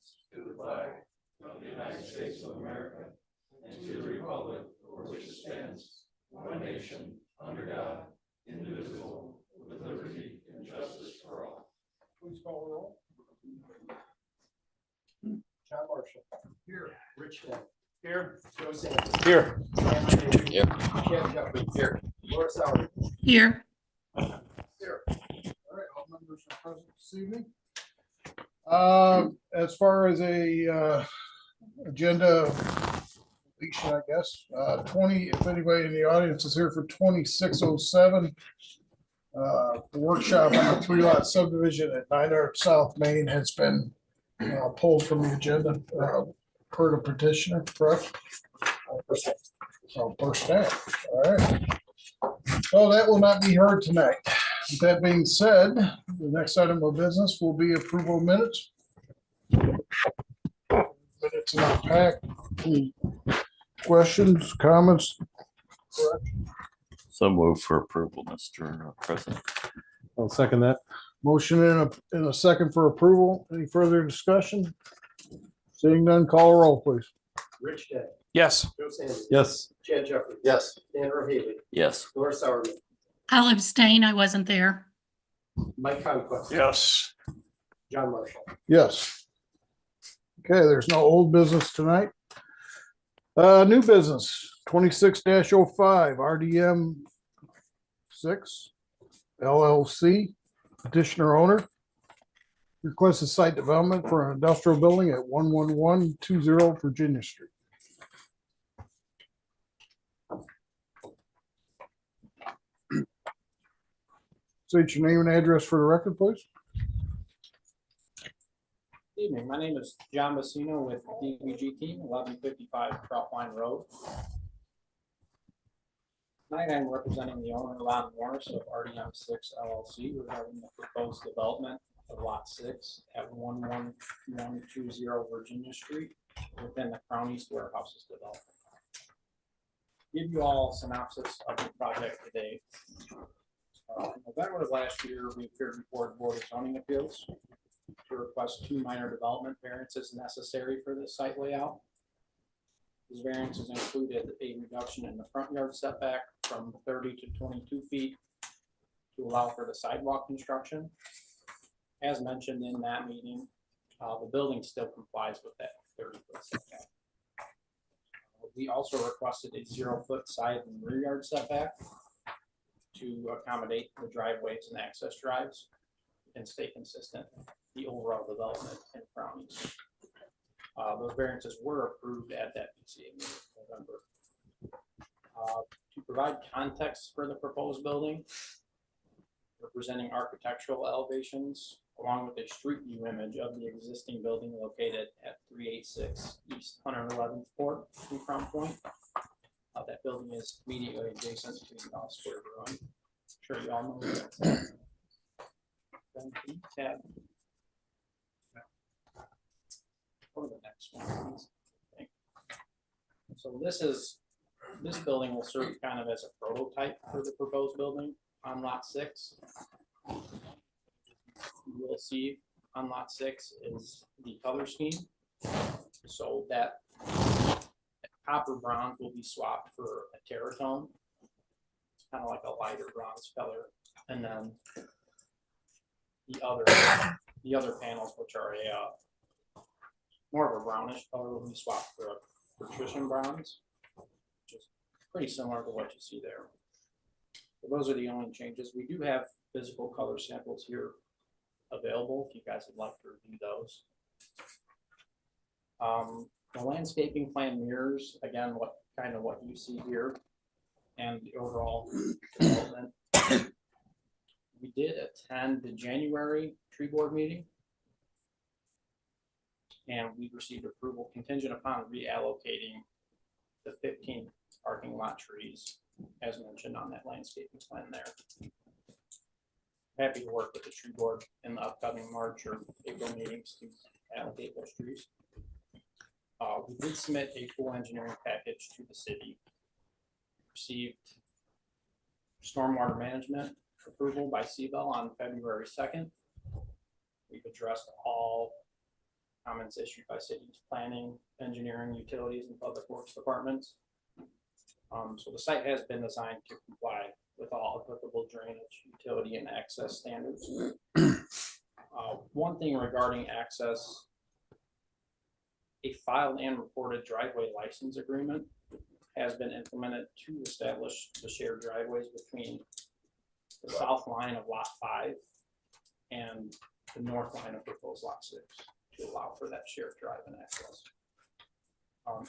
allegiance to the flag of the United States of America and to the republic for which it stands, one nation, under God, indivisible, with liberty and justice for all. Please call the roll. John Marshall. Here. Rich Dent. Here. Joe Sanders. Here. Sam Davis. Here. Chad Jeffries. Here. Laura Sauer. Here. Here. All right, all members are present this evening. As far as a agenda completion, I guess, 20, if anybody in the audience is here for 2607, the workshop on the 3-lot subdivision at 900 South Main has been pulled from the agenda per the petitioner, correct? Per staff, all right. So that will not be heard tonight. With that being said, the next item of business will be approval of minutes. Minutes in our pack. Any questions, comments? So move for approval, Mr. President. I'll second that. Motion in a second for approval. Any further discussion? Seeing none, call a roll, please. Rich Dent. Yes. Joe Sanders. Yes. Chad Jeffries. Yes. Dan Haley. Yes. Laura Sauerman. I'll abstain. I wasn't there. Mike Conquest. Yes. John Marshall. Yes. Okay, there's no old business tonight. New business, 26-05, RDM 6 LLC, petitioner owner. Requests a site development for an industrial building at 11120 Virginia Street. State your name and address for the record, please. Evening, my name is John Messina with DVG Team, 1155 Troutline Road. Tonight I'm representing the owner, Lon Morris of RDM6 LLC, regarding the proposed development of Lot 6 at 11120 Virginia Street within the Crown East Warehouses development. Give you all a synopsis of the project today. In November of last year, we appeared before the Board of Zoning Appeals to request 2 minor development variances necessary for this site layout. These variances included a reduction in the front yard setback from 30 to 22 feet to allow for the sidewalk construction. As mentioned in that meeting, the building still complies with that 30-foot setback. We also requested a 0-foot side and rear yard setback to accommodate the driveways and access drives and stay consistent with the overall development in Crown East. Those variances were approved at that PCA meeting in November. To provide context for the proposed building, we're presenting architectural elevations along with a street view image of the existing building located at 386 East 111th Court in Crown Point. That building is immediately adjacent to the Square Brewing. I'm sure you all know that. Tab. Go to the next one, please. Okay. So this building will serve kind of as a prototype for the proposed building on Lot 6. You will see on Lot 6 is the color scheme. So that copper bronze will be swapped for a terratone. It's kind of like a lighter bronze color. And then the other panels, which are a more of a brownish color, will be swapped for a patrician bronze, which is pretty similar to what you see there. So those are the only changes. We do have physical color samples here available if you guys would like to review those. The landscaping plan mirrors, again, what you see here and the overall development. We did attend the January tree board meeting, and we received approval contingent upon reallocating the 15 parking lot trees as mentioned on that landscaping plan there. Happy to work with the tree board in the upcoming March or April meetings to allocate those trees. We did submit a full engineering package to the city. Received stormwater management approval by CBEL on February 2nd. We've addressed all comments issued by city's planning, engineering, utilities, and public works departments. So the site has been designed to comply with all applicable drainage, utility, and access standards. One thing regarding access, a filed and reported driveway license agreement has been implemented to establish the shared driveways between the south line of lot 5 and the north line of proposed lot 6 to allow for that shared drive and access.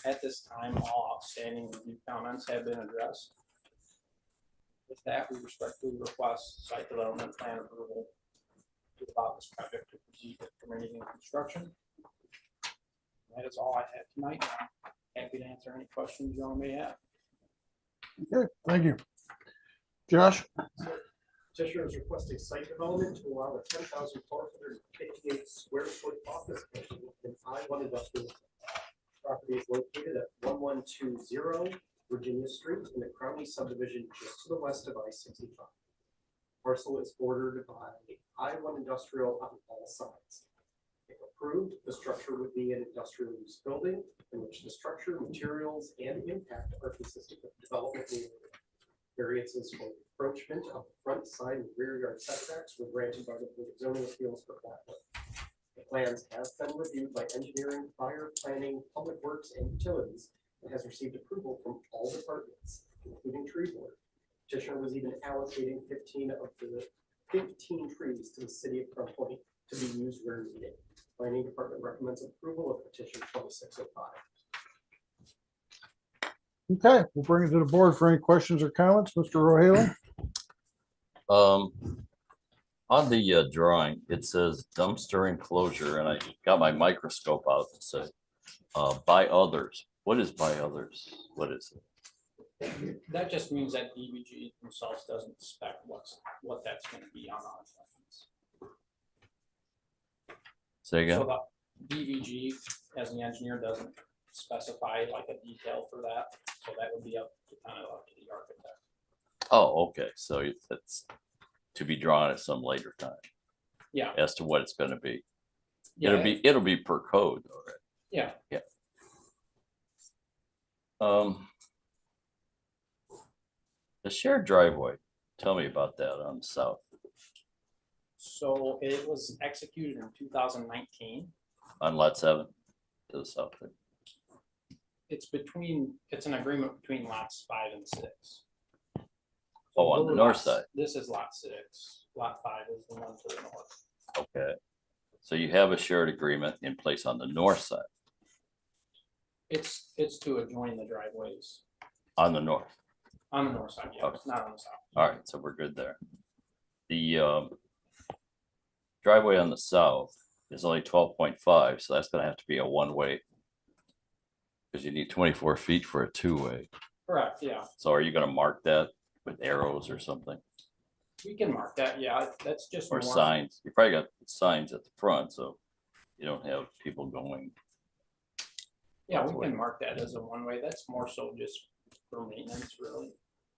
At this time, all outstanding review comments have been addressed. With that, we respectfully request site development plan approval to allow this project to proceed with permitting and construction. That is all I have tonight. I'm happy to answer any questions you all may have. Okay, thank you. Josh? Petitioner is requesting site development to allow a 10,458 square foot office building in I-1 industrial. Property is located at 1120 Virginia Street in the Crowley subdivision just to the west of I-65. Parcel is bordered by I-1 industrial on all sides. If approved, the structure would be an industrial use building in which the structure, materials, and impact are consistent with development needs. Variances for encroachment of the front, side, and rear yard setbacks were granted by the Board of Zoning Appeals for Flatwood. The plans have been reviewed by engineering, fire, planning, public works, and utilities, and has received approval from all departments, including tree board. Petitioner was even allocating 15 of the 15 trees to the city of Crown Point to be used where needed. Planning department recommends approval of petition 2605. Okay, we'll bring it to the board for any questions or comments. Mr. Rohaley? On the drawing, it says dumpster enclosure, and I got my microscope out to say, by others. What is by others? What is it? That just means that DBG themselves doesn't spec what that's gonna be on our plans. Say again? So the DVG, as the engineer, doesn't specify like a detail for that, so that would be up to the architect. Oh, okay, so it's to be drawn at some later time Yeah, as to what it's gonna be. yeah, It'll be per code, all right? yeah. The shared driveway, tell me about that on the south, So it was executed in 2019. on lot 7 to the south. It's an agreement between lots 5 and 6. Oh, on the We're north lots- side, This is lot 6. Lot 5 is the one to the north. okay. So you have a shared agreement in place on the north side, It's to adjoin the driveways on the north. on the north side, yeah, Okay. it's not on the south. All right, so we're good there. The driveway on the south is only 12.5, so that's gonna have to be a one-way. Because you need 24 feet for a two-way. Correct, yeah. So are you gonna mark that with arrows or something? We can mark that, yeah, that's just. Or more- signs? You probably got signs at the front, so you don't have people going. Yeah, we can mark that as a one-way. That's more so just for maintenance, really.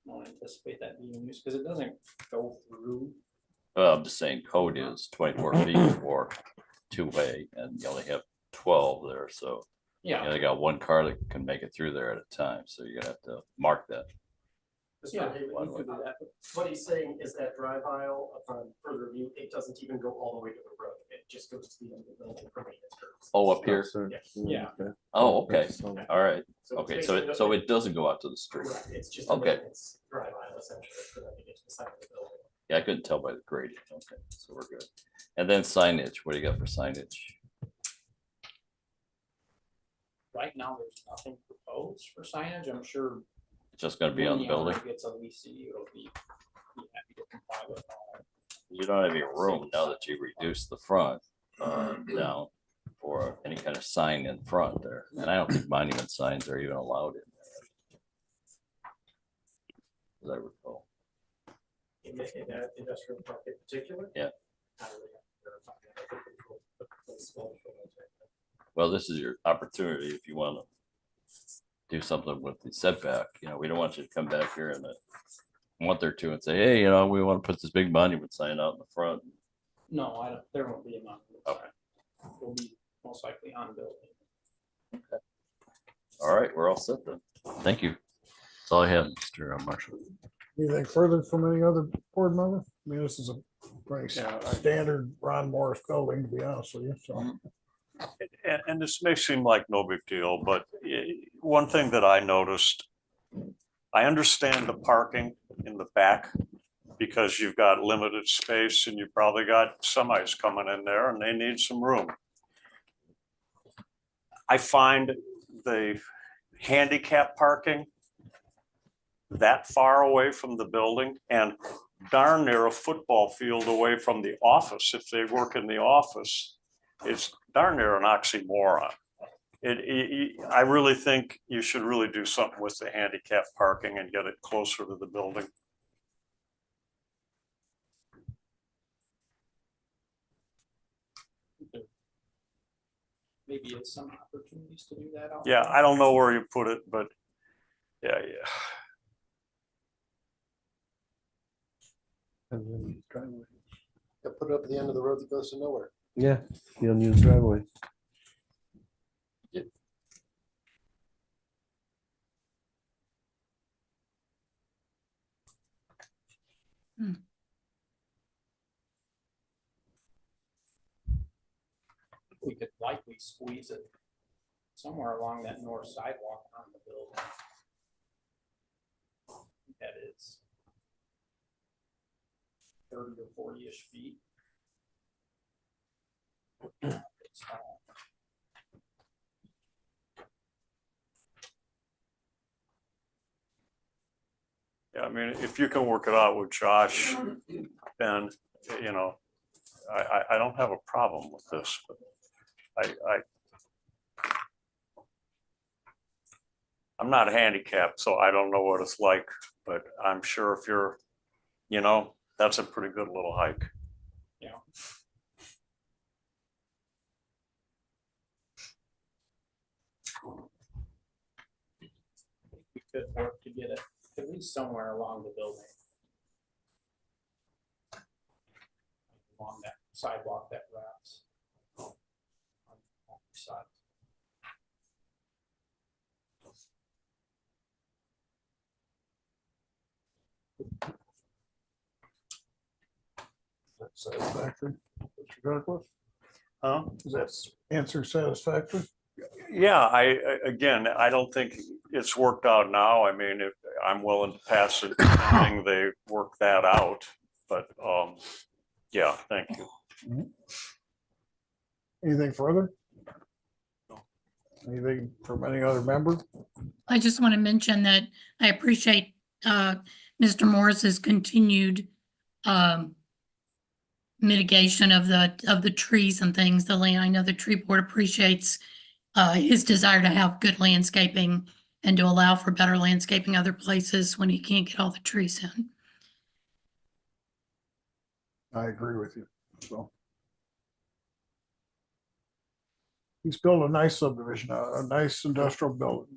Don't anticipate that being used, because it doesn't go through. I'm just saying code is 24 feet for two-way and you only have 12 there, so you Yeah, only got one car that can make it through there at a time, so you're gonna have to mark that. Mr. yeah, Haley, we can do that. what he's saying is that drive aisle, upon further review, it doesn't even go all the way to the road. It just goes to the end of the building for maintenance purposes. Oh, up here? Yeah, Oh, okay, all right. So it's Okay, basically so it doesn't go out to the street. Correct. It's just a Okay. maintenance drive aisle essentially for them to get to the side of the building. Yeah, I couldn't tell by the grading. Okay, so we're good. And then signage, what do you got for signage? right now, there's nothing proposed for signage. I'm sure. It's just gonna be on the when owner building? Gets a leasing, it'll be happy to comply with all. You don't have any room now that you reduced the front down for any kind of sign in front there. And I don't think monument signs are even allowed in there. As I recall. In that industrial park in particular. Yeah. I really have to verify that. I think it's small for that type of- Well, this is your opportunity if you want to do something with the setback. You know, we don't want you to come back here in a month or two and say, hey, you know, we want to put this big monument sign out in the front. No, I don't, there won't be a monument sign. We'll be most likely on building. All right, we're all set then. Thank you. That's all I have, Mr. Marshall. Anything further from any other board member? I mean, this is a pretty standard Ron Morris building, to be honest with you, so. And this may seem like no big deal, but one thing that I noticed, I understand the parking in the back because you've got limited space and you probably got semis coming in there and they need some room. I find the handicap parking that far away from the building and darn near a football field away from the office, if they work in the office, it's darn near an oxymoron. I really think you should really do something with the handicap parking and get it closer to the building. Maybe it's some opportunities to do that. Yeah, I don't know where you put it, but yeah. Put it up at the end of the road that goes to nowhere. Yeah, the unused driveway. We could likely squeeze it somewhere along that north sidewalk on the building. That is 30 or 40-ish feet. It's small. Yeah, I mean, if you can work it out with Josh, then, you know, I don't have a problem with this, but I'm not handicapped, so I don't know what it's like, but I'm sure if you're, you know, that's a pretty good little hike. Yeah. We could work to get it at least somewhere along the building. Along that sidewalk that wraps. On the side. Satisfactory. Mr. Douglas? Huh? Is that answer satisfactory? Yeah, again, I don't think it's worked out now. I mean, if I'm willing to pass it, pending they work that out, but, yeah, thank you. Anything further? Anything from any other member? I just want to mention that I appreciate Mr. Morris's continued mitigation of the trees and things, the land. I know the tree board appreciates his desire to have good landscaping and to allow for better landscaping other places when he can't get all the trees in. I agree with you, so. He's built a nice subdivision, a nice industrial built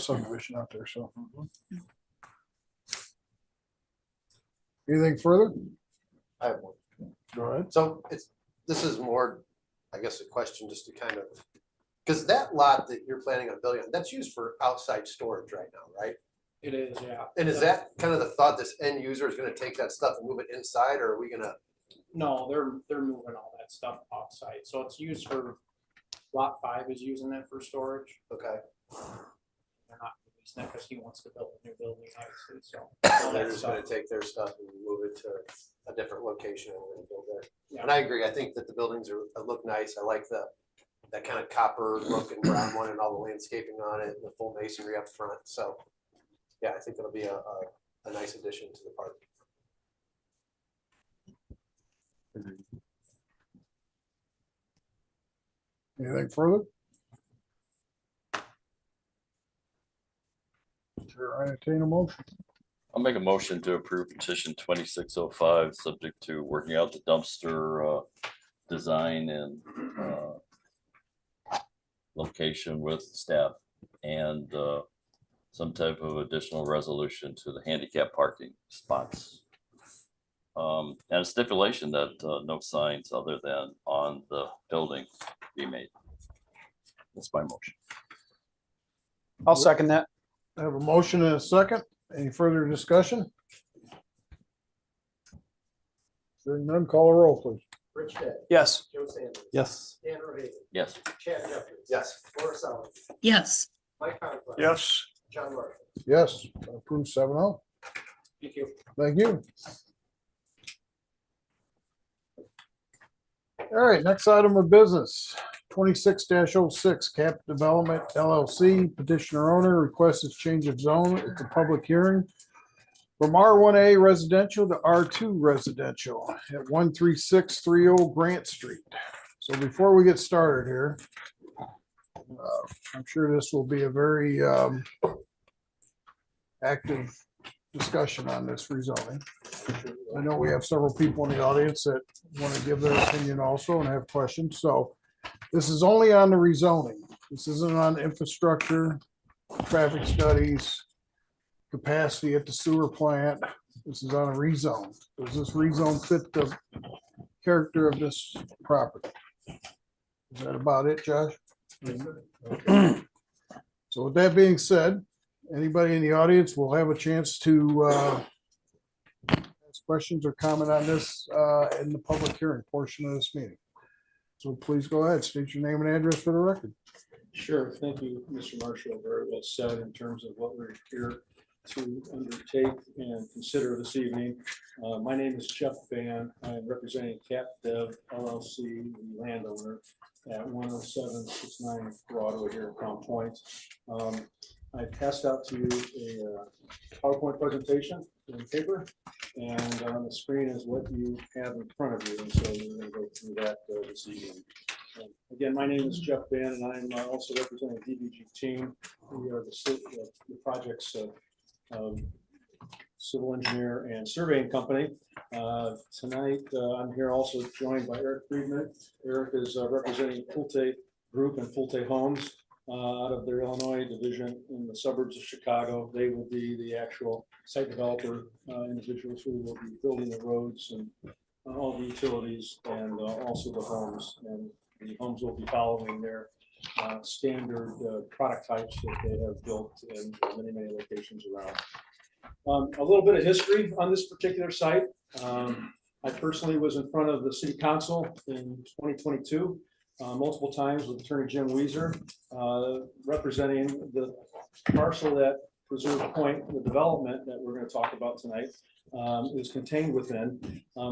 subdivision out there, so. Anything further? I have one. Go ahead. So this is more, I guess, a question just to kind of, because that lot that you're planning on building, that's used for outside storage right now, right? It is, yeah. And is that kind of the thought, this end user is gonna take that stuff and move it inside, or are we gonna? No, they're moving all that stuff outside. So it's used for, lot 5 is using it for storage. Okay. They're not using it because he wants to build a new building, obviously, so. So they're just gonna take their stuff and move it to a different location and build there. Yeah. And I agree, I think that the buildings look nice, I like that kind of copper look and brown one and all the landscaping on it, and the full masonry up front, so. Yeah, I think it'll be a nice addition to the park. Anything further? Sure, I entertain a motion. I'll make a motion to approve petition 2605, subject to working out the dumpster design and location with staff and some type of additional resolution to the handicap parking spots. And a stipulation that no signs other than on the building be made. That's my motion. I'll second that. I have a motion and a second. Any further discussion? Hearing none, call a roll, please. Rich Day, Yes. Joe Sanders. Yes. Dan O'Hagan, Yes. Chad Jeffries. Yes. Laura Solomon, yes, Mike Conklin. Yes, John Marshall. Yes, approved 7-0. Thank you. Thank you. All right, next item of business, 26-06 Cap Development LLC petitioner owner requests change of zone. It's a public hearing from R1A residential to R2 residential at 13630 Grant Street. So before we get started here, I'm sure this will be a very active discussion on this rezoning. I know we have several people in the audience that want to give their opinion also and have questions. So this is only on the rezoning. This isn't on infrastructure, traffic studies, capacity at the sewer plant. This is on a rezone. Does this rezone fit the character of this property? Is that about it, Josh? Okay. So with that being said, anybody in the audience will have a chance to ask questions or comment on this in the public hearing portion of this meeting. So please go ahead, state your name and address for the record. Sure, thank you, Mr. Marshall. Very well said in terms of what we're here to undertake and consider this evening. My name is Jeff Van. I am representing Cap Dev LLC, the landowner at 10769 Broadway here in Crown Point. I passed out to you a PowerPoint presentation in paper, and on the screen is what you have in front of you. And so we're going to go through that this evening. Again, my name is Jeff Van, and I'm also representing the DBG team. We are the project's civil engineer and surveying company. Tonight, I'm here also joined by Eric Friedman. Eric is representing Pulte Group and Pulte Homes out of their Illinois division in the suburbs of Chicago. They will be the actual site developer individuals who will be building the roads and all the utilities and also the homes. And the homes will be following their standard product types that they have built in many locations around. A little bit of history on this particular site. I personally was in front of the city council in 2022 multiple times with Attorney Jim Weezer, representing the parcel that Preserve Point, the development that we're going to talk about tonight, is contained within.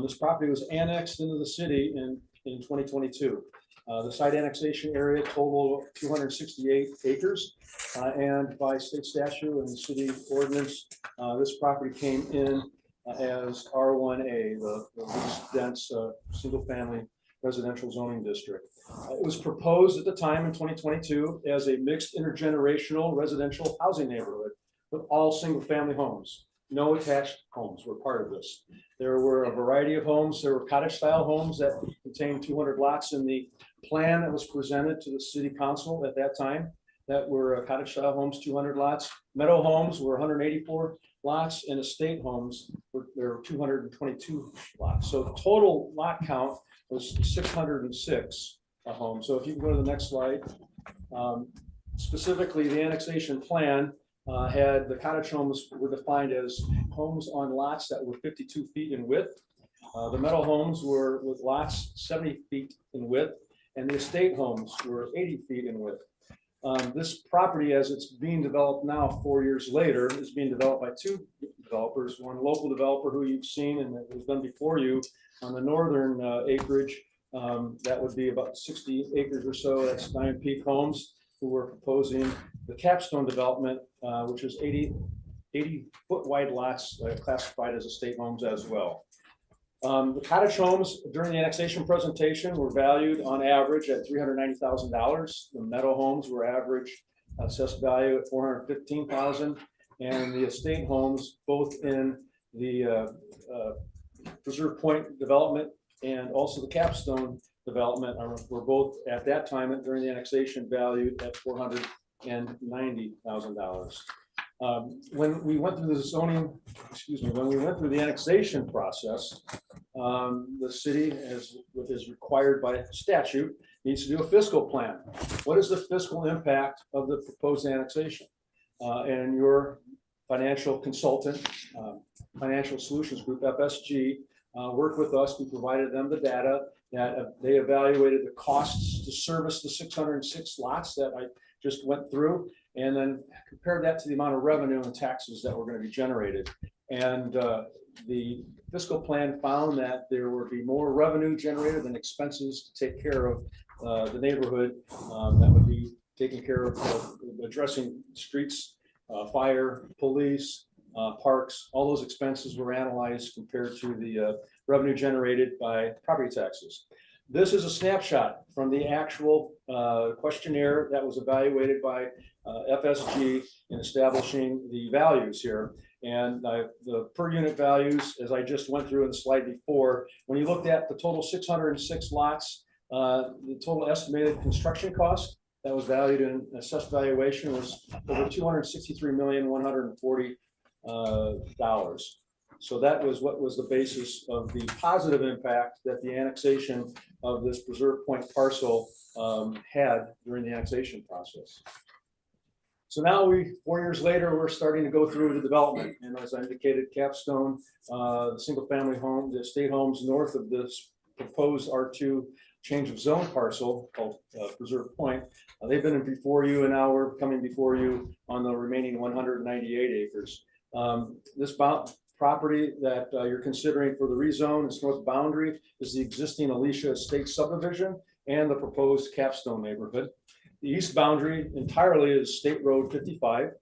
This property was annexed into the city in 2022. The site annexation area totaled 268 acres, and by state statute and city ordinance, this property came in as R1A, the least dense single-family residential zoning district. It was proposed at the time in 2022 as a mixed intergenerational residential housing neighborhood with all single-family homes. No attached homes were part of this. There were a variety of homes. There were cottage-style homes that contained 200 lots in the plan that was presented to the city council at that time. That were cottage-style homes, 200 lots. Meadow homes were 184 lots, and estate homes there were 222 lots. So total lot count was 606 homes. So if you can go to the next slide. Specifically, the annexation plan had the cottage homes were defined as homes on lots that were 52 feet in width. The meadow homes were with lots 70 feet in width, and the estate homes were 80 feet in width. This property, as it's being developed now 4 years later, is being developed by two developers. One local developer who you've seen and that was done before you on the northern acreage. That would be about 60 acres or so. That's Diamond Peak Homes, who were proposing the Capstone development, which is 80 foot wide lots classified as estate homes as well. The cottage homes during the annexation presentation were valued on average at $390,000. The meadow homes were average assessed value at $415,000, and the estate homes, both in the Preserve Point development and also the Capstone development, were both at that time during the annexation valued at $490,000. When we went through the zoning, when we went through the annexation process, the city, as is required by statute, needs to do a fiscal plan. What is the fiscal impact of the proposed annexation? And your financial consultant, Financial Solutions Group, FSG, worked with us. We provided them the data that they evaluated the costs to service the 606 lots that I just went through, and then compared that to the amount of revenue and taxes that were going to be generated. And the fiscal plan found that there would be more revenue generated than expenses to take care of the neighborhood. That would be taking care of addressing streets, fire, police, parks. All those expenses were analyzed compared to the revenue generated by property taxes. This is a snapshot from the actual questionnaire that was evaluated by FSG in establishing the values here. And the per unit values, as I just went through in the slide before, when you looked at the total 606 lots, the total estimated construction cost that was valued in assessed valuation was over $263,140,000. So that was what was the basis of the positive impact that the annexation of this Preserve Point parcel had during the annexation process. So now 4 years later, we're starting to go through the development. And as I indicated, Capstone, the single family home, the estate homes north of this proposed R2 change of zone parcel called Preserve Point, they've been in before you, and now we're coming before you on the remaining 198 acres. This property that you're considering for the rezone, its north boundary, is the existing Alicia Estate subdivision and the proposed Capstone neighborhood. The east boundary entirely is State Road 55.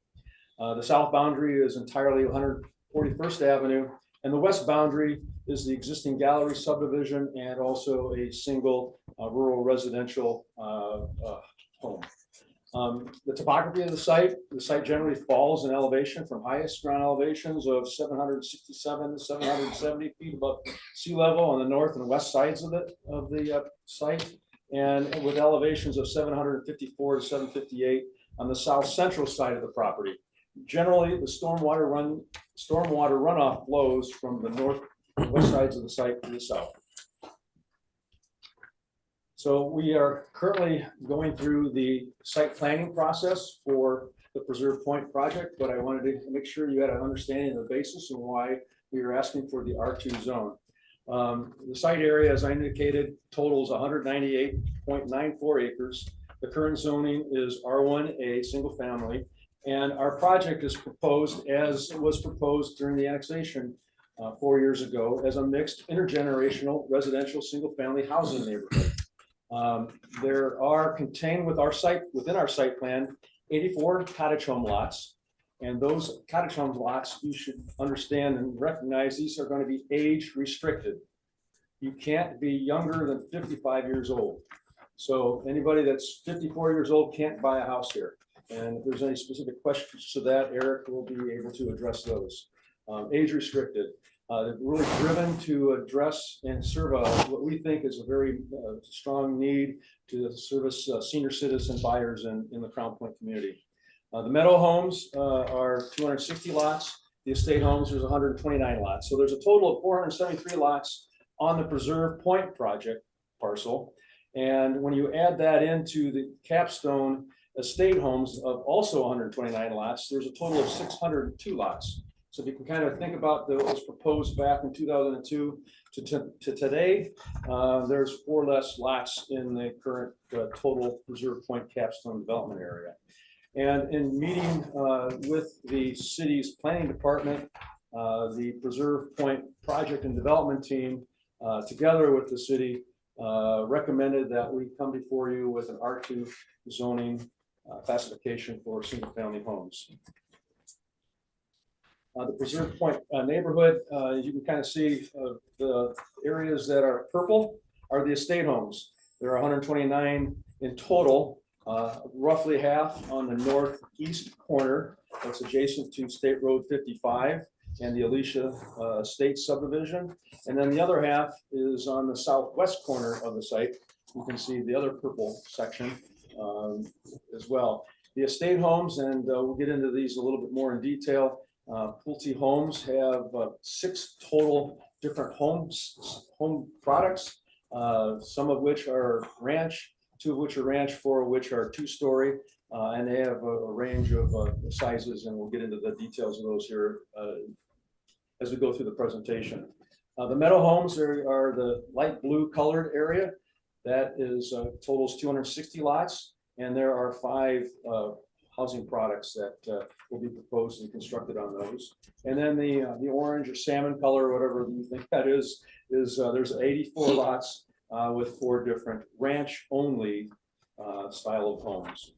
The south boundary is entirely 141st Avenue, and the west boundary is the existing Gallery subdivision and also a single rural residential home. The topography of the site generally falls in elevation from highest ground elevations of 767 to 770 feet above sea level on the north and west sides of the site, and with elevations of 754 to 758 on the south central side of the property. Generally, the stormwater runoff flows from the north and west sides of the site to the south. So we are currently going through the site planning process for the Preserve Point project, but I wanted to make sure you had an understanding of the basis and why we are asking for the R2 zone. The site area, as I indicated, totals 198.94 acres. The current zoning is R1A, single family, and our project is proposed as it was proposed during the annexation 4 years ago as a mixed intergenerational residential single family housing neighborhood. There are contained within our site plan 84 cottage home lots, and those cottage home lots, you should understand and recognize, these are going to be age restricted. You can't be younger than 55 years old. So anybody that's 54 years old can't buy a house here. And if there's any specific questions to that, Eric will be able to address those. Age restricted. They're really driven to address and serve what we think is a very strong need to service senior citizen buyers in the Crown Point community. The Meadow homes are 260 lots. The estate homes, there's 129 lots. So there's a total of 473 lots on the Preserve Point project parcel. And when you add that into the Capstone estate homes of also 129 lots, there's a total of 602 lots. So if you can kind of think about those proposed back in 2002 to today, there's 4 less lots in the current total Preserve Point Capstone development area. And in meeting with the city's planning department, the Preserve Point project and development team, together with the city, recommended that we come before you with an R2 zoning classification for single family homes. The Preserve Point neighborhood, you can kind of see the areas that are purple are the estate homes. There are 129 in total, roughly half on the northeast corner that's adjacent to State Road 55 and the Alicia Estate subdivision. And then the other half is on the southwest corner of the site. You can see the other purple section as well. The estate homes, and we'll get into these a little bit more in detail. Pulte Homes have 6 total different home products, some of which are ranch 2 of which are ranch, 4 of which are 2-story. And they have a range of sizes, and we'll get into the details of those here as we go through the presentation. The meadow homes are the light blue colored area. That is totals 260 lots, and there are 5 housing products that will be proposed and constructed on those. And then the orange or salmon color, whatever you think that is there's 84 lots with 4 different ranch only style of homes.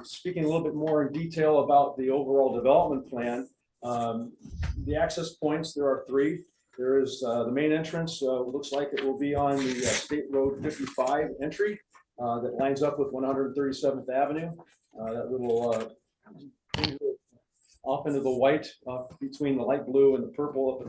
Speaking a little bit more in detail about the overall development plan, the access points, there are 3. There is the main entrance, looks like it will be on the State Road 55 entry that lines up with 137th Avenue. That little off into the white between the light blue and the purple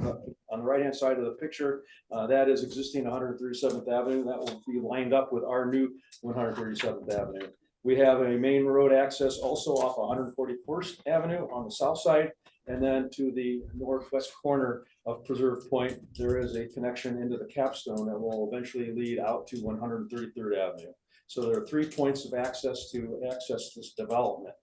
on the right hand side of the picture. That is existing 137th Avenue. That will be lined up with our new 137th Avenue. We have a main road access also off 141st Avenue on the south side. And then to the northwest corner of Preserve Point, there is a connection into the capstone that will eventually lead out to 133rd Avenue. So there are 3 points of access to access this development.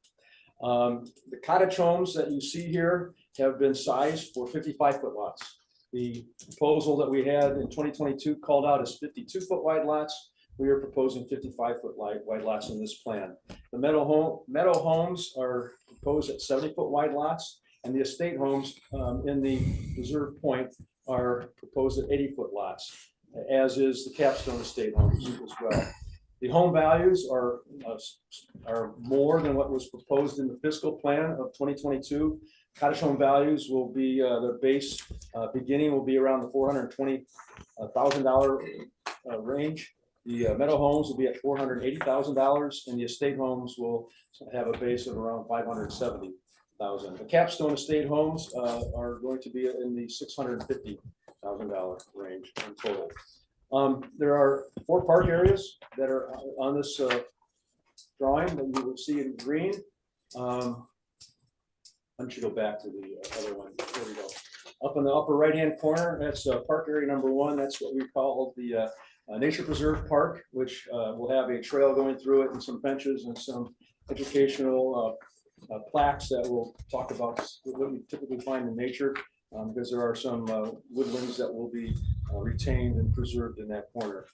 The cottage homes that you see here have been sized for 55-foot lots. The proposal that we had in 2022 called out as 52-foot wide lots. We are proposing 55-foot wide lots in this plan. The meadow homes are proposed at 70-foot wide lots, and the estate homes in the Preserve Point are proposed at 80-foot lots, as is the capstone estate homes as well. The home values are more than what was proposed in the fiscal plan of 2022. Cottage home values will be their base beginning will be around the $420,000 range. The meadow homes will be at $480,000, and the estate homes will have a base of around $570,000. The capstone estate homes are going to be in the $650,000 range in total. There are 4 park areas that are on this drawing that you will see in green. Why don't you go back to the other one? There we go. Up in the upper right-hand corner, that's park area number 1. That's what we call the Nature Preserve Park, which will have a trail going through it and some benches and some educational plaques that will talk about what you typically find in nature, because there are some woodlands that will be retained and preserved in that corner.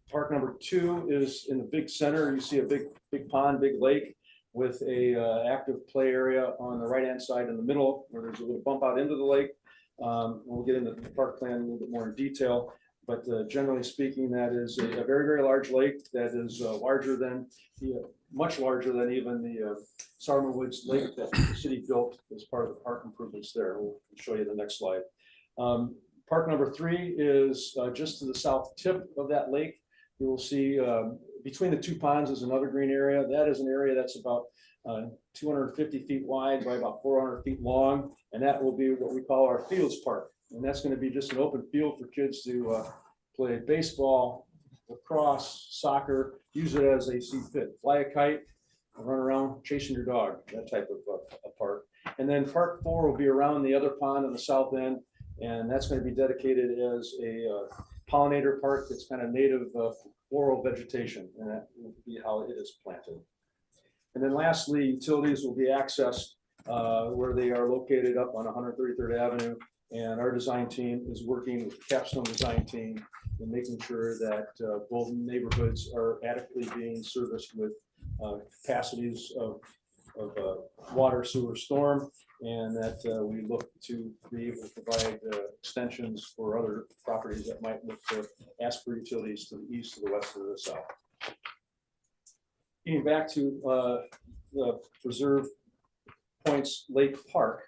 Park number 2 is in the big center. You see a big pond, big lake with a active play area on the right-hand side in the middle, where there's a little bump out into the lake. We'll get into the park plan a little bit more in detail. But generally speaking, that is a very, very large lake that is larger than, much larger than even the Sarma Woods Lake that the city built as part of the park improvements there. We'll show you the next slide. Park number 3 is just to the south tip of that lake. You will see between the 2 ponds is another green area. That is an area that's about 250 feet wide by about 400 feet long. And that will be what we call our Fields Park. And that's going to be just an open field for kids to play baseball, lacrosse, soccer, use it as they see fit. Fly a kite, run around chasing your dog, that type of park. And then Park 4 will be around the other pond on the south end. And that's going to be dedicated as a pollinator park that's kind of native floral vegetation. And that will be how it is planted. And then lastly, utilities will be accessed where they are located up on 133rd Avenue. And our design team is working with the capstone design team and making sure that both neighborhoods are adequately being serviced with capacities of water, sewer, storm, and that we look to be able to provide extensions for other properties that might look to ask for utilities to the east, to the west, to the south. Getting back to the Preserve Points Lake Park.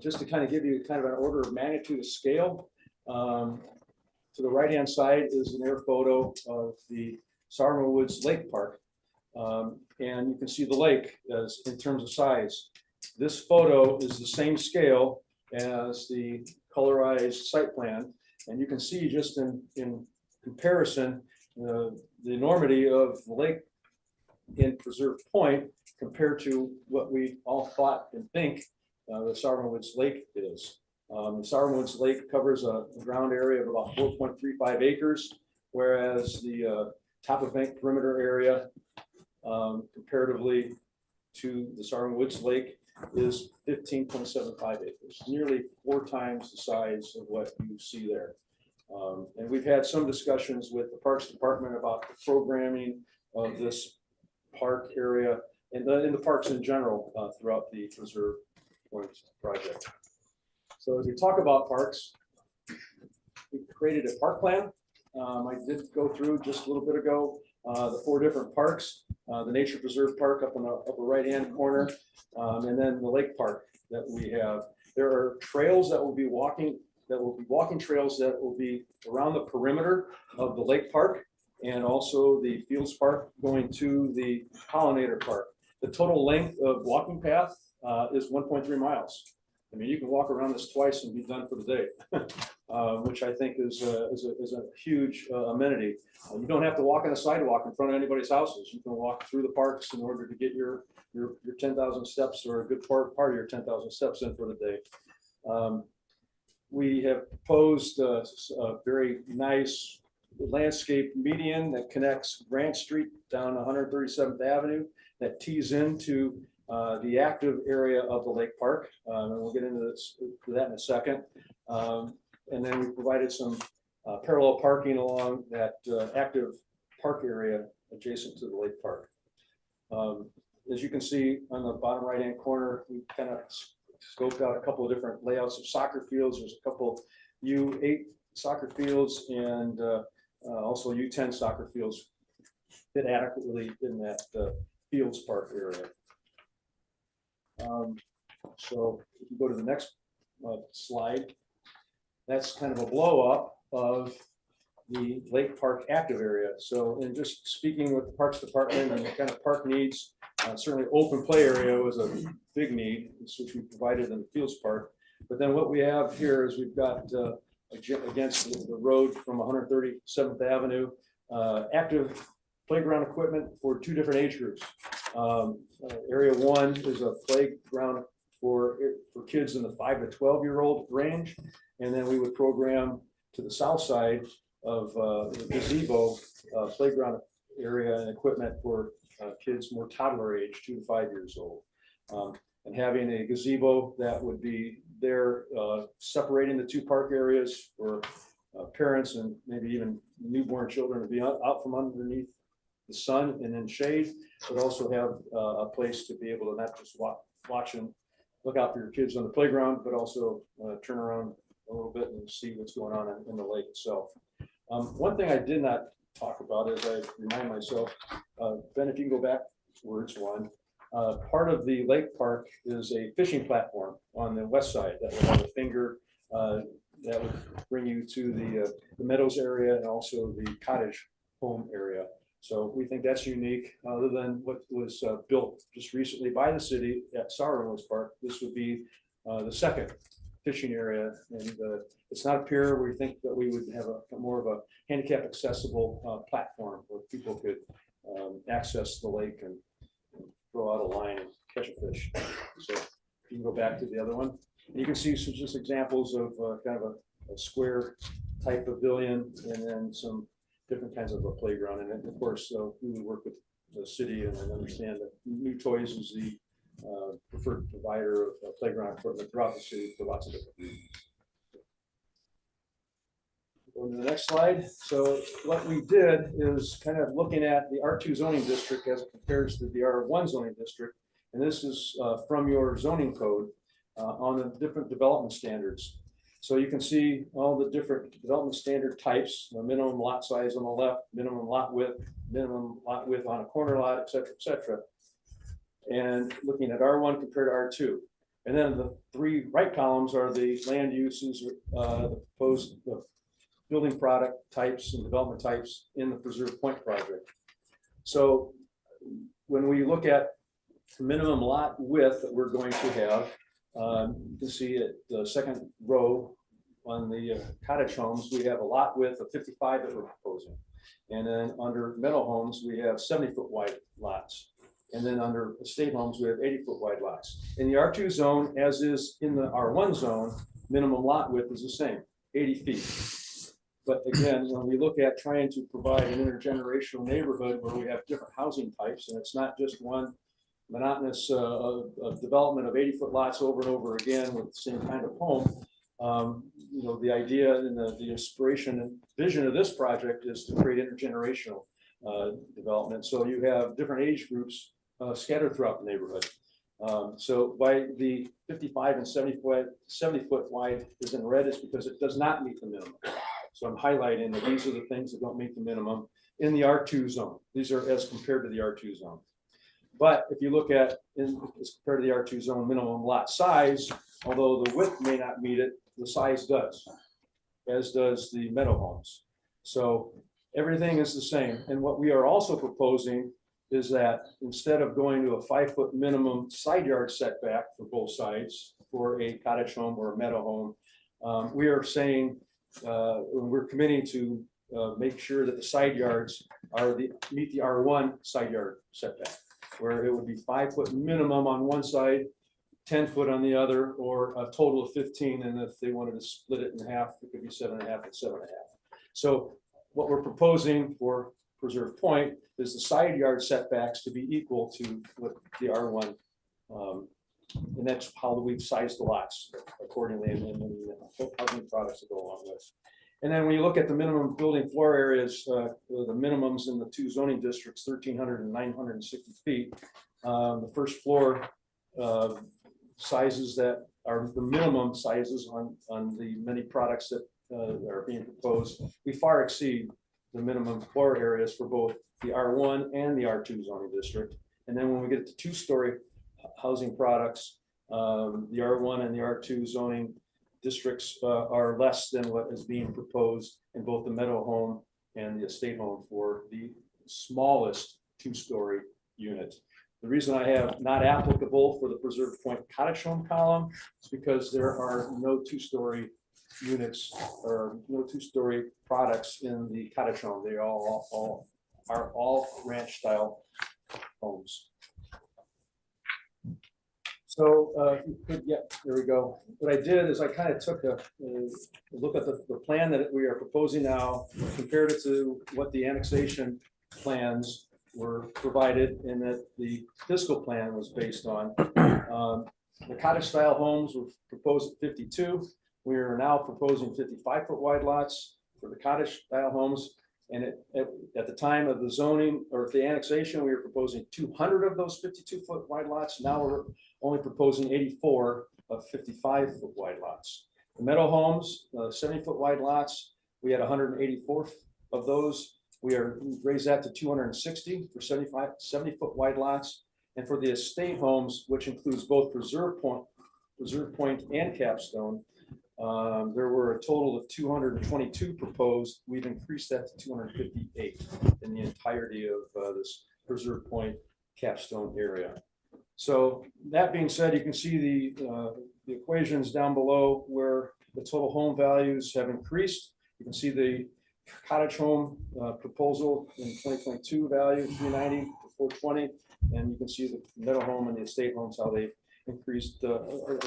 Just to kind of give you kind of an order of magnitude of scale, to the right-hand side is an air photo of the Sarma Woods Lake Park. And you can see the lake as in terms of size. This photo is the same scale as the colorized site plan. And you can see just in comparison, the enormity of the lake in Preserve Point compared to what we all thought and think the Sarma Woods Lake is. The Sarma Woods Lake covers a ground area of about 4.35 acres. whereas the top of bank perimeter area comparatively to the Sarwin Woods Lake is 15.75 acres, nearly 4 times the size of what you see there. And we've had some discussions with the Parks Department about the programming of this park area and in the parks in general throughout the Preserve Points project. So as we talk about parks, we created a park plan. I did go through just a little bit ago the 4 different parks, the Nature Preserve Park up in the upper right-hand corner, and then the lake park that we have. There are trails that will be walking trails that will be around the perimeter of the lake park and also the Fields Park going to the Pollinator Park. The total length of walking path is 1.3 miles. I mean, you can walk around this twice and be done for the day, which I think is a huge amenity. You don't have to walk on a sidewalk in front of anybody's houses. You can walk through the parks in order to get your 10,000 steps or a good part of your 10,000 steps in for the day. We have proposed a very nice landscape median that connects Grant Street down 137th Avenue that tees into the active area of the lake park. And we'll get into that in a second. And then we provided some parallel parking along that active park area adjacent to the lake park. As you can see on the bottom right-hand corner, we kind of scoped out a couple of different layouts of soccer fields. There's a couple U8 soccer fields and also U10 soccer fields fit adequately in that Fields Park area. So if you go to the next slide, that's kind of a blow up of the Lake Park active area. So in just speaking with the Parks Department and the kind of park needs, certainly open play area was a big need, which we provided in the Fields Park. But then what we have here is we've got against the road from 137th Avenue, active playground equipment for 2 different age groups. Area 1 is a playground for kids in the 5 to 12-year-old range. And then we would program to the south side of the gazebo playground area and equipment for kids more toddler age, 2 to 5 years old. And having a gazebo that would be there separating the 2 park areas for parents and maybe even newborn children to be out from underneath the sun and in shade, but also have a place to be able to not just watch and look out for your kids on the playground, but also turn around a little bit and see what's going on in the lake itself. One thing I did not talk about is I remind myself, Ben, if you can go backwards one, part of the lake park is a fishing platform on the west side that will have a finger that would bring you to the Meadows area and also the cottage home area. So we think that's unique. Other than what was built just recently by the city at Sarwin Woods Park, this would be the second fishing area. And it's not a pier. We think that we would have a more of a handicap accessible platform where people could access the lake and throw out a line and catch a fish. So you can go back to the other one. And you can see some just examples of kind of a square type pavilion and then some different kinds of a playground. And then of course, we would work with the city and understand that New Toys is the preferred provider of playground equipment throughout the city for lots of different reasons. Go to the next slide. So what we did is kind of looking at the R2 zoning district as it compares to the R1 zoning district. And this is from your zoning code on the different development standards. So you can see all the different development standard types, the minimum lot size on the left, minimum lot width on a corner lot, et cetera, and looking at R1 compared to R2. And then the 3 right columns are the land uses, the proposed building product types and development types in the Preserve Point project. So when we look at the minimum lot width that we're going to have, you can see at the second row on the cottage homes, we have a lot width of 55 that we're proposing. And then under meadow homes, we have 70-foot wide lots. And then under estate homes, we have 80-foot wide lots. In the R2 zone, as is in the R1 zone, minimum lot width is the same, 80 feet. But again, when we look at trying to provide an intergenerational neighborhood where we have different housing types, and it's not just one monotonous of development of 80-foot lots over and over again with the same kind of home. You know, the idea and the inspiration and vision of this project is to create intergenerational development. So you have different age groups scattered throughout the neighborhood. So by the 55 and 70-foot wide is in red is because it does not meet the minimum. So I'm highlighting that these are the things that don't meet the minimum in the R2 zone. These are as compared to the R2 zone. But if you look at as compared to the R2 zone minimum lot size, although the width may not meet it, the size does, as does the meadow homes. So everything is the same. And what we are also proposing is that instead of going to a 5-foot minimum side yard setback for both sides for a cottage home or a meadow home, we are saying we're committing to make sure that the side yards meet the R1 side yard setback, where it would be 5-foot minimum on one side, 10 foot on the other, or a total of 15. And if they wanted to split it in half, it could be 7.5 and 7.5. So what we're proposing for Preserve Point is the side yard setbacks to be equal to what the R1. And that's how we've sized the lots accordingly, and the housing products that go along with. And then when you look at the minimum building floor areas, the minimums in the 2 zoning districts, 1,300 and 960 feet. The first floor sizes that are the minimum sizes on the many products that are being proposed, we far exceed the minimum floor areas for both the R1 and the R2 zoning district. And then when we get to 2-story housing products, the R1 and the R2 zoning districts are less than what is being proposed in both the meadow home and the estate home for the smallest 2-story unit. The reason I have not applicable for the Preserve Point cottage home column is because there are no 2-story units or no 2-story products in the cottage home. They are all ranch style homes. So yeah, there we go. What I did is I kind of took a look at the plan that we are proposing now, compared it to what the annexation plans were provided and that the fiscal plan was based on. The cottage style homes were proposed at 52. We are now proposing 55-foot wide lots for the cottage style homes. And at the time of the zoning or the annexation, we were proposing 200 of those 52-foot wide lots. Now we're only proposing 84 of 55-foot wide lots. The meadow homes, 70-foot wide lots, we had 184 of those. We are raised that to 260 for 70-foot wide lots. And for the estate homes, which includes both Preserve Point and Capstone, there were a total of 222 proposed. We've increased that to 258 in the entirety of this Preserve Point Capstone area. So that being said, you can see the equations down below where the total home values have increased. You can see the cottage home proposal in 2022 value 390 to 420, and you can see the meadow home and the estate homes how they increased a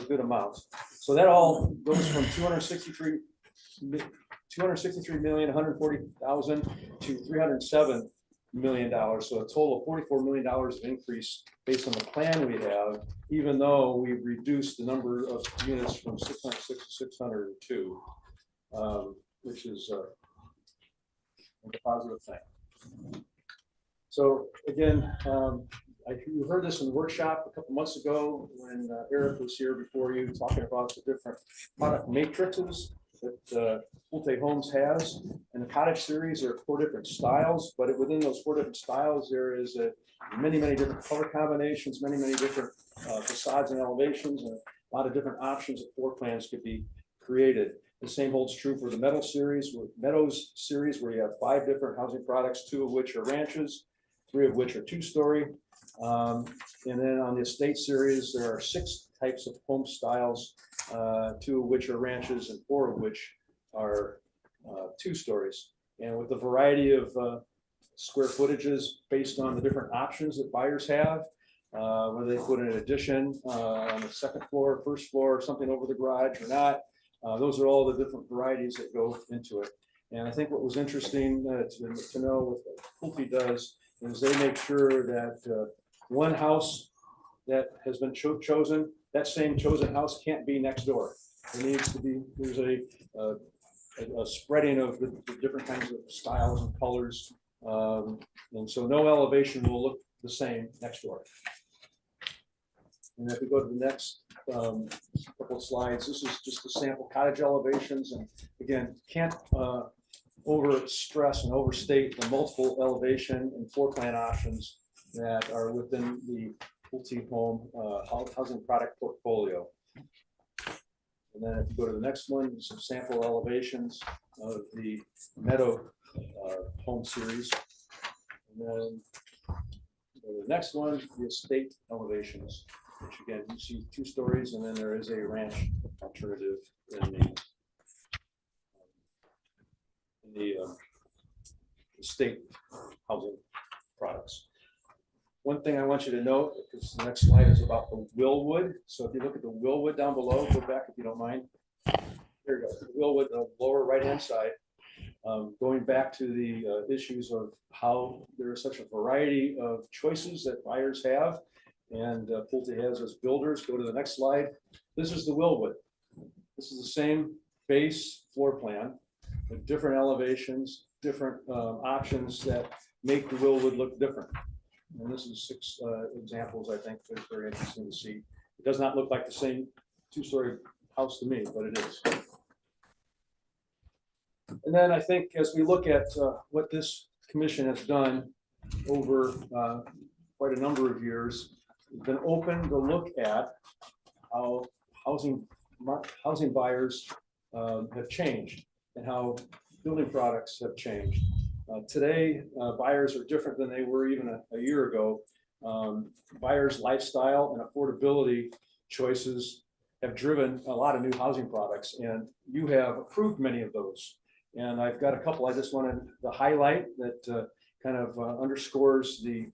good amount. So that all goes from 263,140,000 to $307 million. So a total of $44 million of increase based on the plan we have, even though we've reduced the number of units from 606 to 602, which is a positive thing. So again, you heard this in the workshop a couple months ago when Eric was here before you, talking about the different product matrices that Pulte Homes has. And the cottage series are 4 different styles, but within those 4 different styles, there is many different color combinations, many different facades and elevations, and a lot of different options that floor plans could be created. The same holds true for the Meadows series, where you have 5 different housing products, 2 of which are ranches, 3 of which are 2-story. And then on the estate series, there are 6 types of home styles, 2 of which are ranches and 4 of which are 2 stories. And with the variety of square footages based on the different options that buyers have, whether they put an addition on the 2nd floor, 1st floor, or something over the garage or not, those are all the different varieties that go into it. And I think what was interesting to know what Pulte does is they make sure that one house that has been chosen, that same chosen house can't be next door. There needs to be, there's a spreading of the different kinds of styles and colors. And so no elevation will look the same next door. And if we go to the next couple of slides, this is just the sample cottage elevations. And again, can't over stress and overstate the multiple elevation and floor plan options that are within the Pulte home housing product portfolio. And then if you go to the next one, some sample elevations of the Meadow home series. And then go to the next one, the estate elevations, which again, you see 2 stories, and then there is a ranch alternative in the estate housing products. One thing I want you to note, because the next slide is about the Willwood. So if you look at the Willwood down below, go back if you don't mind. There you go, the Willwood, the lower right-hand side. Going back to the issues of how there is such a variety of choices that buyers have, and Pulte has as builders. Go to the next slide. This is the Willwood. This is the same base floor plan with different elevations, different options that make the Willwood look different. And this is 6 examples, I think, that are very interesting to see. It does not look like the same 2-story house to me, but it is. And then I think as we look at what this commission has done over quite a number of years, we've been open to look at how housing buyers have changed and how building products have changed. Today, buyers are different than they were even a year ago. Buyers' lifestyle and affordability choices have driven a lot of new housing products, and you have approved many of those. And I've got a couple I just wanted to highlight that kind of underscores the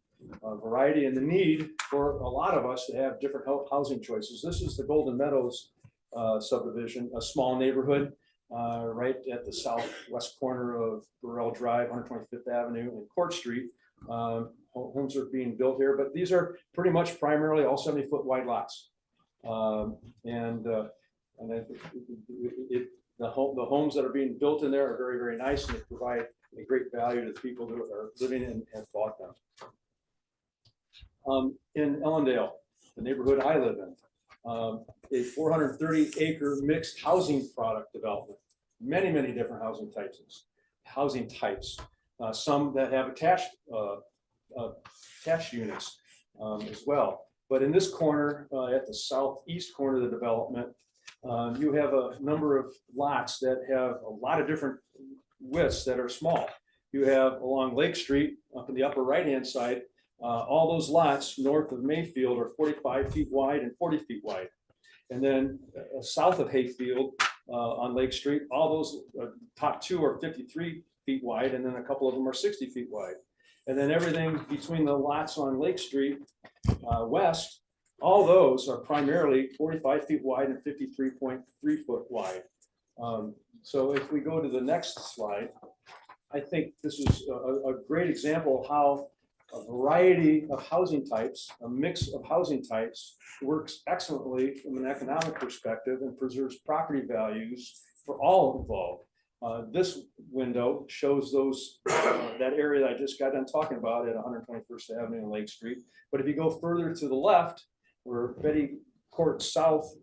variety and the need for a lot of us to have different housing choices. This is the Golden Meadows subdivision, a small neighborhood right at the southwest corner of Burrell Drive, 125th Avenue and Court Street. Homes are being built here, but these are pretty much primarily all 70-foot wide lots. The homes that are being built in there are very, very nice, and they provide a great value to the people who are living in and have bought them. In Ellendale, the neighborhood I live in, a 430-acre mixed housing product development, many, many different housing types, some that have attached units as well. But in this corner, at the southeast corner of the development, you have a number of lots that have a lot of different widths that are small. You have along Lake Street, up in the upper right-hand side, all those lots north of Mayfield are 45 feet wide and 40 feet wide. And then south of Hayfield on Lake Street, all those top 2 are 53 feet wide, and then a couple of them are 60 feet wide. And then everything between the lots on Lake Street west, all those are primarily 45 feet wide and 53.3 foot wide. So if we go to the next slide, I think this is a great example of how a variety of housing types, a mix of housing types, works excellently from an economic perspective and preserves property values for all involved. This window shows those that area that I just got done talking about at 121st Avenue and Lake Street. But if you go further to the left, where Betty Court South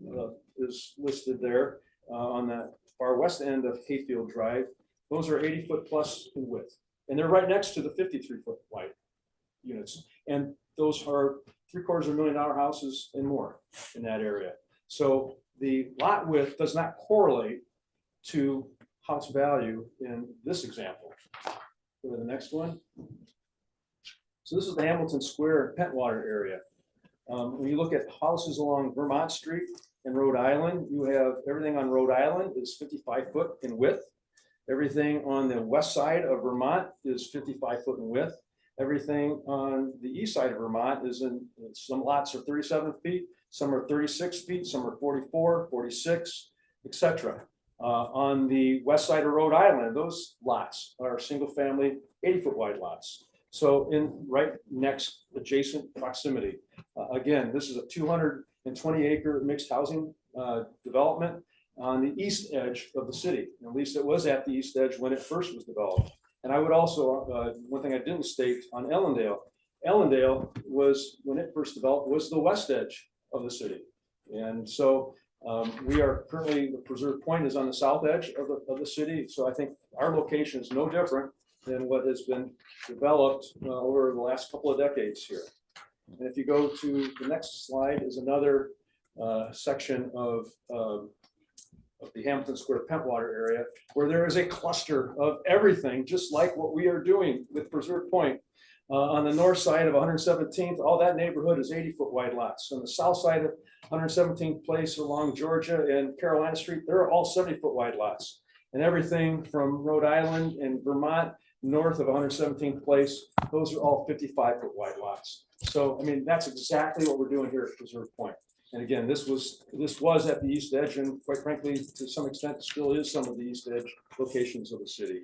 is listed there on the far west end of Hayfield Drive, those are 80 foot plus in width, and they're right next to the 53 foot wide units, and those are $750,000 houses and more in that area. So the lot width does not correlate to house value in this example. Go to the next one. So this is the Hamilton Square Pentwater area. When you look at houses along Vermont Street in Rhode Island, you have everything on Rhode Island is 55 foot in width. Everything on the west side of Vermont is 55 foot in width. Everything on the east side of Vermont is some lots are 37 feet, some are 36 feet, some are 44, 46, etc. On the west side of Rhode Island, those lots are single-family 80-foot wide lots. So in right next adjacent proximity. Again, this is a 220-acre mixed housing development on the east edge of the city. At least it was at the east edge when it first was developed. And I would also, one thing I didn't state on Ellendale, Ellendale was, when it first developed, was the west edge of the city. And so we are currently, the Preserve Point is on the south edge of the city. So I think our location is no different than what has been developed over the last couple of decades here. And if you go to the next slide is another section of the Hamilton Square Pentwater area, where there is a cluster of everything, just like what we are doing with Preserve Point. On the north side of 117th, all that neighborhood is 80-foot wide lots. On the south side of 117th Place along Georgia and Carolina Street, they're all 70-foot wide lots. And everything from Rhode Island and Vermont, north of 117th Place, those are all 55-foot wide lots. So, I mean, that's exactly what we're doing here at Preserve Point. And again, this was at the east edge, and quite frankly, to some extent, still is some of the east edge locations of the city.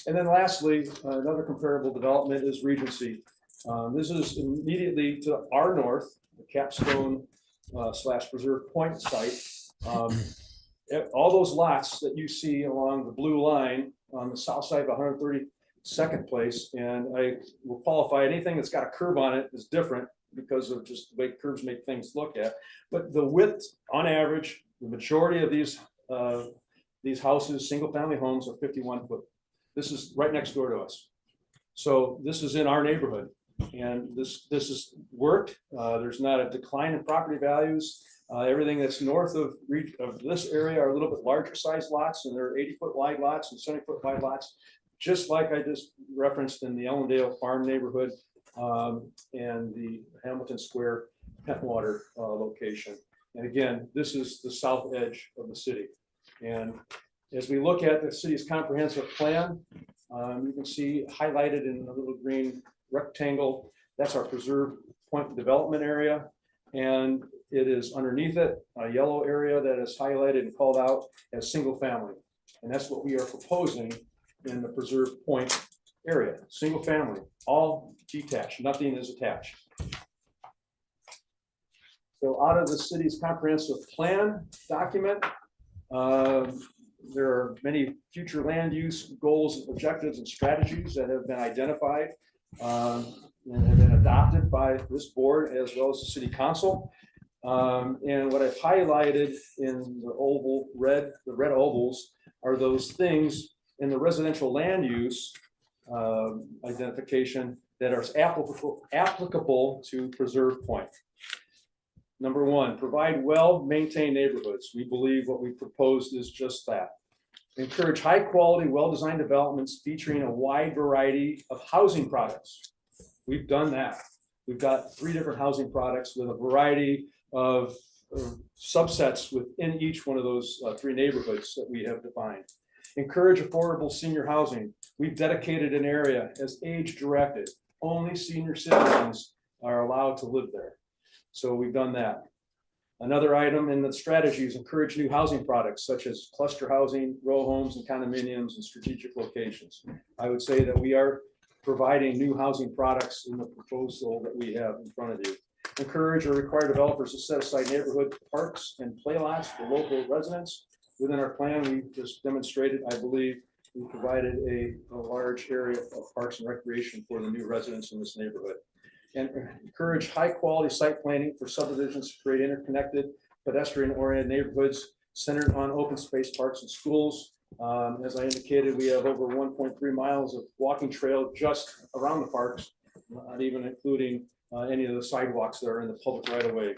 And then lastly, another comparable development is Regency. This is immediately to our north, the Capstone / Preserve Point site. All those lots that you see along the blue line on the south side of 132nd Place, and I will qualify anything that's got a curve on it is different because of just the way curves make things look at. But the width, on average, the majority of these houses, single-family homes, are 51 foot. This is right next door to us. So this is in our neighborhood, and this has worked. There's not a decline in property values. Everything that's north of this area are a little bit larger size lots, and they're 80-foot wide lots and 70-foot wide lots, just like I just referenced in the Ellendale Farm neighborhood and the Hamilton Square Pentwater location. And again, this is the south edge of the city. And as we look at the city's comprehensive plan, you can see highlighted in the little green rectangle, that's our Preserve Point development area. And it is underneath it, a yellow area that is highlighted and called out as single family. And that's what we are proposing in the Preserve Point area, single family, all detached, nothing is attached. So out of the city's comprehensive plan document, there are many future land use goals, objectives, and strategies that have been identified and have been adopted by this board as well as the city council. And what I've highlighted in the red ovals are those things in the residential land use identification that are applicable to Preserve Point. Number one, provide well-maintained neighborhoods. We believe what we proposed is just that. Encourage high-quality, well-designed developments featuring a wide variety of housing products. We've done that. We've got 3 different housing products with a variety of subsets within each one of those 3 neighborhoods that we have defined. Encourage affordable senior housing. We've dedicated an area as age-directed. Only senior citizens are allowed to live there. So we've done that. Another item in the strategy is encourage new housing products such as cluster housing, row homes, and condominiums in strategic locations. I would say that we are providing new housing products in the proposal that we have in front of you. Encourage or require developers to set aside neighborhood parks and play lots for local residents. Within our plan, we just demonstrated, I believe, we provided a large area of parks and recreation for the new residents in this neighborhood. And encourage high quality site planning for subdivisions to create interconnected pedestrian oriented neighborhoods centered on open space parks and schools. As I indicated, we have over 1.3 miles of walking trail just around the parks, not even including any of the sidewalks that are in the public right of way.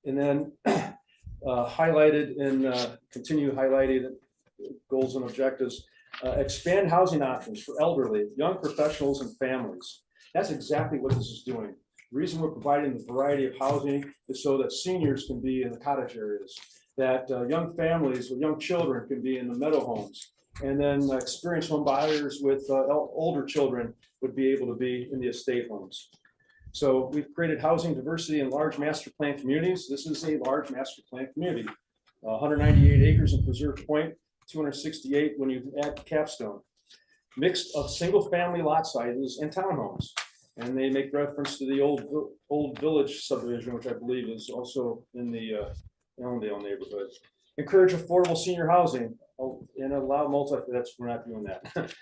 And then highlighted and continue highlighting goals and objectives, expand housing options for elderly, young professionals, and families. That's exactly what this is doing. The reason we're providing the variety of housing is so that seniors can be in the cottage areas, that young families with young children can be in the meadow homes, and then experienced home buyers with older children would be able to be in the estate homes. So we've created housing diversity in large master plan communities. This is a large master plan community. 198 acres in Preserve Point, 268 when you add Capstone. Mixed of single-family lot sizes and townhomes. And they make reference to the old village subdivision, which I believe is also in the Allendale neighborhood. Encourage affordable senior housing and allow we're not doing that.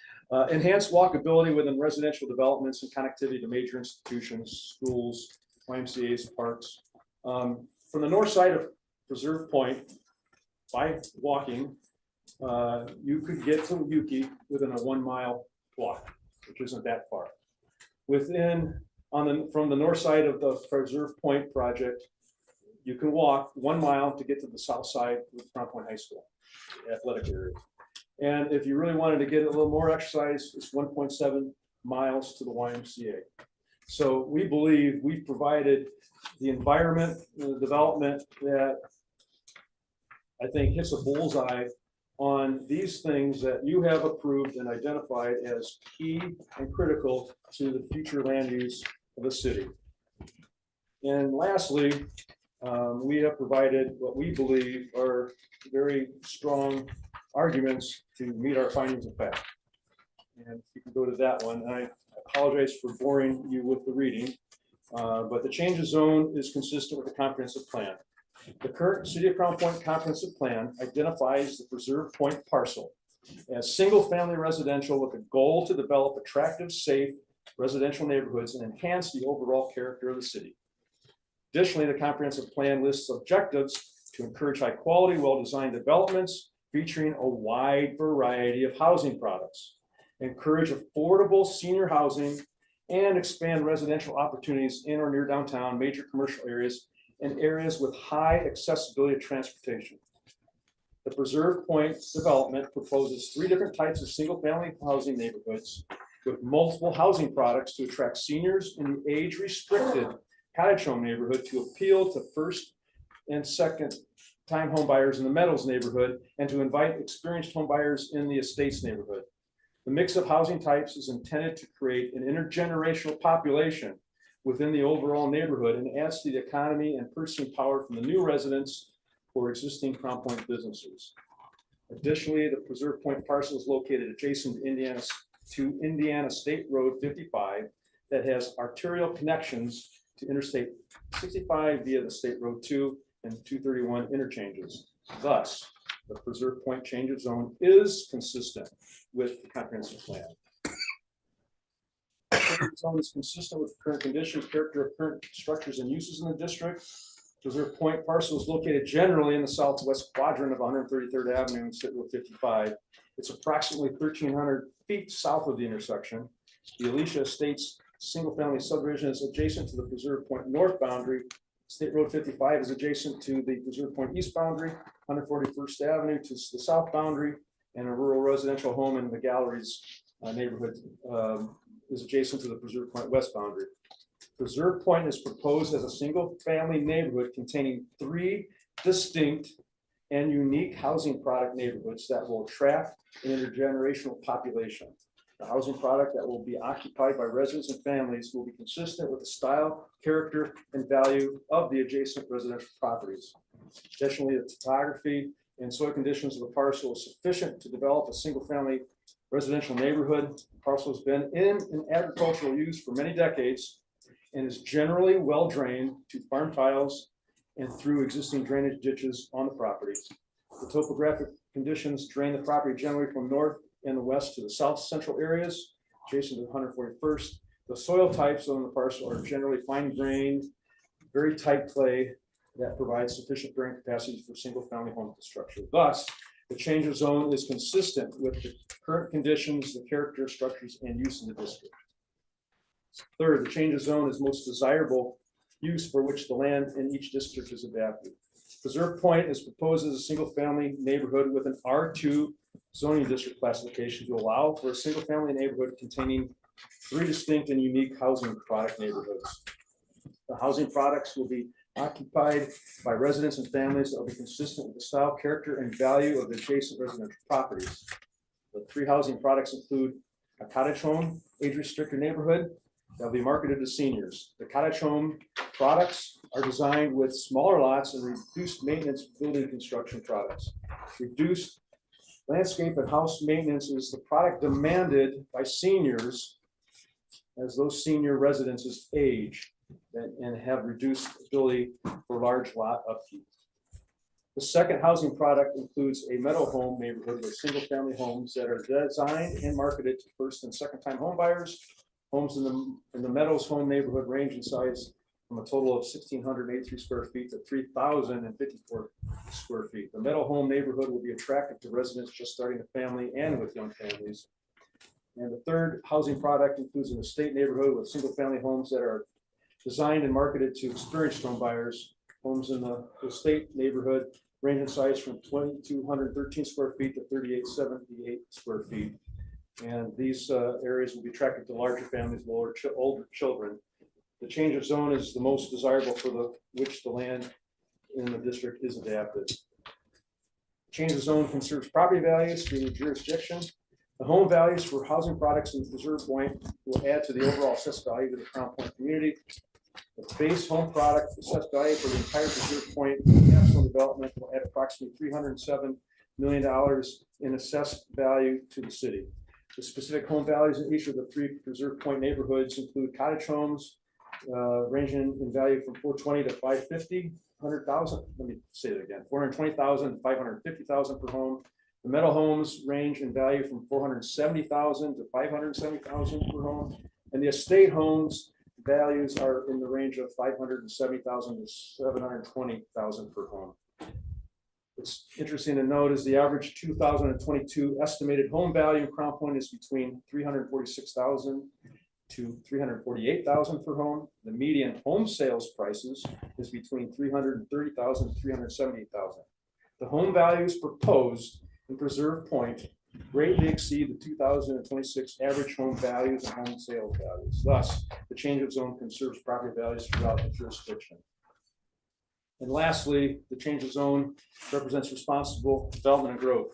Enhance walkability within residential developments and connectivity to major institutions, schools, YMCA's, parks. From the north side of Preserve Point, by walking, you could get to Yuki within a 1 mile walk, which isn't that far. From the north side of the Preserve Point project, you can walk 1 mile to get to the south side with Crown Point High School athletic area. And if you really wanted to get a little more exercise, it's 1.7 miles to the YMCA. So we believe we've provided the environment, the development that I think hits a bullseye on these things that you have approved and identified as key and critical to the future land use of the city. And lastly, we have provided what we believe are very strong arguments to meet our findings of fact. And you can go to that one. And I apologize for boring you with the reading, but the change of zone is consistent with the comprehensive plan. The current City of Crown Point comprehensive plan identifies the Preserve Point parcel as single-family residential with a goal to develop attractive, safe residential neighborhoods and enhance the overall character of the city. Additionally, the comprehensive plan lists objectives to encourage high-quality, well-designed developments featuring a wide variety of housing products, encourage affordable senior housing, and expand residential opportunities in or near downtown, major commercial areas, and areas with high accessibility to transportation. The Preserve Point development proposes 3 different types of single-family housing neighborhoods with multiple housing products to attract seniors in the age-restricted cottage home neighborhood to appeal to first and second time home buyers in the Meadows neighborhood and to invite experienced home buyers in the Estates neighborhood. The mix of housing types is intended to create an intergenerational population within the overall neighborhood and adds to the economy and purchasing power from the new residents or existing Crown Point businesses. Additionally, the Preserve Point parcel is located adjacent to Indiana State Road 55 that has arterial connections to Interstate 65 via the State Road 2 and 231 interchanges. Thus, the Preserve Point change of zone is consistent with the comprehensive plan. The change of zone is consistent with the current condition, character of current structures and uses in the district. Preserve Point parcel is located generally in the southwest quadrant of 133rd Avenue and State Road 55. It's approximately 1,300 feet south of the intersection. The Alicia Estates single-family subdivision is adjacent to the Preserve Point north boundary. State Road 55 is adjacent to the Preserve Point east boundary, 141st Avenue to the south boundary, and a rural residential home in the Galleries neighborhood is adjacent to the Preserve Point west boundary. Preserve Point is proposed as a single-family neighborhood containing 3 distinct and unique housing product neighborhoods that will attract an intergenerational population. The housing product that will be occupied by residents and families will be consistent with the style, character, and value of the adjacent residential properties. Additionally, the topography and soil conditions of the parcel is sufficient to develop a single-family residential neighborhood. The parcel has been in an agricultural use for many decades and is generally well drained to farm tiles and through existing drainage ditches on the property. The topographic conditions drain the property generally from north and the west to the south central areas, adjacent to 141st. The soil types on the parcel are generally fine grained, very tight clay that provides sufficient bearing capacity for single family home construction. Thus, the change of zone is consistent with the current conditions, the character, structures, and use in the district. Third, the change of zone is most desirable use for which the land in each district is adapted. Preserve Point is proposed as a single family neighborhood with an R2 zoning district classification to allow for a single family neighborhood containing 3 distinct and unique housing product neighborhoods. The housing products will be occupied by residents and families that will be consistent with the style, character, and value of the adjacent residential properties. The 3 housing products include a cottage home, age-restricted neighborhood that will be marketed to seniors. The cottage home products are designed with smaller lots and reduced maintenance building construction products. Reduced landscape and house maintenance is the product demanded by seniors as those senior residences age and have reduced ability for large lot upkeep. The second housing product includes a meadow home neighborhood with single-family homes that are designed and marketed to first and second-time home buyers. Homes in the Meadows home neighborhood range in size from a total of 1,683 square feet to 3,054 square feet. The Meadow home neighborhood will be attractive to residents just starting a family and with young families. And the third housing product includes an estate neighborhood with single-family homes that are designed and marketed to experienced home buyers. Homes in the estate neighborhood range in size from 2,213 square feet to 3,878 square feet. And these areas will be attractive to larger families, older children. The change of zone is the most desirable for which the land in the district is adapted. Change of zone conserves property values through the jurisdiction. The home values for housing products in Preserve Point will add to the overall assessed value to the Crown Point community. The base home product assessed value for the entire Preserve Point capstone development will add approximately $307 million in assessed value to the city. The specific home values in each of the three Preserve Point neighborhoods include cottage homes ranging in value from $420,000 to $550,000. Let me say that again: $420,000 to $550,000 per home. The meadow homes range in value from $470,000 to $570,000 per home, and the estate homes values are in the range of $570,000 to $720,000 per home. What's interesting to note is the average 2022 estimated home value in Crown Point is between $346,000 to $348,000 per home. The median home sales prices is between $330,000 to $378,000. The home values proposed in Preserve Point greatly exceed the 2026 average home values and home sales values. Thus, the change of zone conserves property values throughout the jurisdiction. And lastly, the change of zone represents responsible development and growth.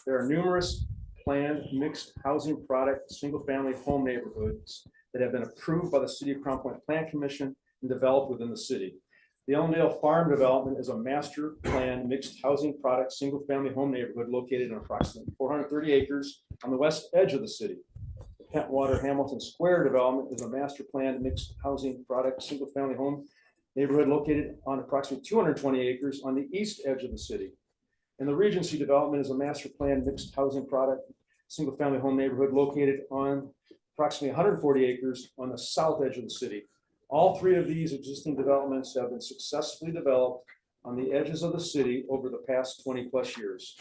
There are numerous planned mixed housing product single-family home neighborhoods that have been approved by the City of Crown Point Plan Commission and developed within the city. The Ellendale Farm Development is a master plan mixed housing product single-family home neighborhood located on approximately 430 acres on the west edge of the city. The Pentwater Hamilton Square Development is a master plan mixed housing product single-family home neighborhood located on approximately 220 acres on the east edge of the city. And the Regency Development is a master plan mixed housing product single-family home neighborhood located on approximately 140 acres on the south edge of the city. All three of these existing developments have been successfully developed on the edges of the city over the past 20 plus years.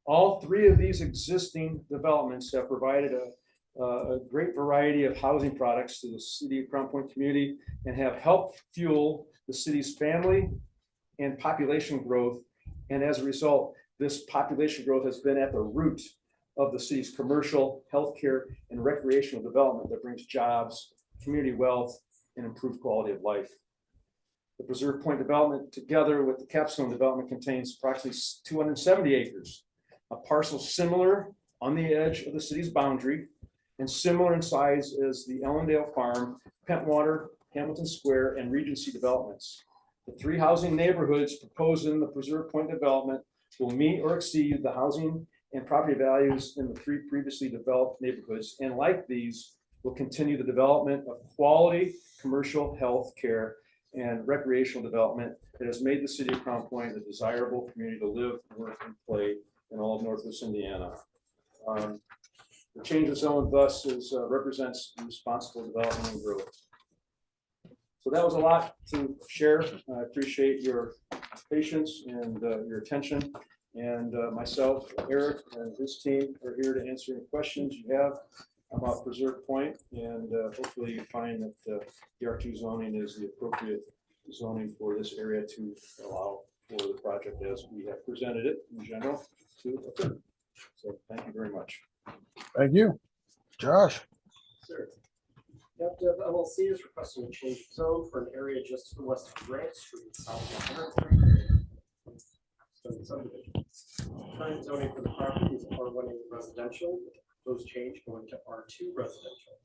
All three of these existing developments have provided a great variety of housing products to the City of Crown Point community and have helped fuel the city's family and population growth. And as a result, this population growth has been at the root of the city's commercial, healthcare, and recreational development that brings jobs, community wealth, and improved quality of life. The Preserve Point development, together with the Capstone development, contains approximately 270 acres, a parcel similar on the edge of the city's boundary and similar in size as the Ellendale Farm, Pentwater, Hamilton Square, and Regency developments. The three housing neighborhoods proposed in the Preserve Point development will meet or exceed the housing and property values in the three previously developed neighborhoods, and like these, will continue the development of quality commercial, health care, and recreational development that has made the city of Crown Point a desirable community to live, work, and play in all of Northwest Indiana. The change of zone thus represents responsible development and growth. So that was a lot to share. I appreciate your patience and your attention. And myself, Eric, and his team are here to answer any questions you have about Preserve Point, and hopefully you find that the R2 zoning is the appropriate zoning for this area to allow for the project as we have presented it in general to occur. So thank you very much. Thank you. Josh? Sir. Adaptive LLC is requesting a change of zone for an area just to the west of Grant Street, south of 103. Subdivision. Current zoning for the property is R1A residential, with the proposed change going to R2 residential.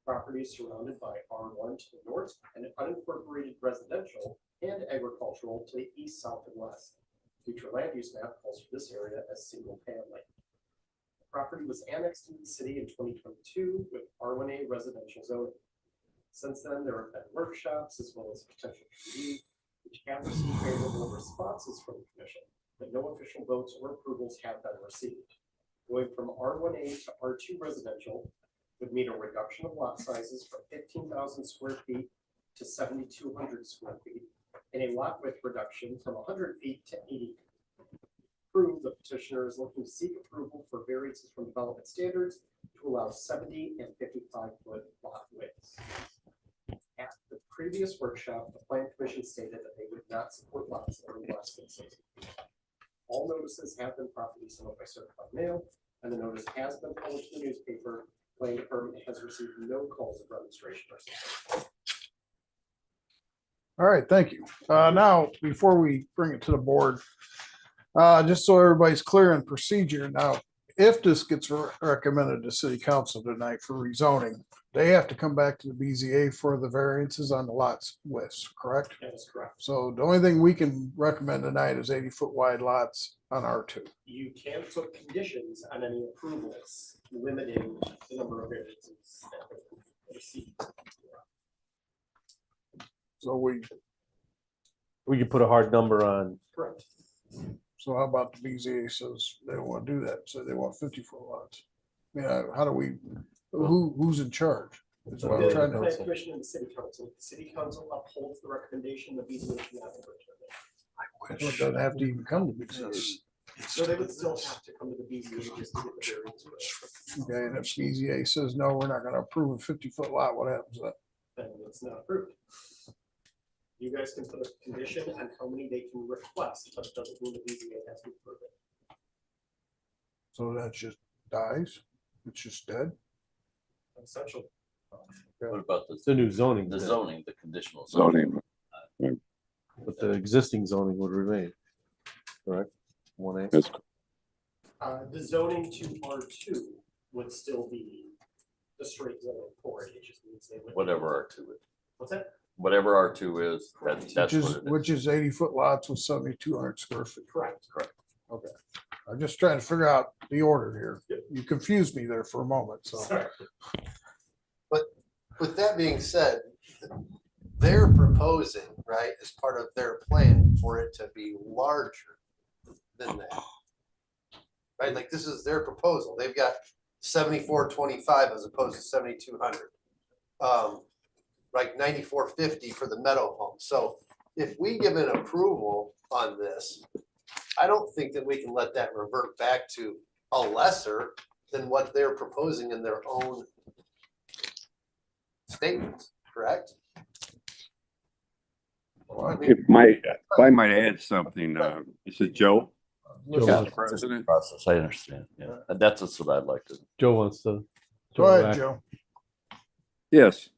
Property is surrounded by R1 to the north and unincorporated residential and agricultural to the east, south, and west. Future land use map calls for this area as single family. The property was annexed into the city in 2022 with R1A residential zoning. Since then, there have been workshops as well as potential review, which have received favorable responses from the commission, but no official votes or approvals have been received. Going from R1A to R2 residential would mean a reduction of lot sizes from 15,000 square feet to 7,200 square feet, and a lot width reduction from 100 feet to 80 feet. Prove the petitioner is looking to seek approval for variances from development standards to allow 70 and 55-foot lot widths. At the previous workshop, the plan commission stated that they would not support lots that are less than 60 feet. All notices have been properly sent by certified mail, and the notice has been published in the newspaper. Planning department has received no calls of registration or support. All right, thank you. Now, before we bring it to the board, just so everybody's clear in procedure, now, if this gets recommended to city council tonight for rezoning, they have to come back to the BZA for the variances on the lots widths, correct? That is correct. So the only thing we can recommend tonight is 80-foot wide lots on R2. You can put conditions on any approvals limiting the number of variances that are received. So we, We could put a hard number on. Correct. so how about the BZA says they don't want to do that, so they want 50-foot lots? Yeah, how do we, who's in charge? Is what I'm The trying to. plan commission and the city council. The city council upholds the recommendation. The BZA cannot overturn it. It doesn't have to even come to BZA. So they would still have to come to the BZA just to get the variance. Okay, and if BZA says, no, we're not gonna approve a 50-foot lot, what happens then? Then it's not approved. You guys can put a condition on how many they can request, but it doesn't mean the BZA has to approve it. So that just dies? It's just dead? Essentially. What about The new zoning. the zoning, the conditional zoning? But the existing zoning would remain. Correct? 1A. The zoning to R2 would still be the straight zoning for it. It just means they would. Whatever R2 is, What's that? whatever R2 is, that's what it is. Which is 80-foot lots with 7,200 square feet. Correct. Okay. I'm just trying to figure out the order here. Yep. You confused me there for a moment, so. Sorry. With that being said, they're proposing, right, as part of their plan for it to be larger than that. Right, like this is their proposal. They've got 7425 as opposed to 7200. Like 9450 for the meadow home. So if we give an approval on this, I don't think that we can let that revert back to a lesser than what they're proposing in their own statements, correct? Well, I mean, If I might add something, is it Joe? listen, Mr. President? Process, I understand, yeah, and that's what I'd like to. Joe wants to. Go ahead, Joe. Yes,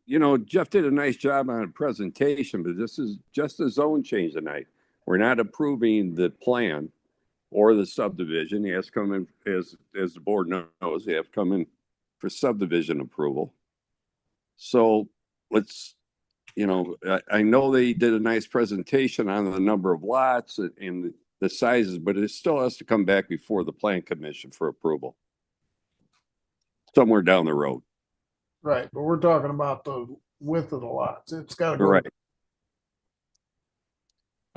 Jeff did a nice job on a presentation, but this is just a zone change tonight. We're not approving the plan or the subdivision. He has come in, as the board knows, they have come in for subdivision approval. So let's, I know they did a nice presentation on the number of lots and the sizes, but it still has to come back before the plan commission for approval. Somewhere down the road. Right, but we're talking about the width of the lots. It's gotta go. Correct.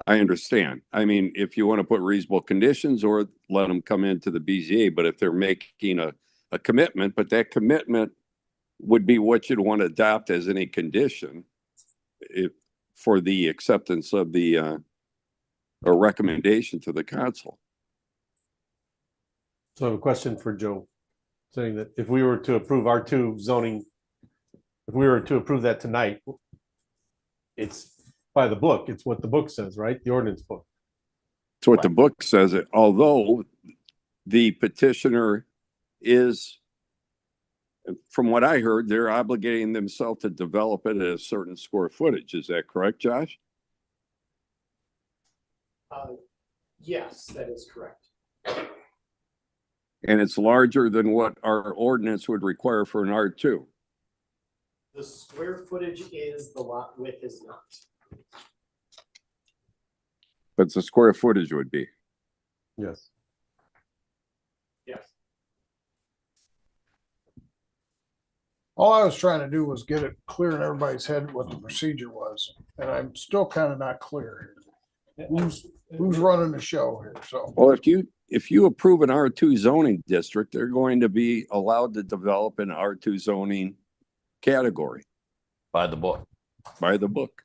I understand. I mean, if you want to put reasonable conditions or let them come into the BZA, but if they're making a commitment, but that commitment would be what you'd want to adopt as any condition for the acceptance of the a recommendation to the council. So I have a question for Joe, saying that if we were to approve R2 zoning, if we were to approve that tonight, it's by the book, it's what the book says, right? The ordinance book. It's what the book says, although the petitioner is, from what I heard, they're obligating themselves to develop it at a certain square footage. Is that correct, Josh? Yes, that is correct. And it's larger than what our ordinance would require for an R2. The square footage is, the lot width is not. But the square footage would be. Yes. Yes. All I was trying to do was get it clear in everybody's head what the procedure was, and I'm still kind of not clear here. Who's running the show here? So, Well, if you approve an R2 zoning district, they're going to be allowed to develop an R2 zoning category By the book. by the book.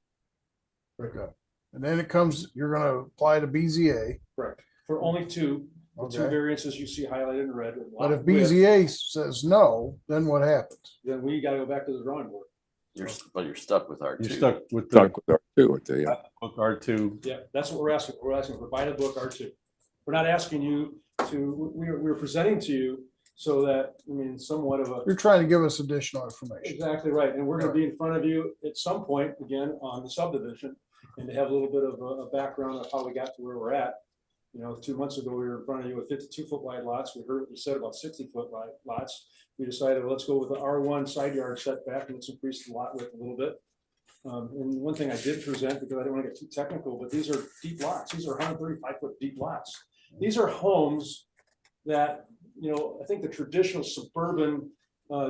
very good. And then it comes, you're gonna apply to BZA, Correct. For only two, the two okay? variances you see highlighted in red. But if lot width, BZA says no, then what happens? Then we gotta go back to the drawing board. But you're stuck with R2. You're stuck with the Stuck with R2, with the, book R2. Yeah, that's what we're asking. We're asking for by the book R2. We're not asking you to, we're presenting to you so that, I mean, somewhat of a. You're trying to give us additional information. Exactly right. And we're gonna be in front of you at some point, again, on the subdivision, and to have a little bit of a background of how we got to where we're at. You know, 2 months ago, we were in front of you with 52-foot wide lots. We heard what you said about 60-foot wide lots. We decided, well, let's go with the R1 side yard setback and let's increase the lot width a little bit. And one thing I did present, because I didn't want to get too technical, but these are deep lots. These are 135-foot deep lots. These are homes that, you know, I think the traditional suburban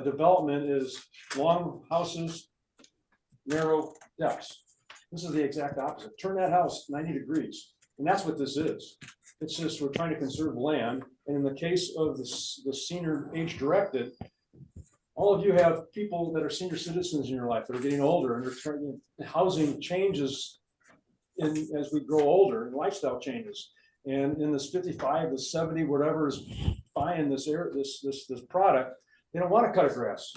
development is long houses, narrow depths. This is the exact opposite. Turn that house 90 degrees. And that's what this is. It's just, we're trying to conserve land. And in the case of the senior age directed, all of you have people that are senior citizens in your life that are getting older, and they're trying, housing changes as we grow older, and lifestyle changes. And in this 55 to 70, whatever is buying this product, they don't want to cut a grass.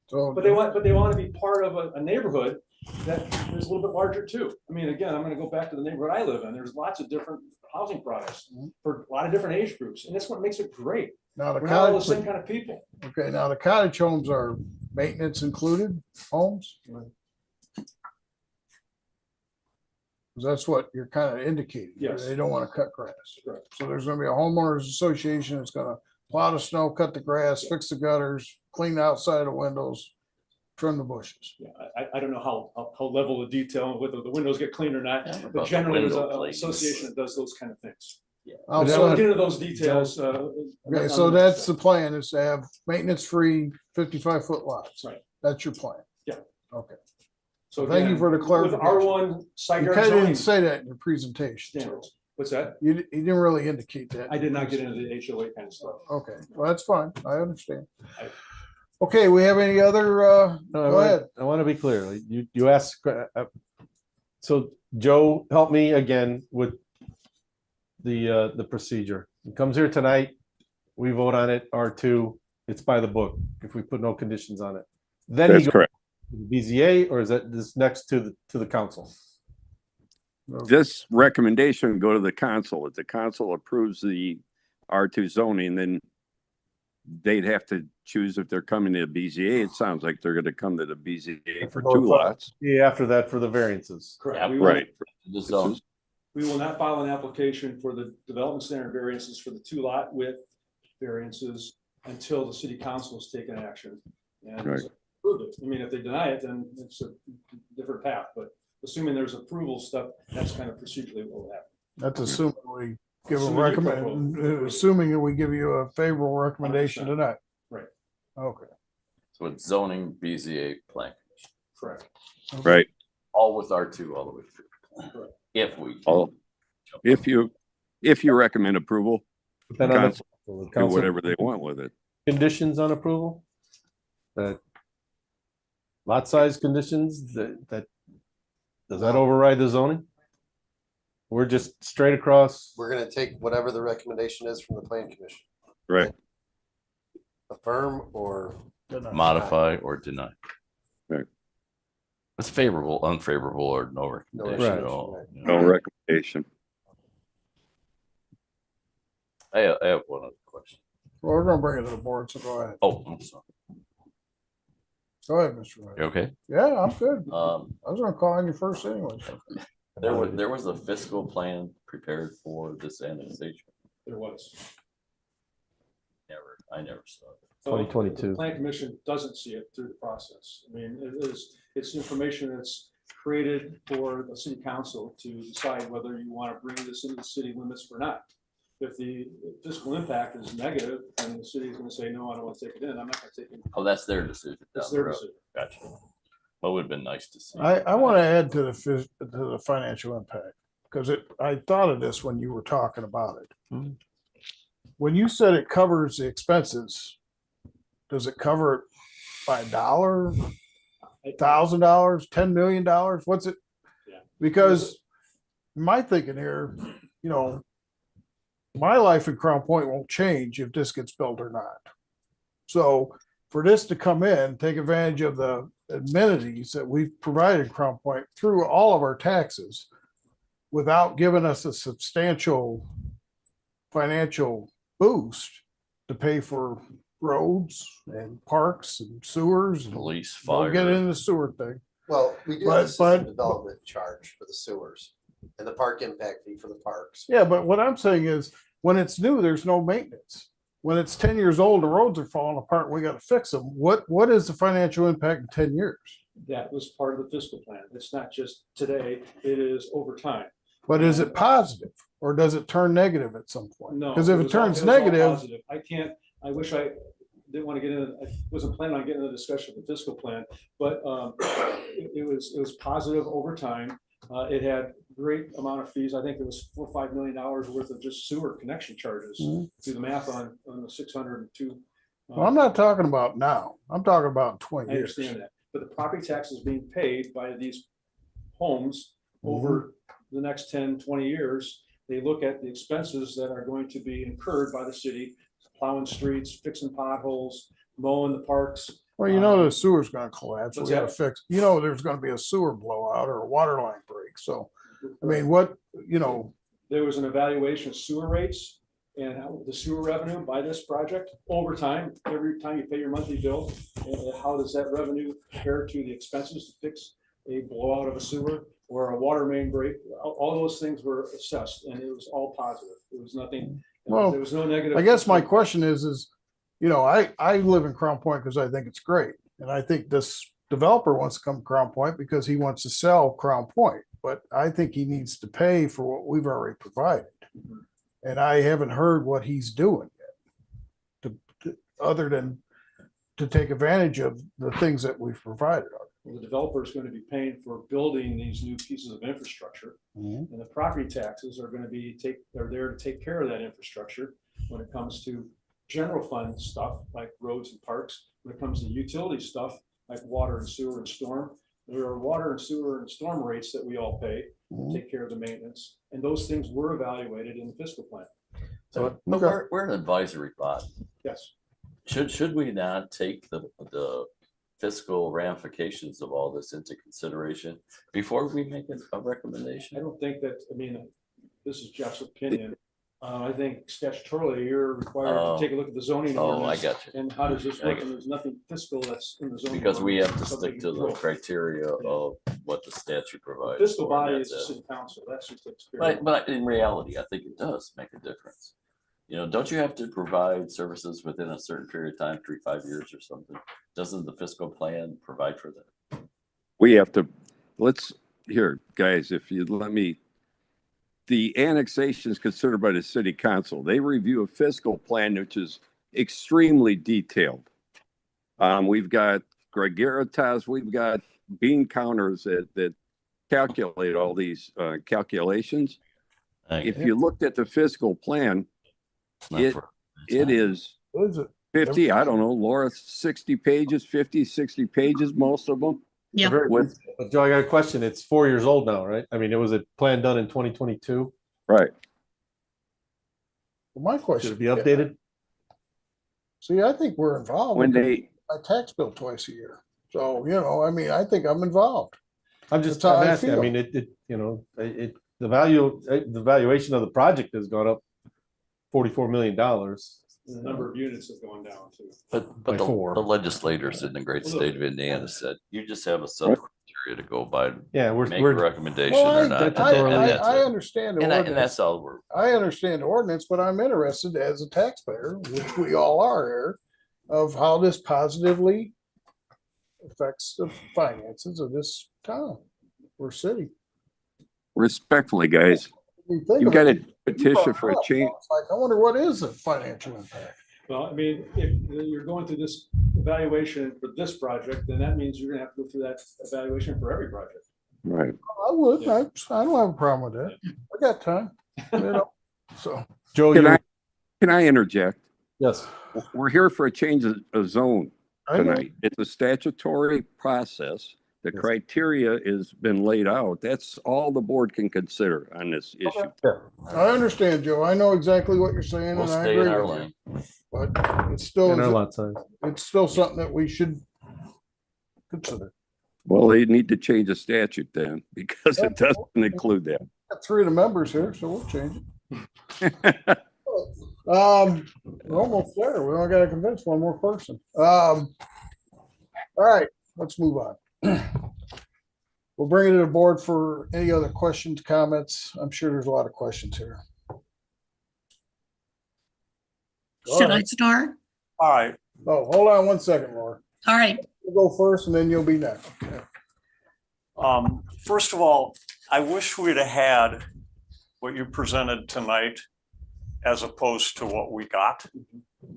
So, But they want to be part of a neighborhood that is a little bit larger too. I mean, again, I'm going to go back to the neighborhood I live in. There's lots of different housing products for a lot of different age groups. And that's what makes it great. now the We're not all the cottage, same kind of people. okay, now the cottage homes are maintenance included homes? 'Cause that's what you're kind of indicating. Yes. They don't want to cut grass. Correct. So there's gonna be a homeowners association that's gonna plow the snow, cut the grass, fix the gutters, clean the outside of windows, trim the bushes. Yeah, I don't know how level of detail, and whether the windows get cleaned or not, Yeah, about but the generally there's window an plates. association that does those kind of things. I'll I say- don't get into those details. Okay, so that's the plan, is to have maintenance-free 55-foot lots. Right. That's your plan. Yeah. Okay. So Thank you again, for the with clarification. R1 side You yard kind of zoning didn't say that in your presentation. so standards. What's that? You didn't really indicate that. I did not get into the HOA kind of stuff. Okay, well, that's fine. I understand. I- Okay, we have any other, go ahead. I want to be clear. Like, you asked, so Joe, help me again with the procedure. He comes here tonight, we vote on it, R2, it's by the book, if we put no conditions on it. Then he That's goes correct. to the BZA, or is that this next to the council? This recommendation would go to the council. If the council approves the R2 zoning, then they'd have to choose if they're coming to the BZA. It sounds like they're gonna come to the BZA for 2 lots. Yeah, after that for the variances. Correct. Yeah, We will- Right. The This zone. is- We will not file an application for the development standard variances for the 2 lot width variances until the city council has taken action. And Right. approved it. I mean, if they deny it, then it's a different path, but assuming there's approval stuff, that's kind of procedurally what will happen. That's assuming we give a Assuming you recommend, assuming that we give you a favorable recommendation 100%. tonight. Right. Okay. So it's zoning, BZA, plan, Correct. Right. all with R2 all the way through. Correct. If we. All- If you recommend approval, Then on the Council do council whatever they want with it. conditions on approval? That lot size conditions, does that override the zoning? We're just straight across, We're gonna take whatever the recommendation is from the plan commission. Right. Affirm or Modify or deny. Right. It's favorable, unfavorable, or no recommendation Right. at all. Right. you No know. recommendation. I have one other question. Well, we're gonna bring it to the board, so go ahead. Oh, I'm sorry. Go ahead, Mr. Wright. You okay? Yeah, I'm good. Um, I was gonna call on you first anyway. so. there was a fiscal plan prepared for this annexation. There was. I never saw it. So 2022. The Plan Commission doesn't see it through the process. I mean, it's information that's created for the city council to decide whether you want to bring this into the city limits or not. If the fiscal impact is negative, then the city is going to say, no, I don't want to take it in. I'm not going to take it. Oh, that's their decision. It's down the their road. decision. Gotcha. What would have been nice to see. I want to add to to the financial impact, because I thought of this when you were talking about it. Mhm. When you said it covers the expenses, does it cover it by $1, $1,000, $10 million? What's it? Yeah. Because my thinking here, you know, my life in Crown Point won't change if this gets built or not. So for this to come in, take advantage of the amenities that we've provided in Crown Point through all of our taxes without giving us a substantial financial boost to pay for roads and parks and sewers. And Police, don't fire. get into the sewer thing. Well, we do But- have a system but- development charge for the sewers and the park impact fee for the parks. Yeah, but what I'm saying is when it's new, there's no maintenance. When it's 10 years old, the roads are falling apart. We got to fix them. What is the financial impact in 10 years? That was part of the fiscal plan. It's not just today, it is over time. But is it positive or does it turn negative at some point? No. Because if it was all- turns was all negative, positive. I wish I didn't want to get into, I wasn't planning on getting into the discussion of the fiscal plan, but it was positive over time. It had great amount of fees. I think it was $4 or $5 million worth of just sewer connection charges. Mhm. Do the math on the 602. well, I'm not talking about now. I'm talking about 20 I years. understand that, but the property tax is being paid by these homes over the next 10, 20 years. They look at the expenses that are going to be incurred by the city, plowing streets, fixing potholes, mowing the parks. Well, you know, the sewer's gonna collapse. We What's gotta that? fix, you know, there's gonna be a sewer blowout or a water line break. So, I mean, what, you know, There was an evaluation of sewer rates and how the sewer revenue by this project over time, every time you pay your monthly bill, and how does that revenue compare to the expenses to fix a blowout of a sewer or a water main break? All those things were assessed and it was all positive. It was nothing, Well, there was no negative. I guess my question is, you know, I live in Crown Point because I think it's great. And I think this developer wants to come to Crown Point because he wants to sell Crown Point. But I think he needs to pay for what we've already provided. And I haven't heard what he's doing yet. Other than to take advantage of the things that we've provided. Well, the developer is going to be paying for building these new pieces of infrastructure. And the property taxes are going to be are there to take care of that infrastructure when it comes to general fund stuff like roads and parks. When it comes to utility stuff like water and sewer and storm, there are water and sewer and storm rates that we all pay to take care of the maintenance. And those things were evaluated in the fiscal plan. But we're an advisory body. Yes. Should we not take the fiscal ramifications of all this into consideration before we make a I recommendation? don't think that, I mean, this is Jeff's opinion. I think statutorily you're required Oh. to take a look at the zoning Oh, I ordinance. got you. And how does this work? And there's nothing fiscal that's in the zoning. Because we have to ordinance, stick to something the control. criteria of what the statute provides. Fiscal for, and body that's is the it. city council. That's who takes care of it. But in reality, I think it does make a difference. You know, don't you have to provide services within a certain period of time, 3-5 years or something? Doesn't the fiscal plan provide for that? We have to, here, guys, if you'd let me, the annexation is considered by the city council. They review a fiscal plan, which is extremely detailed. We've got Gregaritas, we've got bean counters that calculate all these calculations. If you looked at the fiscal plan, It's not it- for- it is What is it? 50, I don't know, Laura, 60 pages, 50, 60 pages, most of them. Yeah. With, But Joe, I got a question. It's 4 years old now, right? I mean, it was a plan done in 2022. right. My Should question. it be updated? See, I think we're involved. When We they, pay my tax bill twice a year. So, you know, I mean, I think I'm involved. I'm just, That's how I'm I asking, I feel. mean, the valuation of the project has gone up $44 million. The number of units have gone down too. But by the 4. legislators in the great state of Indiana said, you just have a sub criteria to go by, Yeah, make a we're, recommendation Well, or not. and statutorily- that's I it. understand the And ordinance. that's all we're, I understand the ordinance, but I'm interested as a taxpayer, which we all are here, of how this positively affects the finances of this town or city. Respectfully, guys, You think you of got it, a petition for a change. it's like, I wonder what is the financial impact? Well, I mean, if you're going through this evaluation for this project, then that means you're gonna have to go through that evaluation for every project. Right. I would, I don't have a problem with that. I got time, you know, so. Joe, Can I interject? yes. We're here for a change of zone I know. tonight. It's a statutory process. The Yes. criteria has been laid out. That's all the board can consider on this issue. I understand, Joe. I know exactly what you're saying We'll and I stay in agree our with lane. you. But it's still, In our lot size. it's still something that we should consider. Well, they need to change the statute then because it doesn't include that. Got three of the members here, so we'll change it. We're almost there. We only gotta convince one more person. All right, let's move on. We'll bring it to the board for any other questions, comments. I'm sure there's a lot of questions here. Should I start? All right, Oh, hold on one second, Laura. All right. We'll go first and then you'll be next. first of all, I wish we'd have had what you presented tonight as opposed to what we got.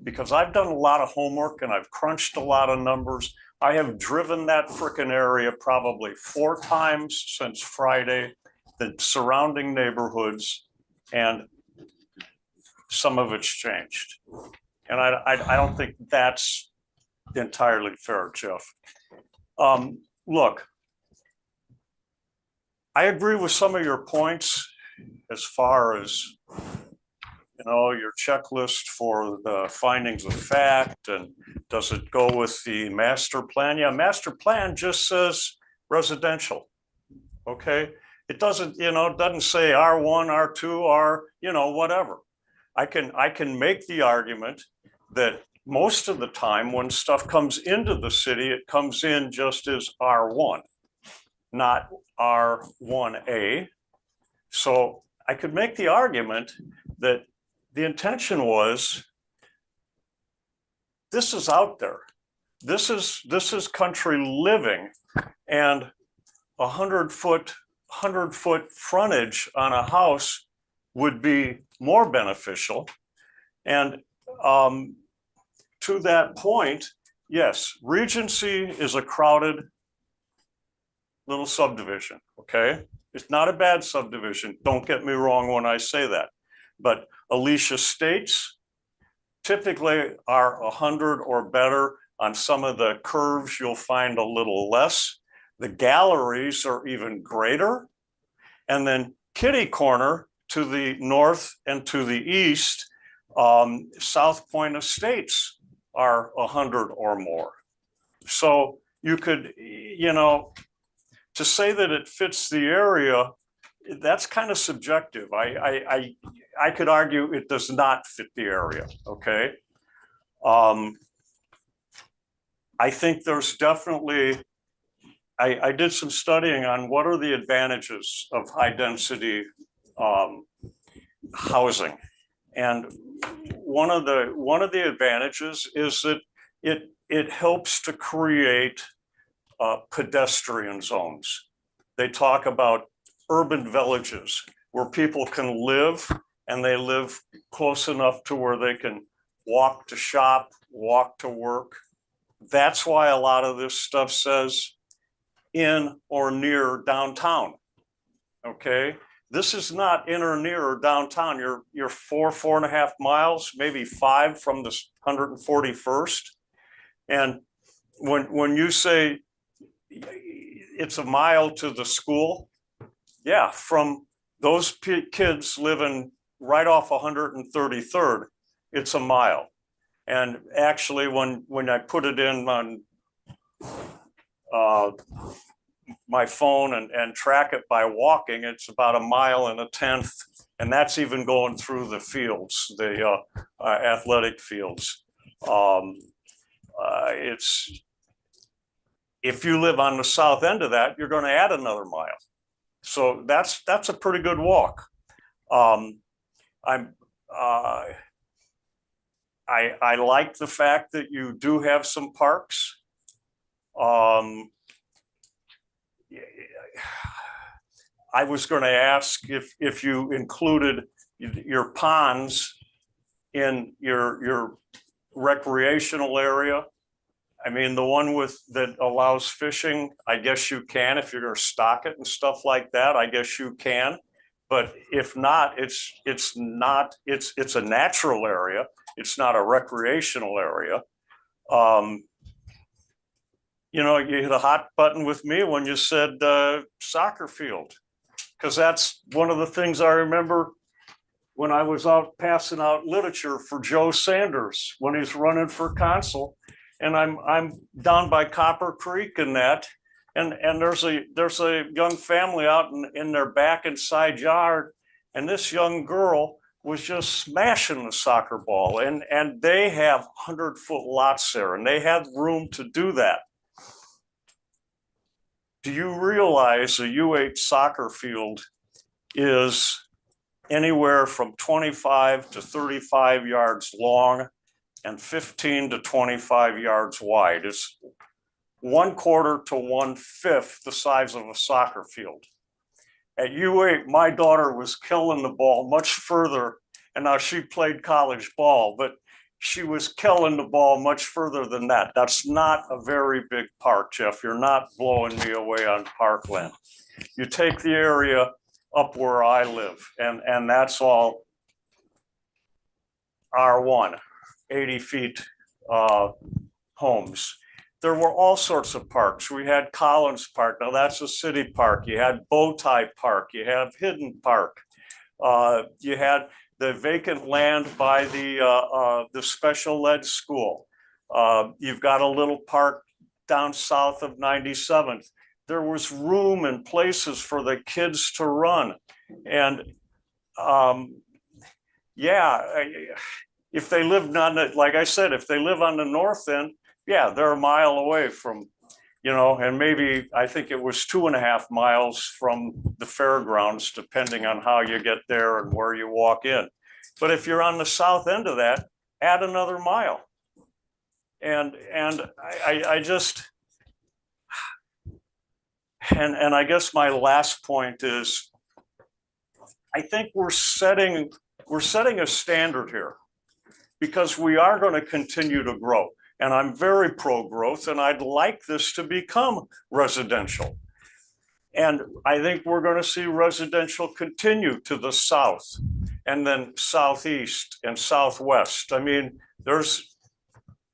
Because I've done a lot of homework and I've crunched a lot of numbers. I have driven that frickin' area probably 4 times since Friday, the surrounding neighborhoods, and some of it's changed. And I don't think that's entirely fair, Jeff. Look, I agree with some of your points as far as, you know, your checklist for the findings of fact, and does it go with the master plan? Yeah, master plan just says residential. Okay, it doesn't, you know, it doesn't say R1, R2, R, you know, whatever. I can make the argument that most of the time when stuff comes into the city, it comes in just as R1, not R1A. So I could make the argument that the intention was, this is out there. This is country living, and 100-foot frontage on a house would be more beneficial. And to that point, yes, Regency is a crowded little subdivision, okay? It's not a bad subdivision. Don't get me wrong when I say that. But Alicia Estates typically are 100 or better. On some of the curves, you'll find a little less. The galleries are even greater. And then Kitty Corner to the north and to the east, South Point Estates are 100 or more. So you could, you know, to say that it fits the area, that's kind of subjective. I could argue it does not fit the area, okay? I think there's definitely, I did some studying on what are the advantages of high density housing. And one of the advantages is that it helps to create pedestrian zones. They talk about urban villages where people can live, and they live close enough to where they can walk to shop, walk to work. That's why a lot of this stuff says in or near downtown. Okay, this is not in or near downtown. You're 4.5 miles, maybe 5 from the 141st. And when you say it's a mile to the school, yeah, from those kids living right off 133rd, it's a mile. And actually, when I put it in on my phone and track it by walking, it's about 1.1 miles, and that's even going through the fields, the athletic fields. It's, if you live on the south end of that, you're going to add another mile. So that's a pretty good I I like the fact that you do have some parks. I was going to ask if you included your ponds in your recreational area. I mean, the one that allows fishing, I guess you can, if you're going to stock it and stuff like that, I guess you can. But if not, it's a natural area. It's not a recreational area. You know, you hit a hot button with me when you said soccer field, because that's one of the things I remember when I was out passing out literature for Joe Sanders when he's running for consul, and I'm down by Copper Creek and that, and there's a young family out in their back and side yard, and this young girl was just smashing the soccer ball, and they have 100-foot lots there, and they have room to do that. Do you realize a U8 soccer field is anywhere from 25 to 35 yards long and 15 to 25 yards wide? It's 1/4 to 1/5 the size of a soccer field. At U8, my daughter was killing the ball much further, and now she played college ball, but she was killing the ball much further than that. That's not a very big park, Jeff. You're not blowing me away on parkland. You take the area up where I live, and that's all R1, 80 feet homes. There were all sorts of parks. We had Collins Park. Now that's a city park. You had Bowtie Park. You have Hidden Park. You had the vacant land by the special ed school. You've got a little park down south of 97th. There was room and places for the kids to run. And yeah, if they lived on the, like I said, if they live on the north end, yeah, they're a mile away from, you know, and maybe I think it was 2.5 miles from the fairgrounds, depending on how you get there and where you walk in. But if you're on the south end of that, add another mile. And I just, and I guess my last point is, I think we're setting a standard here, because we are going to continue to grow. And I'm very pro-growth, and I'd like this to become residential. And I think we're going to see residential continue to the south, and then southeast and southwest. I mean,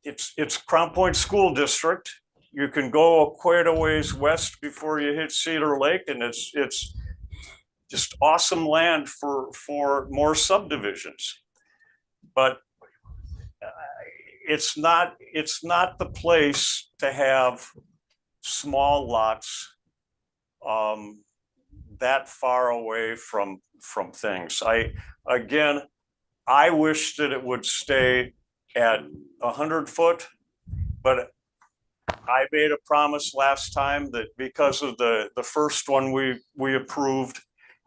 it's Crown Point School District. You can go quite a ways west before you hit Cedar Lake, and it's just awesome land for more subdivisions. But it's not the place to have small lots that far away from things. I wish that it would stay at 100 foot, but I made a promise last time that because of the first one we approved,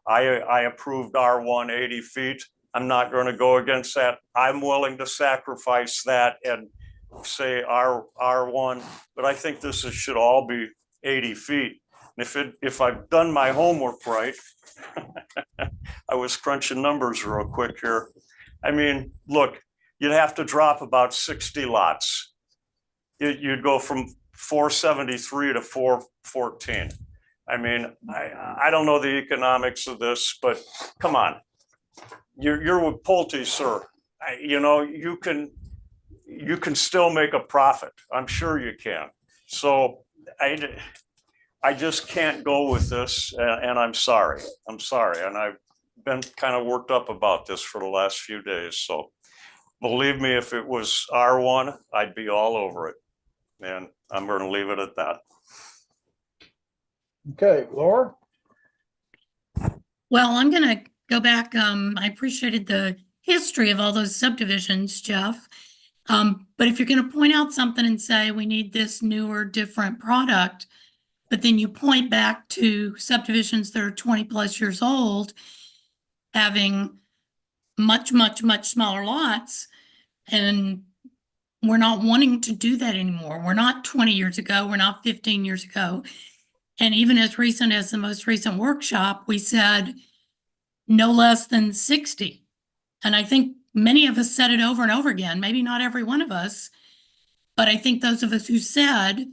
I approved R1 80 feet. I'm not going to go against that. I'm willing to sacrifice that and say R1, but I think this should all be 80 feet. And if I've done my homework right, I was crunching numbers real quick here. I mean, look, you'd have to drop about 60 lots. You'd go from 473 to 414. I mean, I don't know the economics of this, but come on. You're with Pulte, sir. You know, you can still make a profit. I'm sure you can. So I just can't go with this, and I'm sorry. I'm sorry, and I've been kind of worked up about this for the last few days. So believe me, if it was R1, I'd be all over it, and I'm going to leave it at that. Okay, Laura? Well, I'm going to go back. I appreciated the history of all those subdivisions, Jeff. But if you're going to point out something and say we need this newer, different product, but then you point back to subdivisions that are 20 plus years old, having much, much, much smaller lots, And we're not wanting to do that anymore. We're not 20 years ago. We're not 15 years ago. And even as recent as the most recent workshop, we said no less than 60. And I think many of us said it over and over again, maybe not every one of us, but I think those of us who said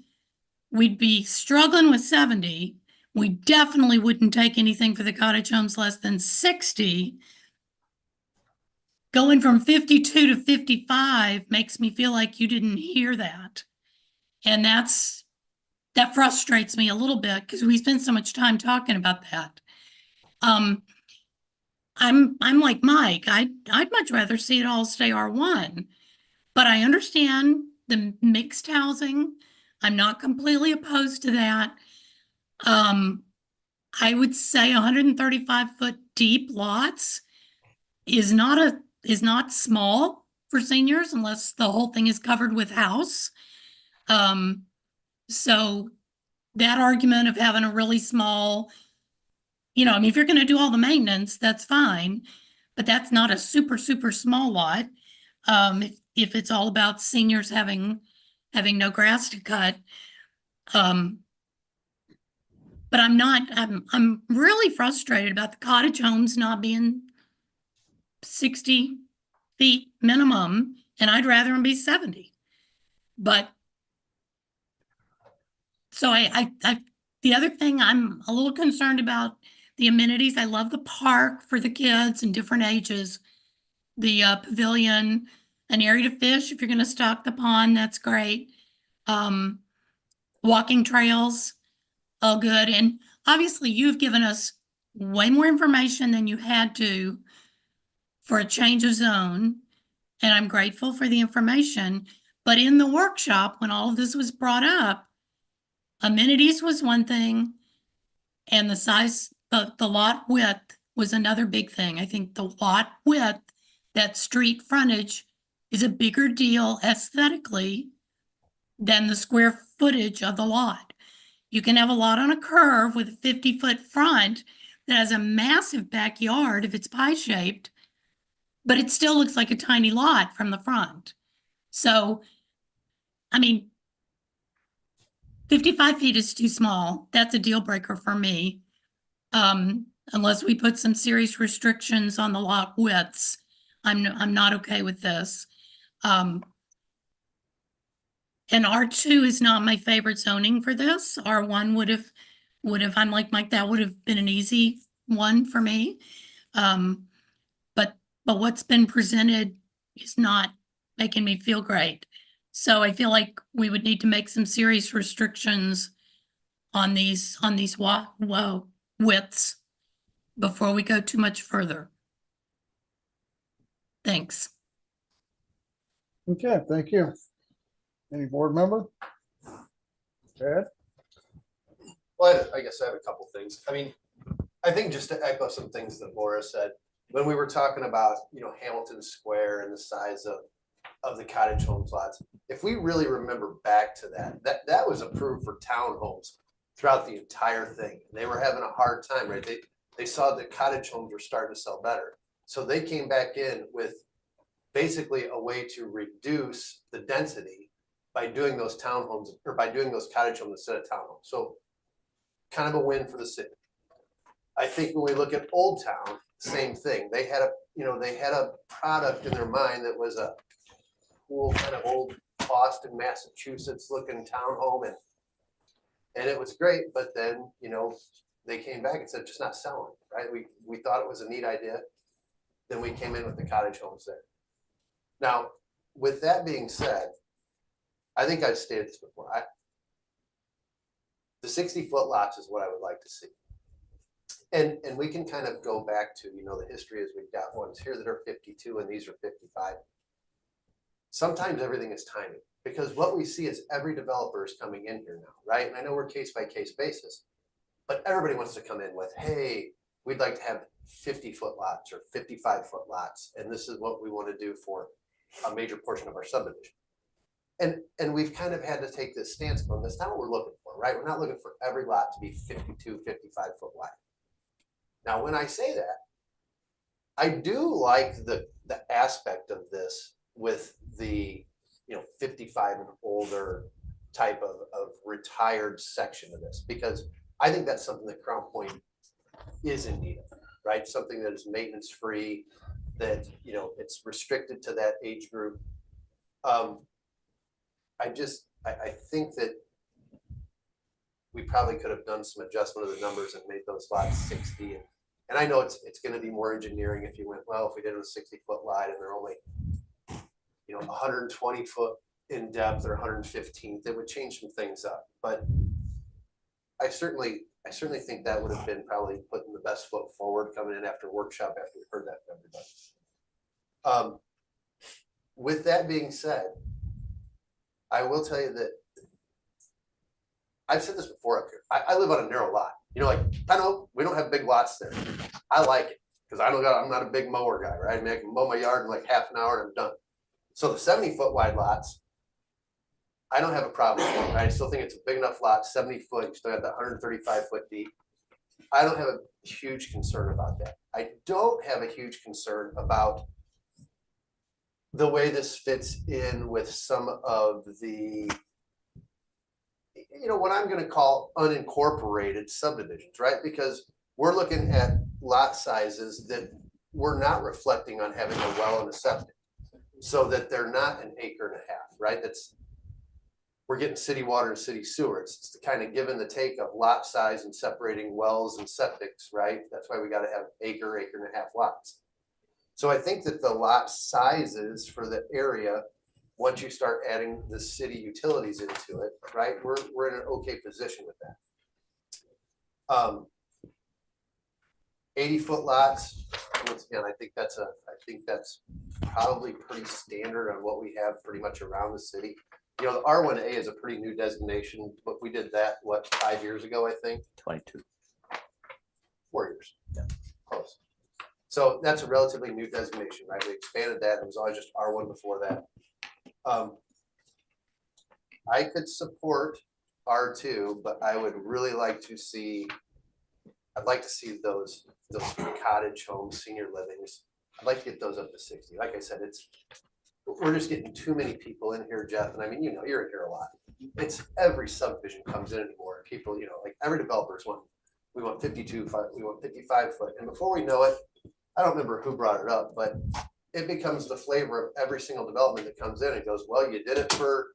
we'd be struggling with 70, we definitely wouldn't take anything for the cottage homes less than 60. Going from 52 to 55 makes me feel like you didn't hear that. And that frustrates me a little bit because we spend so much time talking about that. I'm like Mike. I'd much rather see it all stay R1, but I understand the mixed housing. I'm not completely opposed to that. I would say 135-foot deep lots is not small for seniors unless the whole thing is covered with house. So that argument of having a really small, I mean, if you're going to do all the maintenance, that's fine, but that's not a super, super small lot. If it's all about seniors having no grass to cut. But I'm really frustrated about the cottage homes not being 60 feet minimum, and I'd rather them be 70. But so the other thing I'm a little concerned about the amenities. I love the park for the kids and different ages, the pavilion, an area to fish if you're going to stock the pond, that's great. Walking trails, all good. And obviously you've given us way more information than you had to for a change of zone. And I'm grateful for the information. But in the workshop, when all of this was brought up, amenities was one thing, and the size, the lot width was another big thing. I think the lot width, that street frontage, is a bigger deal aesthetically than the square footage of the lot. You can have a lot on a curve with a 50-foot front that has a massive backyard if it's pie-shaped, but it still looks like a tiny lot from the front. So, I mean, 55 feet is too small. That's a deal breaker for me. Unless we put some serious restrictions on the lot widths, I'm not okay with this. And R2 is not my favorite zoning for this. R1 would have, I'm like Mike, that would have been an easy one for me. But what's been presented is not making me feel great. So I feel like we would need to make some serious restrictions on these widths before we go too much further. Thanks. Okay, thank you. Any board member? Chad? Well, I guess I have a couple things. I mean, I think just to echo some things that Laura said, when we were talking about, Hamilton Square and the size of the cottage homes lots, if we really remember back to that was approved for townhomes throughout the entire thing. They were having a hard time, right? They saw that cottage homes were starting to sell better. So they came back in with basically a way to reduce the density by doing those townhomes or by doing those cottage homes instead of townhomes. So kind of a win for the city. I think when we look at Old Town, same thing. They had a product in their mind that was a cool kind of old Boston, Massachusetts looking townhome, and it was great. But then, they came back and said, just not selling, right? We thought it was a neat idea. Then we came in with the cottage homes there. Now, with that being said, I think I've stated this before. The 60-foot lots is what I would like to see. And we can kind of go back to, the history as we've got ones here that are 52 and these are 55. Sometimes everything is timing, because what we see is every developer is coming in here now, right? And I know we're case by case basis, but everybody wants to come in with, hey, we'd like to have 50-foot lots or 55-foot lots. And this is what we want to do for a major portion of our subdivision. And we've kind of had to take this stance on this. Not what we're looking for, right? We're not looking for every lot to be 52, 55-foot wide. Now, when I say that, I do like the aspect of this with the, 55 and older type of retired section of this, because I think that's something that Crown Point is in need of, right? Something that is maintenance free, that, it's restricted to that age group. I think that we probably could have done some adjustment of the numbers and made those lots 60. And I know it's going to be more engineering if you went, well, if we did a 60-foot lot and they're only, 120 foot in depth or 115, that would change some things up. But I certainly think that would have been probably putting the best foot forward coming in after workshop, after we heard that from everybody. With that being said, I will tell you that I've said this before up here. I live on a narrow lot. I know we don't have big lots there. I like it because I'm not a big mower guy, right? I mean, I can mow my yard in like half an hour and I'm done. So the 70-foot wide lots, I don't have a problem with it. Right? I still think it's a big enough lot, 70 foot. You still got the 135-foot deep. I don't have a huge concern about that. I don't have a huge concern about the way this fits in with some of the, what I'm going to call unincorporated subdivisions, right? Because we're looking at lot sizes that we're not reflecting on having a well and a septic, so that they're not an acre and a half, right? We're getting city water and city sewer. It's the kind of give and the take of lot size and separating wells and septics, right? That's why we got to have acre and a half lots. So I think that the lot sizes for the area, once you start adding the city utilities into it, right, we're in an okay position with that. 80-foot lots, once again, I think that's probably pretty standard on what we have pretty much around the city. The R1A is a pretty new designation, but we did that, 5 years ago, I think? 22. 4 years. Yeah, close. So that's a relatively new designation, right? We expanded that. It was always just R1 before that. I could support R2, but I would really like to see, I'd like to see those cottage homes, senior livings. I'd like to get those up to 60. Like I said, we're just getting too many people in here, Jeff. And I mean, you're in here a lot. It's every subdivision comes in anymore. People, like every developer's we want 52 foot, we want 55 foot. And before we know it, I don't remember who brought it up, but it becomes the flavor of every single development that comes in. It goes, well, you did it for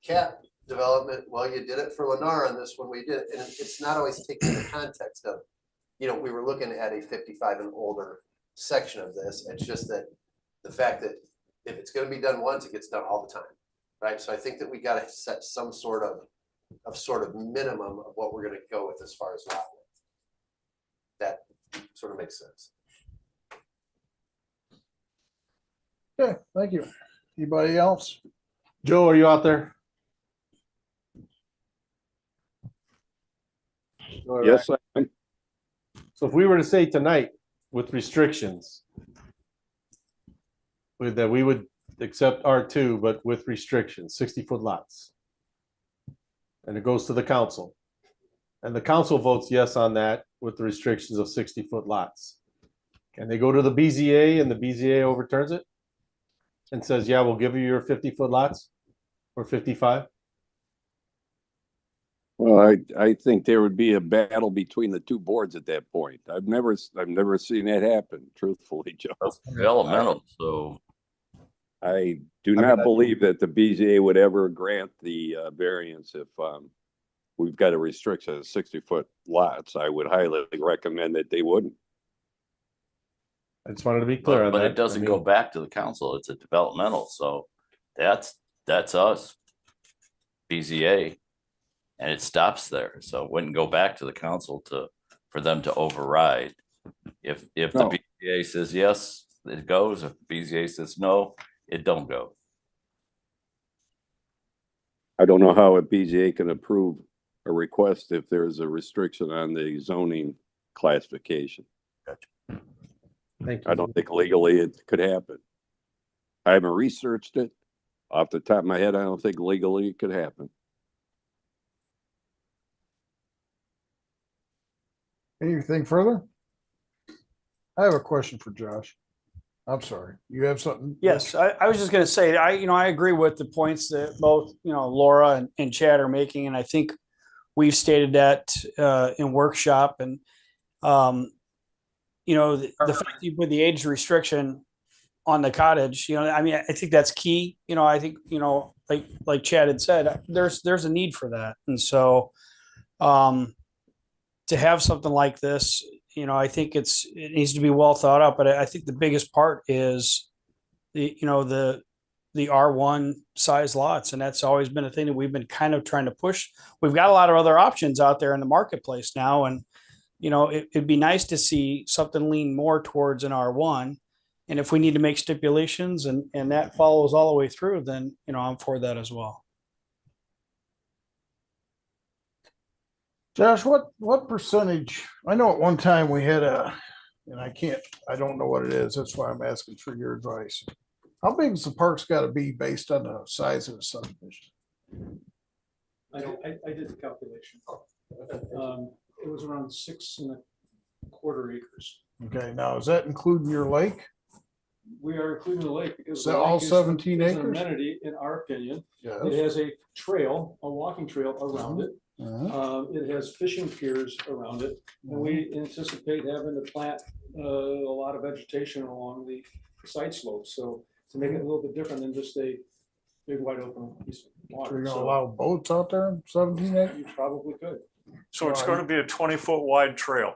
Cap development. Well, you did it for Lennar on this one. We did it. And it's not always taking the context of, we were looking at a 55 and older section of this. It's just that the fact that if it's going to be done once, it gets done all the time. Right. So I think that we got to set some sort of minimum of what we're going to go with as far as lot width. That sort of makes sense. Okay, thank you. Anybody else? Joe, are you out there? All right. Yes, I am. So if we were to say tonight with restrictions, that we would accept R2, but with restrictions, 60-foot lots. And it goes to the council. And the council votes yes on that with the restrictions of 60-foot lots. Can they go to the BZA and the BZA overturns it? And says, yeah, we'll give you your 50-foot lots or 55? Well, I think there would be a battle between the two boards at that point. I've never seen that happen, truthfully, Joe. Developmental, so I do not believe that the BZA would ever grant the variance if we've got a restriction of 60-foot lots. I would highly recommend that they wouldn't. I just wanted to be clear on that. but it doesn't go back to the council. It's a developmental, so that's us, BZA, and it stops there. So it wouldn't go back to the council for them to override. If the No. BZA says yes, it goes. If BZA says no, it don't go. I don't know how a BZA can approve a request if there's a restriction on the zoning classification. Thank you. I don't think legally it could happen. I haven't researched it. Off the top of my head, I don't think legally it could happen. Anything further? I have a question for Josh. I'm sorry, you have something? Yes, I was just gonna say, I agree with the points that both, Laura and Chad are making, and I think we've stated that in workshop and, the fact that you put the age restriction on the cottage, I think that's key. I think, like Chad had said, there's a need for that. And so, to have something like this, I think it needs to be well thought out, but I think the biggest part is the R1 size lots. And that's always been a thing that we've been kind of trying to push. We've got a lot of other options out there in the marketplace now. And, it'd be nice to see something lean more towards an R1. And if we need to make stipulations and that follows all the way through, then, I'm for that as well. Josh, what percentage, I know at one time we had and I don't know what it is, that's why I'm asking for your advice. How big is the park's gotta be based on the size of the subdivision? I did the calculation. It was around 6.25 acres. Okay, now is that including your lake? We are including the lake because. Is that the all lake is 17 an acres? Amenity, in our opinion. Yes. It has a trail, a walking trail around it. Uh-huh. It has fishing piers around it, and we anticipate having to plant a lot of vegetation along the side slopes. So to make it a little bit different than just a big wide open piece of So water. you're gonna So allow boats out there in 17 acres? you probably could, So it's going to be a 20-foot wide trail.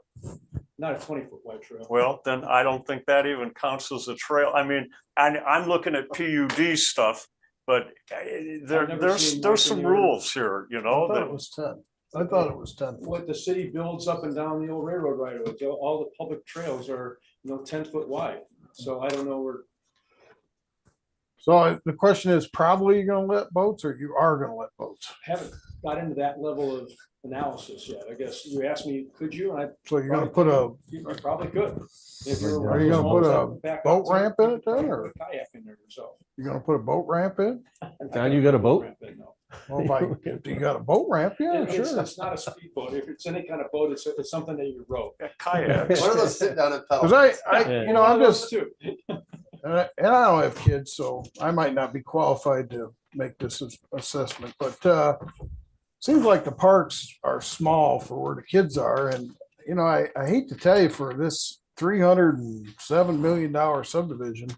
not a 20-foot wide trail. Well, then I don't think that even counts as a trail. I mean, I'm looking at PUD stuff, but there's some rules here, I thought it was 10. I thought it was 10. What the city builds up and down the old railroad right away, all the public trails are, 10-foot wide. So I don't know where. So the question is, probably you're gonna let boats or you are gonna let boats? Haven't got into that level of analysis yet. I guess you asked me, could you? And So you're gonna put you probably could. If you're Are you gonna put a back boat out to- ramp in it then, or? Kayak in there yourself. you're gonna put a boat ramp in? John, you got a boat? Ramp in, no. Well, if you got a boat ramp, yeah, sure. It's not a speedboat. If it's any kind of boat, it's something that you row. kayaks. What are those sit down and pedal? Cause Yeah. I'm just, too. and I don't have kids, so I might not be qualified to make this assessment, but, seems like the parks are small for where the kids are, and, I hate to tell you, for this $307 million subdivision,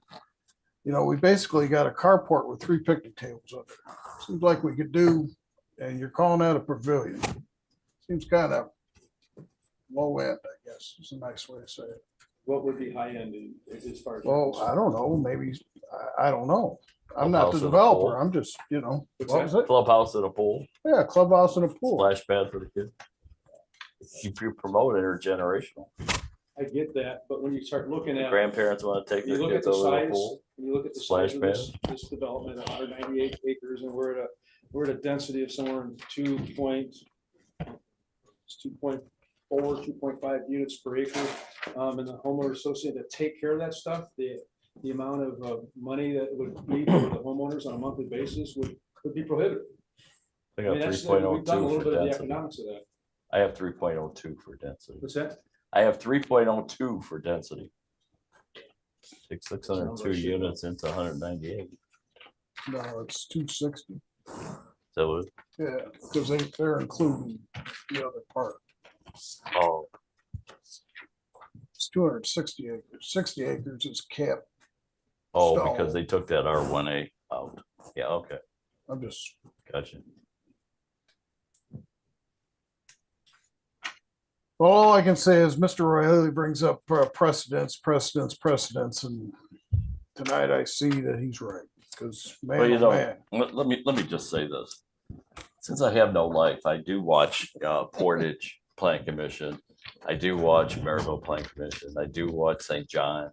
we basically got a carport with 3 picnic tables under it. Seems like we could do, and you're calling that a pavilion. Seems kind of low end, I guess, is a nice way to say it. What would be high end as far as? Well, I don't know, maybe, I don't know. I'm not the Clubhouse and a developer, pool. I'm just, What's what was it? Clubhouse and a pool, Yeah, clubhouse and a pool. splash pad for the kids. If you promote intergenerational, I get that, but when you start looking at, grandparents want to take you their look at kids the over to the size, pool. you look at the Splash size of this development, 198 acres, and we're at a density of somewhere in 2.4, 2.5 units per acre. And the homeowner associated to take care of that stuff, the amount of money that would be for the homeowners on a monthly basis would be prohibitive. I I got mean, that's, 3.02 we've done a little for bit of the density. economics of that. I have 3.02 for density. What's that? I have 3.02 for density. 602 units into 198. No, it's 260. So, Yeah, because they're including the other part. oh, It's 260 acres. 60 acres is capped. oh, So- because they took that R1A out. Yeah, okay, I'm just, gotcha. well, all I can say is Mr. Riley brings up precedents, and tonight I see that he's right, because Well, man, oh, man. let me just say this. Since I have no life, I do watch Portage Plan Commission. I do watch Maryville Plan Commission. I do watch St. John.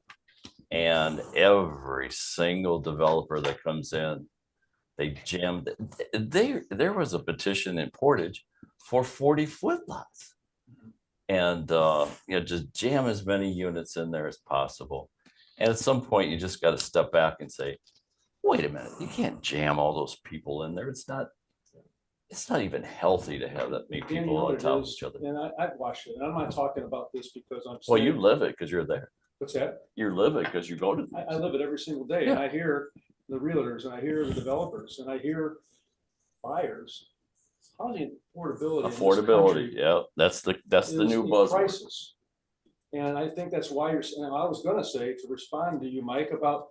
And every single developer that comes in, they jammed it. There was a petition in Portage for 40-foot lots. And just jam as many units in there as possible. And at some point, you just got to step back and say, wait a minute, you can't jam all those people in there. It's not even healthy to have that many And you people know on what it top of is, each other. And I've watched it, and I'm not talking about this because I'm. Well, you saying- live it because you're there. What's that? You live it because you go to. I live it every single day, and I hear the realtors, and I hear the developers, and I hear buyers. Housing affordability. in this Affordability, country yeah, that's the is new in buzzword. crisis. And I think that's why and I was gonna say, to respond to you, Mike, about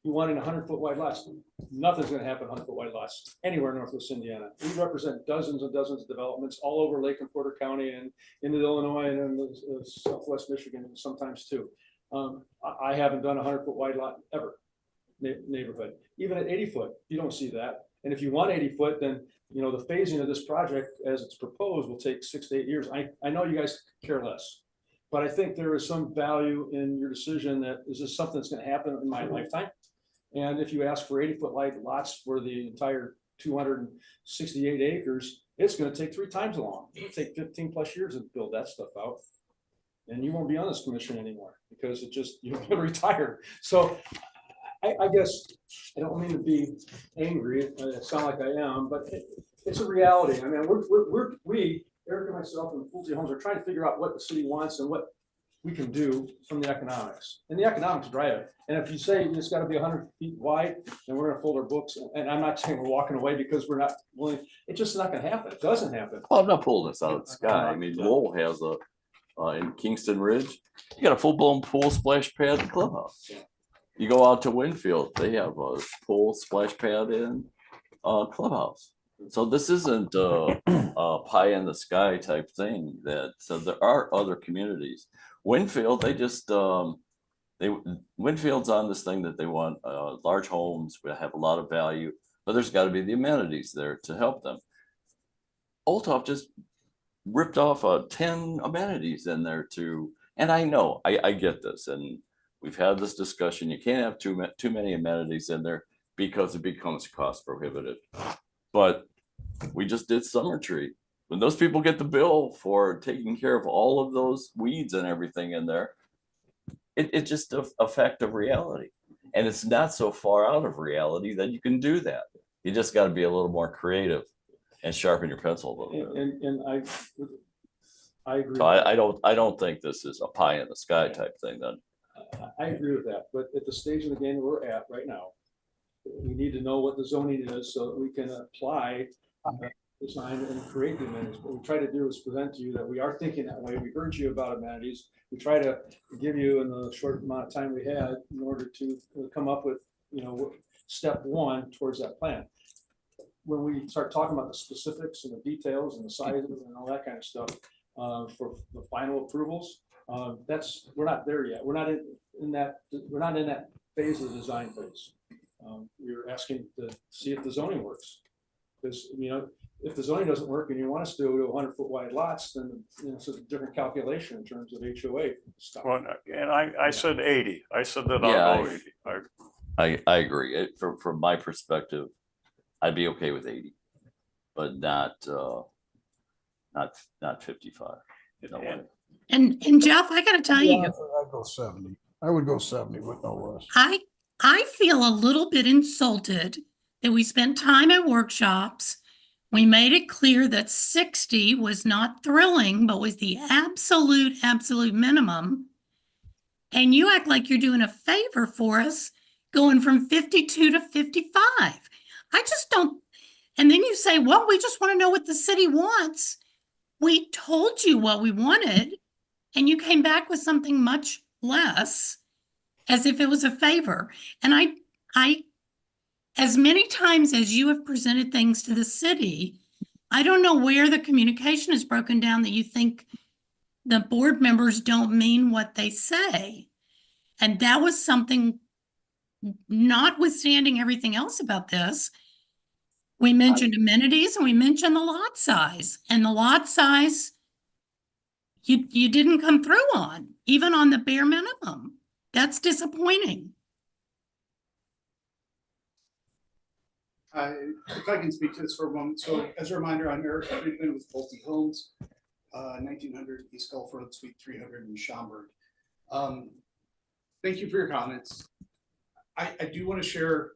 you wanting 100-foot wide lots. Nothing's gonna happen 100-foot wide lots anywhere in Northwest Indiana. We represent dozens and dozens of developments all over Lake and Porter County and into Illinois and in the Southwest Michigan sometimes too. I haven't done a 100-foot wide lot ever, neighborhood. Even at 80-foot, you don't see that. And if you want 80-foot, then, you know, the phasing of this project as it's proposed will take 6 to 8 years. I know you guys care less, but I think there is some value in your decision that, is this something that's gonna happen in my lifetime? And if you ask for 80-foot wide lots for the entire 268 acres, it's gonna take 3 times as long. It'll take 15 plus years to build that stuff out. And you won't be on this commission anymore because you're gonna retire. So I guess, I don't mean to be angry, I sound like I am, but it's a reality. I mean, we, Eric and myself and Pulte Homes are trying to figure out what the city wants and what we can do from the economics. And the economics drive it. And if you say it's gotta be 100 feet wide and we're gonna fold our books, and I'm not saying we're walking away because we're not willing, it's just not gonna happen. It doesn't happen. Well, I'm not pulling this out of the sky. I mean, Lowell has in Kingston Ridge, you got a full-blown pool, splash pad, and clubhouse. You go out to Winfield, they have a pool, splash pad, and clubhouse. So this isn't a pie in the sky type thing. So there are other communities. Winfield, Winfield's on this thing that they want large homes will have a lot of value, but there's got to be the amenities there to help them. Old Top just ripped off 10 amenities in there too. And I know, I get this, and we've had this discussion. You can't have too many amenities in there because it becomes cost prohibitive. But we just did Summer Tree. When those people get the bill for taking care of all of those weeds and everything in there, it's just a fact of reality. And it's not so far out of reality that you can do that. You just got to be a little more creative and sharpen your pencil a little bit. And I agree. So I don't think this is a pie in the sky type thing then. I agree with that, but at the stage of the game we're at right now, we need to know what the zoning is so that we can apply, design and create the amenities. What we try to do is present to you that we are thinking that way. We heard you about amenities. We try to give you in the short amount of time we had in order to come up with, you know, step one towards that plan. When we start talking about the specifics and the details and the sizes and all that kind of stuff for the final approvals, we're not there yet. We're not in that phase of the design phase. We're asking to see if the zoning works. Because, you know, if the zoning doesn't work and you want us to do 100-foot wide lots, then, you know, it's a different calculation in terms of HOA stuff. Well, and I said 80. I said that Yeah, I'll go 80. I agree. From my perspective, I'd be okay with 80, but not 55. No way. And Jeff, I gotta tell you, I'd go 70. I would go 70 with no less. I feel a little bit insulted that we spent time at workshops. We made it clear that 60 was not thrilling, but was the absolute minimum. And you act like you're doing a favor for us going from 52 to 55. I just don't. And then you say, well, we just want to know what the city wants. We told you what we wanted, and you came back with something much less, as if it was a favor. And I, as many times as you have presented things to the city, I don't know where the communication is broken down that you think the board members don't mean what they say. And that was something, notwithstanding everything else about this, we mentioned amenities and we mentioned the lot size, and the lot size you didn't come through on, even on the bare minimum. That's disappointing. If I can speak to this for a moment. So as a reminder, I'm Eric Friedman with Pulte Homes, 1900 East Gulf Road, Suite 300 in Schaumburg. Thank you for your comments. I do want to share,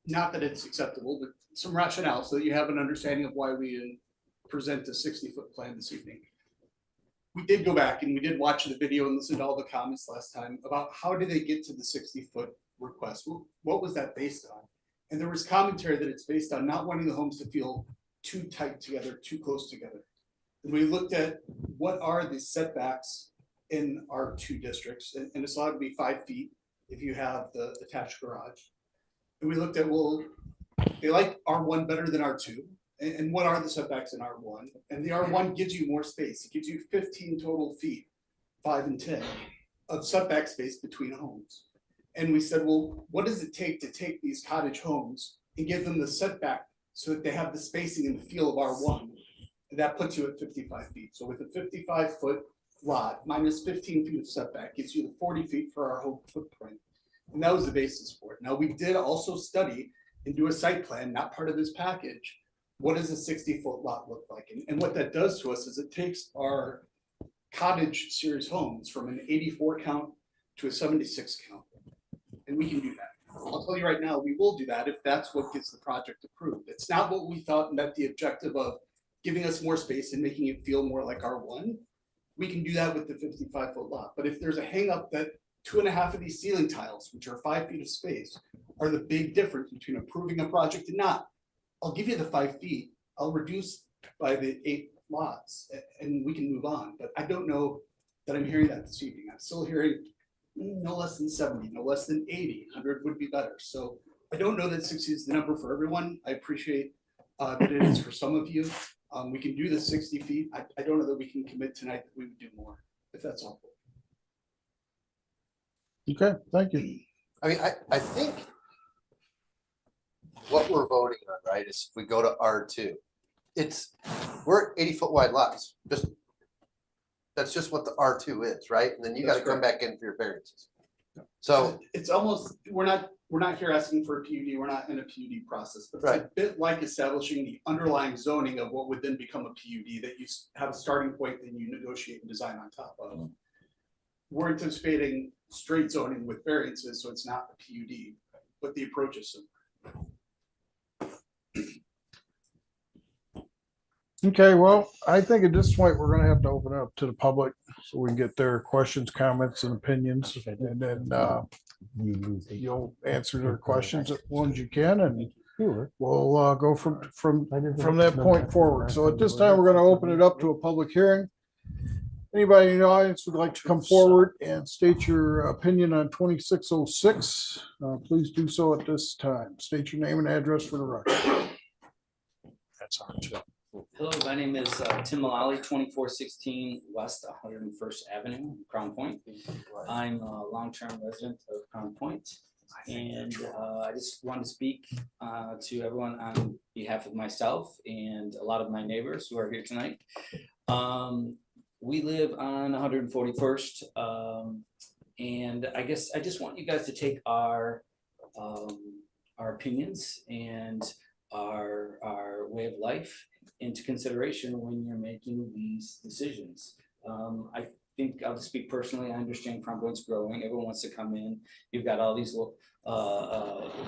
not that it's acceptable, but some rationale so that you have an understanding of why we present a 60-foot plan this evening. we did go back and we did watch the video and listen to all the comments last time about how did they get to the 60-foot request? What was that based on? And there was commentary that it's based on not wanting the homes to feel too tight together, too close together. And we looked at what are the setbacks in our two districts, and it's allowed to be 5 feet if you have the attached garage. And we looked at, well, they like R1 better than R2. And what are the setbacks in R1? And the R1 gives you more space. It gives you 15 total feet, 5 and 10, of setback space between homes. And we said, well, what does it take to take these cottage homes and give them the setback so that they have the spacing and the feel of R1? And that puts you at 55 feet. So with a 55-foot lot, minus 15 feet of setback, gives you the 40 feet for our home footprint. And that was the basis for it. Now, we did also study and do a site plan, not part of this package. What does a 60-foot lot look like? And what that does to us is it takes our cottage series homes from an 84 count to a 76 count. And we can do that. I'll tell you right now, we will do that if that's what gets the project approved. It's not what we thought met the objective of giving us more space and making it feel more like R1. We can do that with the 55-foot lot. But if there's a hang up that 2.5 of these ceiling tiles, which are 5 feet of space, are the big difference between approving a project and not, I'll give you the 5 feet, I'll reduce by the 8 lots and we can move on. But I don't know that I'm hearing that this evening. I'm still hearing no less than 70, no less than 80, 100 would be better. So I don't know that 60 is the number for everyone. I appreciate that it is for some of you. We can do the 60 feet. I don't know that we can commit tonight that we would do more, if that's all. Okay, thank you. I mean, I think what we're voting on, right, is if we go to R2, we're 80-foot wide lots. That's just what the R2 is, right? And then you got to come back in for your variances. So it's almost, we're not here asking for a PUD. We're not in a PUD process, but it's a bit like establishing the underlying zoning of what would then become a PUD that you have a starting point, then you negotiate and design on top of. We're anticipating straight zoning with variances, so it's not a PUD, but the approach is similar. Okay, well, I think at this point, we're gonna have to open it up to the public so we can get their questions, comments, and opinions. And then you'll answer their questions, as ones you can, and we'll go from that point forward. So at this time, we're gonna open it up to a public hearing. Anybody in the audience would like to come forward and state your opinion on 2606, please do so at this time. State your name and address for the record. That's R2. Hello, my name is Tim Mullally, 2416 West 101st Avenue, Crown Point. I'm a long-term resident of Crown Point, and I just want to speak to everyone on behalf of myself and a lot of my neighbors who are here tonight. We live on 141st, and I guess I just want you guys to take our opinions and our way of life into consideration when you're making these decisions. I think I'll just speak personally. I understand Crown Point's growing. Everyone wants to come in. You've got all these little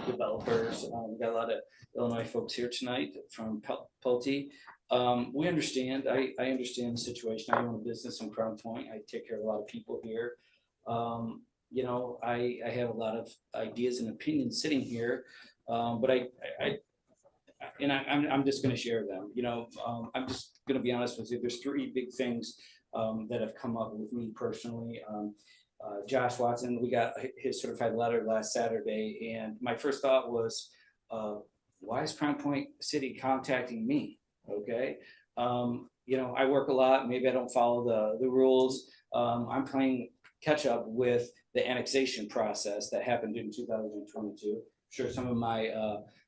developers. We've got a lot of Illinois folks here tonight from Pulte. We understand. I understand the situation. I own a business in Crown Point. I take care of a lot of people here. You know, I have a lot of ideas and opinions sitting here, but I'm just going to share them. You know, I'm just going to be honest with you. There's 3 big things that have come up with me personally. Josh Watson, we got his certified letter last Saturday, and my first thought was, why is Crown Point City contacting me? Okay, you know, I work a lot. Maybe I don't follow the rules. I'm playing catch up with the annexation process that happened in 2022. I'm sure some of my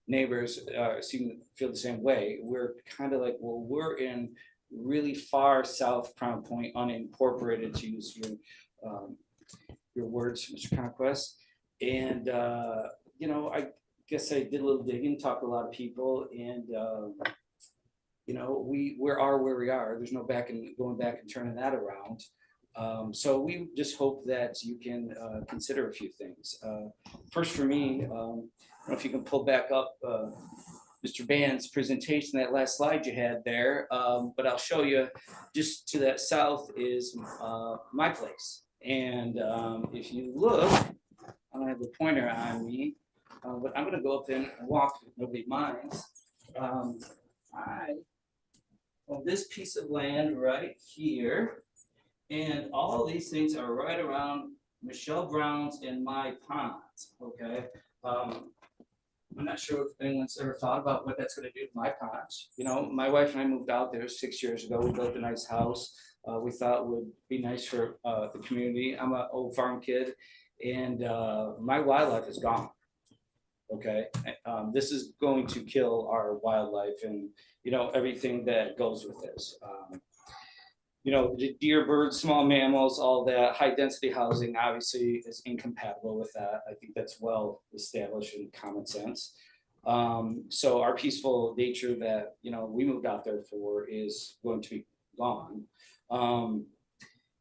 neighbors seem to feel the same way. We're kind of like, well, we're in really far south Crown Point, unincorporated, to use your words, Mr. Conquest. And you know, I guess I did a little digging, talked to a lot of people, and you know, we are where we are. There's no going back and turning that around. So we just hope that you can consider a few things. First, for me, I don't know if you can pull back up Mr. Band's presentation, that last slide you had there. But I'll show you just to that south is my place. And if you look, I don't have the pointer on me, but I'm gonna go up and walk, if nobody minds. I own this piece of land right here. And all these things are right around Michelle Brown's and my ponds, okay? I'm not sure if anyone's ever thought about what that's gonna do to my ponds. You know, my wife and I moved out there 6 years ago. We built a nice house. We thought would be nice for the community. I'm an old farm kid, and my wildlife is gone. Okay, this is going to kill our wildlife and, you know, everything that goes with this. You know, the deer, birds, small mammals, all that high density housing obviously is incompatible with that. I think that's well established in common sense. So our peaceful nature that, you know, we moved out there for is going to be gone.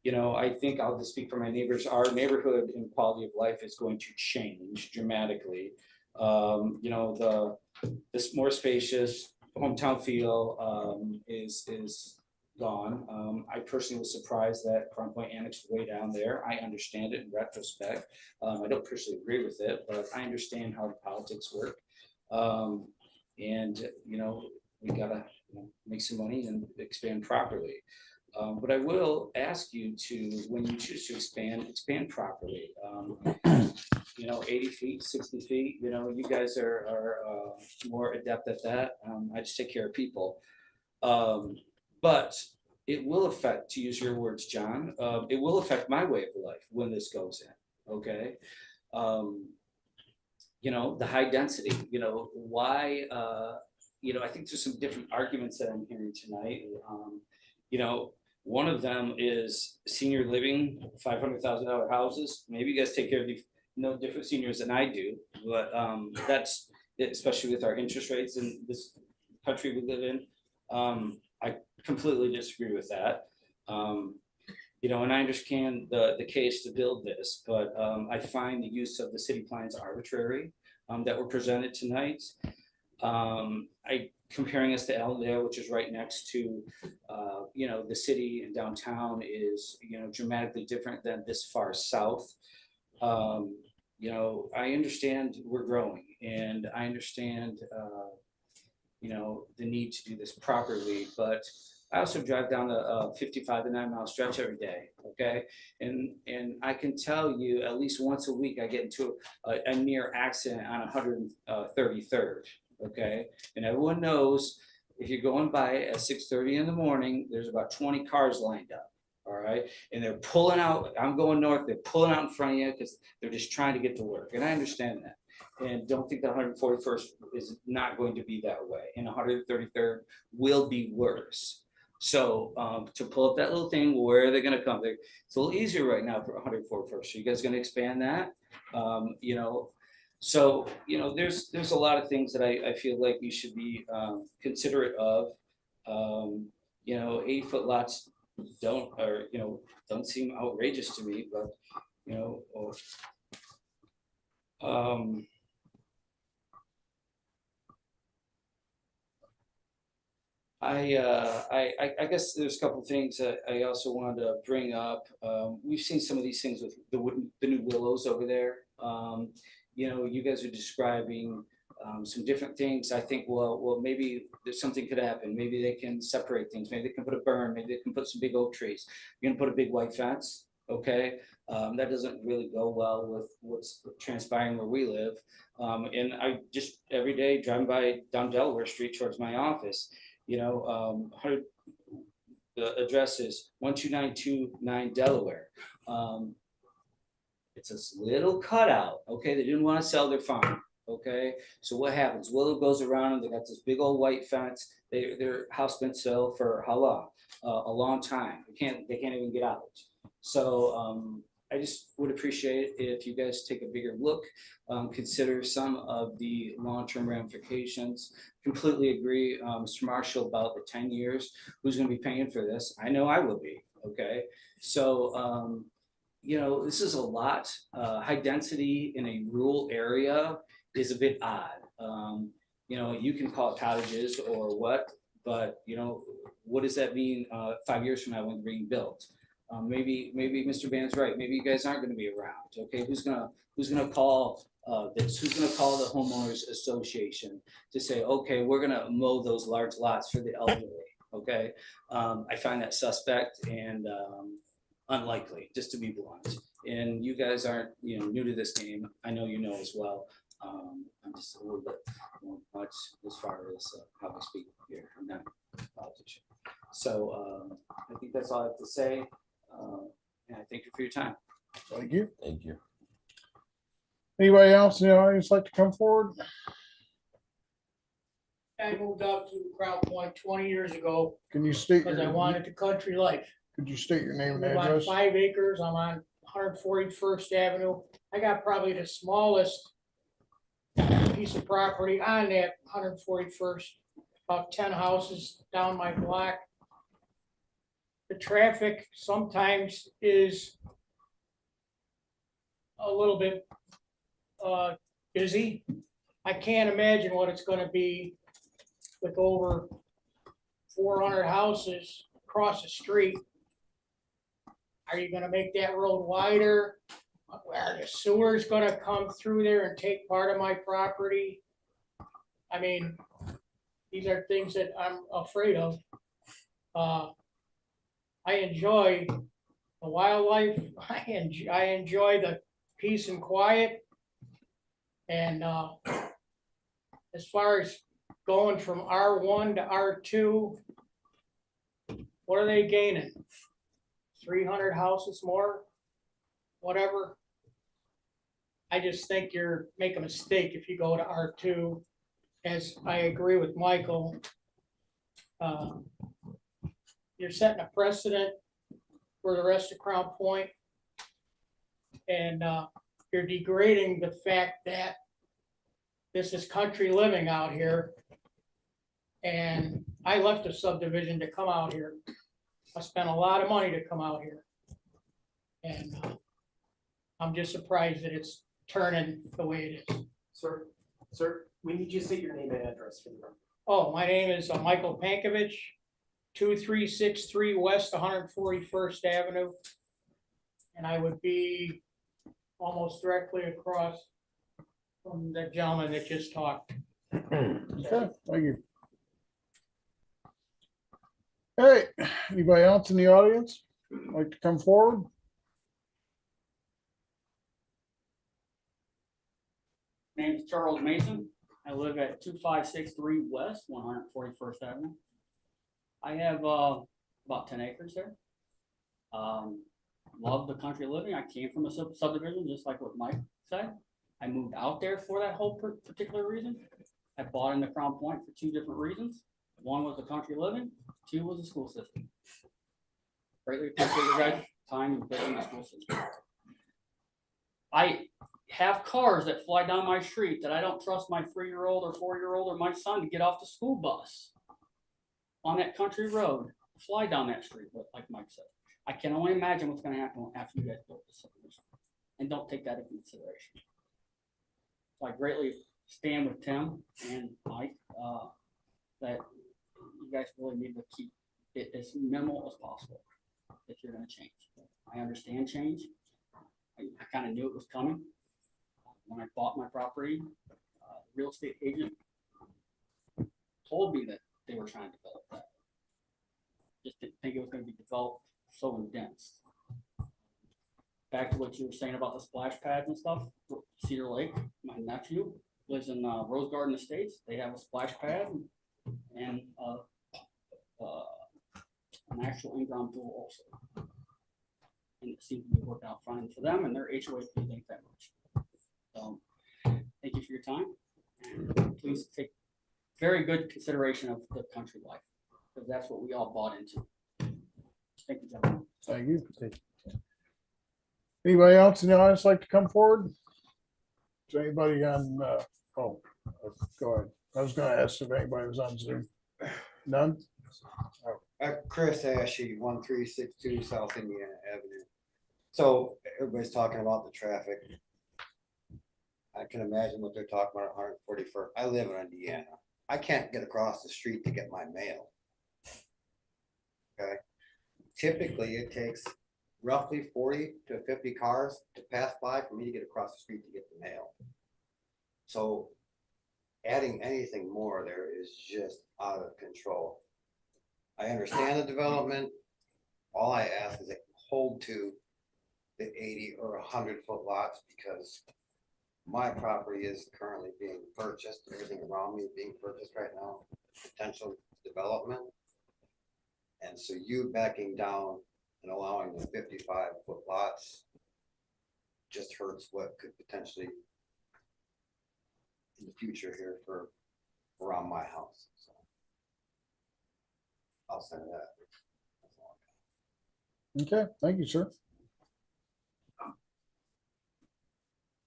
You know, I think I'll just speak for my neighbors. Our neighborhood and quality of life is going to change dramatically. You know, this more spacious hometown feel is gone. I personally was surprised that Crown Point annexed way down there. I understand it in retrospect. I don't personally agree with it, but I understand how the politics work. And, you know, we gotta, you know, make some money and expand properly. But I will ask you to, when you choose to expand properly. You know, 80 feet, 60 feet, you know, you guys are more adept at that. I just take care of people. But it will affect, to use your words, John, it will affect my way of life when this goes in, okay? You know, the high density, you know, why, you know, I think there's some different arguments that I'm hearing tonight. You know, one of them is senior living, $500,000 houses. Maybe you guys take care of the no different seniors than I do, but that's, especially with our interest rates in this country we live in. I completely disagree with that. You know, and I understand the case to build this, but I find the use of the city plans arbitrary that were presented tonight. Comparing us to Allendale, which is right next to, you know, the city and downtown is, you know, dramatically different than this far south. You know, I understand we're growing, and I understand, you know, the need to do this properly, but I also drive down a 55 to 9 mile stretch every day. Okay. And I can tell you at least once a week, I get into a near accident on 133rd. Okay. And everyone knows if you're going by at 6:30 in the morning, there's about 20 cars lined up. All right. And they're pulling out. I'm going north. They're pulling out in front of you because they're just trying to get to work. And I understand that. And don't think the 141st is not going to be that way. And 133rd will be worse. So to pull up that little thing, where are they going to come? It's a little easier right now for 141st. So you guys going to expand that? You know, so, you know, there's a lot of things that I feel like you should be considerate of. You know, 80-foot lots don't seem outrageous to me, but, you know, I guess there's a couple of things that I also wanted to bring up. We've seen some of these things with the new willows over there. You know, you guys are describing some different things. I think, well, maybe there's something could happen. Maybe they can separate things. Maybe they can put a berm. Maybe they can put some big oak trees. You're gonna put a big white fence, okay? That doesn't really go well with what's transpiring where we live. And I just every day driving by down Delaware Street towards my office. You know, the address is 12929 Delaware. It's a little cutout, okay? They didn't want to sell their farm, okay? So what happens? Willow goes around and they got this big old white fence. Their house been sold for how long? A long time. They can't even get out. So I just would appreciate it if you guys take a bigger look, consider some of the long-term ramifications. Completely agree, Mr. Marshall, about the 10 years. Who's going to be paying for this? I know I will be. Okay, so you know, this is a lot. High density in a rural area is a bit odd. You know, you can call it cottages or what, but you know, what does that mean 5 years from now when they're being built? Maybe Mr. Band's right. Maybe you guys aren't gonna be around. Okay, who's gonna call this? Who's gonna call the homeowners association to say, okay, we're gonna mow those large lots for the elderly? Okay, I find that suspect and unlikely, just to be blunt. And you guys aren't, you know, new to this game. I know you know as well. I'm just a little bit more much as far as how we speak here. I'm not a politician. So I think that's all I have to say. And I thank you for your time. Thank you. Thank you. Anybody else in the audience like to come forward? I moved out to Crown Point 20 years ago Can you state because I your, wanted the country life. could you state your name and I'm on address? 5 acres. I'm on 141st Avenue. I got probably the smallest piece of property on that 141st, about 10 houses down my block. The traffic sometimes is a little bit busy. I can't imagine what it's gonna be with over 400 houses across the street. Are you gonna make that road wider? Are the sewers gonna come through there and take part of my property? I mean, these are things that I'm afraid of. I enjoy the wildlife. I enjoy the peace and quiet. And as far as going from R1 to R2, what are they gaining? 300 houses more? Whatever. I just think you're making a mistake if you go to R2, as I agree with Michael. You're setting a precedent for the rest of Crown Point. And you're degrading the fact that this is country living out here. And I left a subdivision to come out here. I spent a lot of money to come out here. And I'm just surprised that it's turning the way it is. Sir, we need you to state your name and address for the record. Oh, my name is Michael Pankovich, 2363 West 141st Avenue. And I would be almost directly across from the gentleman that just talked. Okay, thank you. All right, anybody else in the audience like to come forward? Name's Charles Mason. I live at 2563 West 141st Avenue. I have about 10 acres there. Love the country living. I came from a subdivision, just like what Mike said. I moved out there for that whole particular reason. I bought into Crown Point for 2 different reasons. One was the country living, 2 was the school system. Greatly appreciate your guys' time and building the school system. I have cars that fly down my street that I don't trust my 3-year-old or 4-year-old or my son to get off the school bus on that country road, fly down that street, like Mike said. I can only imagine what's gonna happen after you guys build this subdivision, and don't take that into consideration. So I greatly stand with Tim and Mike, that you guys really need to keep it as minimal as possible if you're gonna change. I understand change. I kind of knew it was coming. When I bought my property, real estate agent told me that they were trying to develop that. Just didn't think it was going to be developed so in dense. Back to what you were saying about the splash pads and stuff, Cedar Lake, my nephew lives in Rose Garden Estates. They have a splash pad and an actual in-ground pool also. And it seems to be working out fine for them, and their HOA fees ain't that much. So, thank you for your time, and please take very good consideration of the country life, because that's what we all bought into. Thank you, gentlemen. Thank you. Anybody else in the audience like to come forward? Is anybody on, oh, go ahead. I was gonna ask if anybody was on Zoom. None? Chris Ashy, 1362 South Indiana Avenue. So everybody's talking about the traffic. I I can imagine what they're talking about, 141st. I live in Indiana. I can't get across the street to get my mail. Okay, typically it takes roughly 40 to 50 cars to pass by for me to get across the street to get the mail. So adding anything more there is just out of control. I understand the development. All I ask is that hold to the 80 or 100-foot lots, because my property is currently being purchased. Everything around me is being purchased right now, potential development. And so you backing down and allowing the 55-foot lots just hurts what could potentially in the future here for around my house. So I'll send that. Okay, thank you, sir.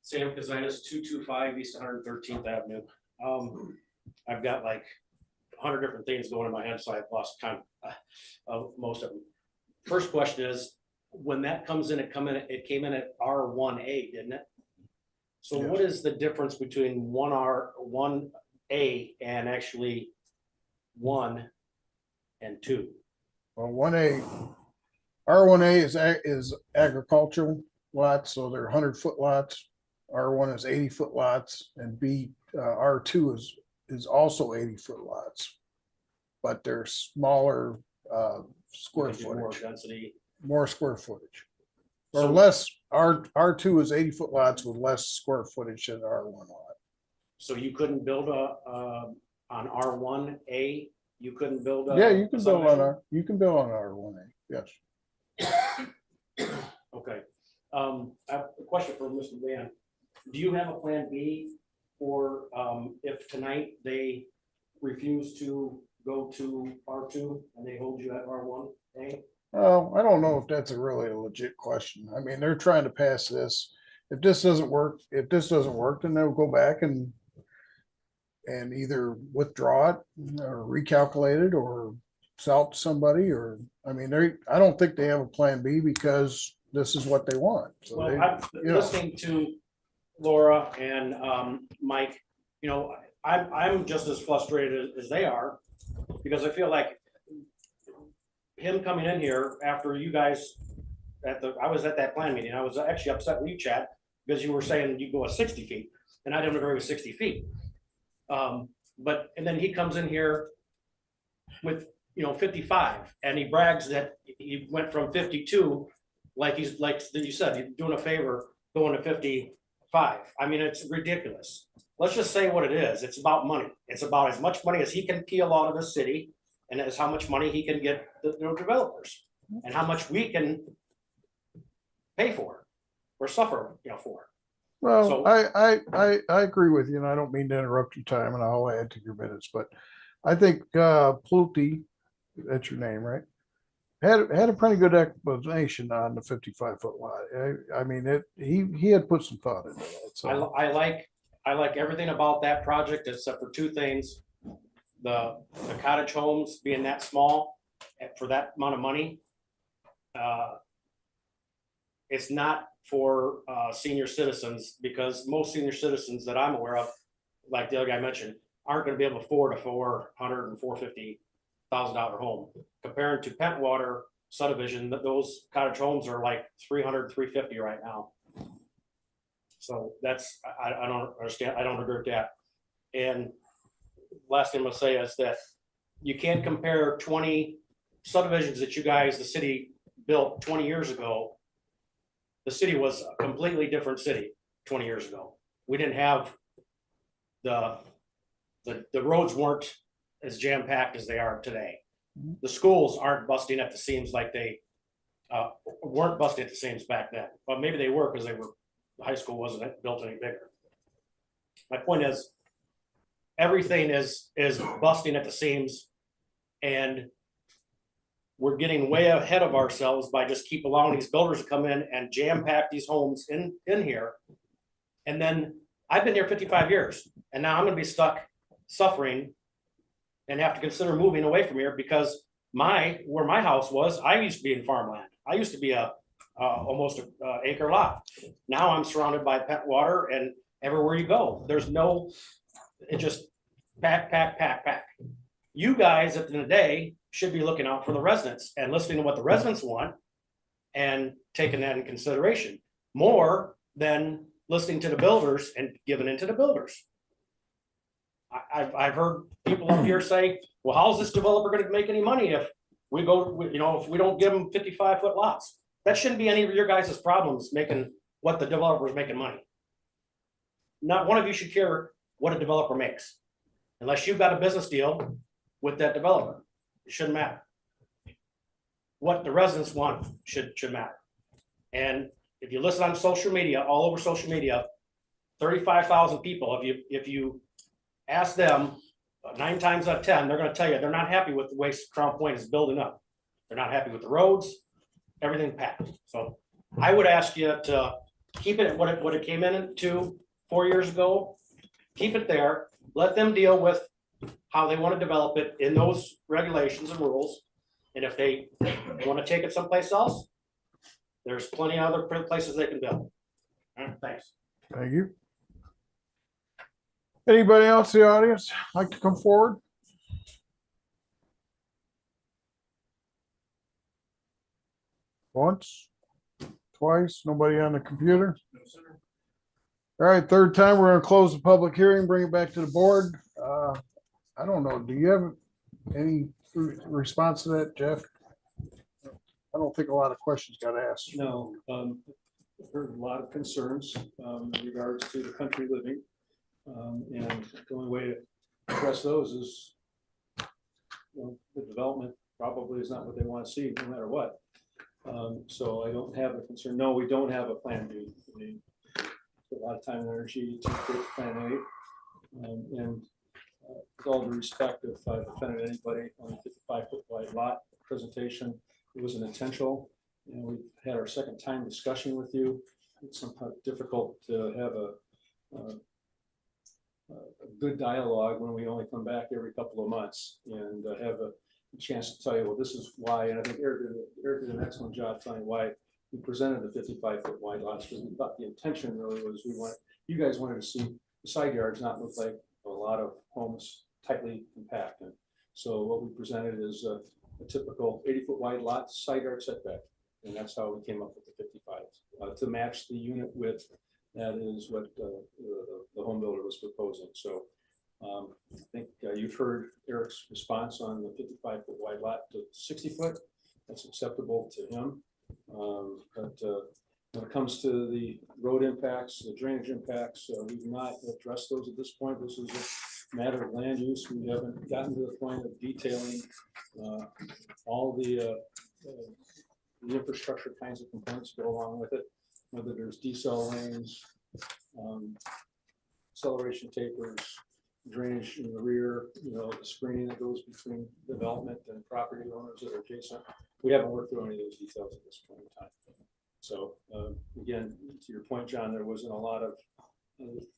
Sam Kazinas, 225 East 113th Avenue. I've got like 100 different things going in my head, so I've lost count of most of them. First question is, when that comes in, it came in at R1A, didn't it? So what is the difference between 1A and actually 1 and 2? Well, 1A, R1A is agricultural lots, so they're 100-foot lots. R1 is 80-foot lots, and R2 is also 80-foot lots, but they're smaller square footage. More density. More square footage. Or less, R2 is 80-foot lots with less square footage than R1 lot. So you couldn't build on R1A? You couldn't build Yeah, you can build on R1A, yes. Okay. I have a question for Mr. Van. Do you have a plan B for if tonight they refuse to go to R2 and they hold you at R1A? Well, I don't know if that's a really legit question. I mean, they're trying to pass this. If this doesn't work, then they'll go back and either withdraw it or recalculate it or sell it to somebody, or, I mean, I don't think they have a plan B because this is what they want. So Well, I'm listening to Laura and Mike, you know, I'm just as frustrated as they are, because I feel like him coming in here after you guys I was at that plan meeting. I was actually upset with you, Chad, because you were saying you go at 60 feet and I didn't agree with 60 feet. And then he comes in here with, 55, and he brags that he went from 52, like you said, he's doing a favor going to 55. I mean, it's ridiculous. Let's just say what it is. It's about money. It's about as much money as he can peel out of the city, and as how much money he can get the developers, and how much we can pay for or suffer, for. Well, So- I agree with you, and I don't mean to interrupt your time, and I'll add to your minutes, but I think Pluti, that's your name, right? Had a pretty good explanation on the 55-foot lot. I mean, he had put some thought into that. So I like everything about that project except for two things. The cottage homes being that small for that amount of money. It's not for senior citizens, because most senior citizens that I'm aware of, like the other guy mentioned, aren't going to be able to afford a $400,000 and $450,000 home. Compared to Pentwater subdivision, those cottage homes are like $300,000, $350,000 right now. So that's, I don't understand. I don't agree with that. And last thing I'm gonna say is that you can't compare 20 subdivisions that the city built 20 years ago. The city was a completely different city 20 years ago. We didn't have the roads weren't as jam-packed as they are today. The schools aren't busting at the seams like they weren't busting at the seams back then, but maybe they were because the high school wasn't built any bigger. My point is, everything is busting at the seams, and we're getting way ahead of ourselves by just keep allowing these builders to come in and jam pack these homes in here. And then I've been here 55 years, and now I'm gonna be stuck suffering and have to consider moving away from here, because where my house was, I used to be in farmland. I used to be almost an acre lot. Now I'm surrounded by Pentwater, and Everywhere you go, there's no, it just pack, pack, pack, pack. You guys at the end of the day should be looking out for the residents and listening to what the residents want and taking that in consideration more than listening to the builders and giving in to the builders. I've heard people up here say, well, how's this developer gonna make any money if we go, you know, if we don't give them 55-foot lots? That shouldn't be any of your guys' problems making what the developer is making money. Not one of you should care what a developer makes, unless you've got a business deal with that developer. It shouldn't matter. What the residents want should matter. And if you listen on social media, all over social media, 35,000 people, if you ask them 9 times out of 10, they're gonna tell you they're not happy with the way Crown Point is building up. They're not happy with the roads, everything packed. So I would ask you to keep it at what it came in to 4 years ago. Keep it there, let them deal with how they want to develop it in those regulations and rules. And if they want to take it someplace else, there's plenty of other places they can build. All right, thanks. Thank you. Anybody else in the audience like to come forward? Once, twice, nobody on the computer? All right, third time, we're gonna close the public hearing, bring it back to the board. I don't know, do you have any response to that, Jeff? I don't think a lot of questions got asked. No, I've heard a lot of concerns in regards to the country living. And the only way to address those is, you know, the development probably is not what they want to see, no matter what. So I don't have a concern. No, we don't have a plan B. We put a lot of time and energy to create plan A. And with all due respect, if I've offended anybody on the 55-foot wide lot presentation, it was an intentional. And we've had our second time discussion with you. It's sometimes difficult to have a good dialogue when we only come back every couple of months and have a chance to tell you, well, this is why. And I think Eric did an excellent job telling why we presented the 55-foot wide lots, because we thought the intention really was you guys wanted to see the side yards not look like a lot of homes tightly compact. And so what we presented is a typical 80-foot wide lot, side yard setback. And that's how we came up with the 55 to match the unit width. That is what the home builder was proposing. So I think you've heard Eric's response on the 55-foot wide lot to 60-foot. That's acceptable to him. But when it comes to the road impacts, the drainage impacts, we've not addressed those at this point. This is a matter of land use. We haven't gotten to the point of detailing all the infrastructure kinds of components go along with it, whether there's decel lanes, acceleration tapers, drainage in the rear, you know, the screening that goes between development and property owners that are adjacent. We haven't worked through any of those details at this point in time. So again, to your point, John, there wasn't a lot of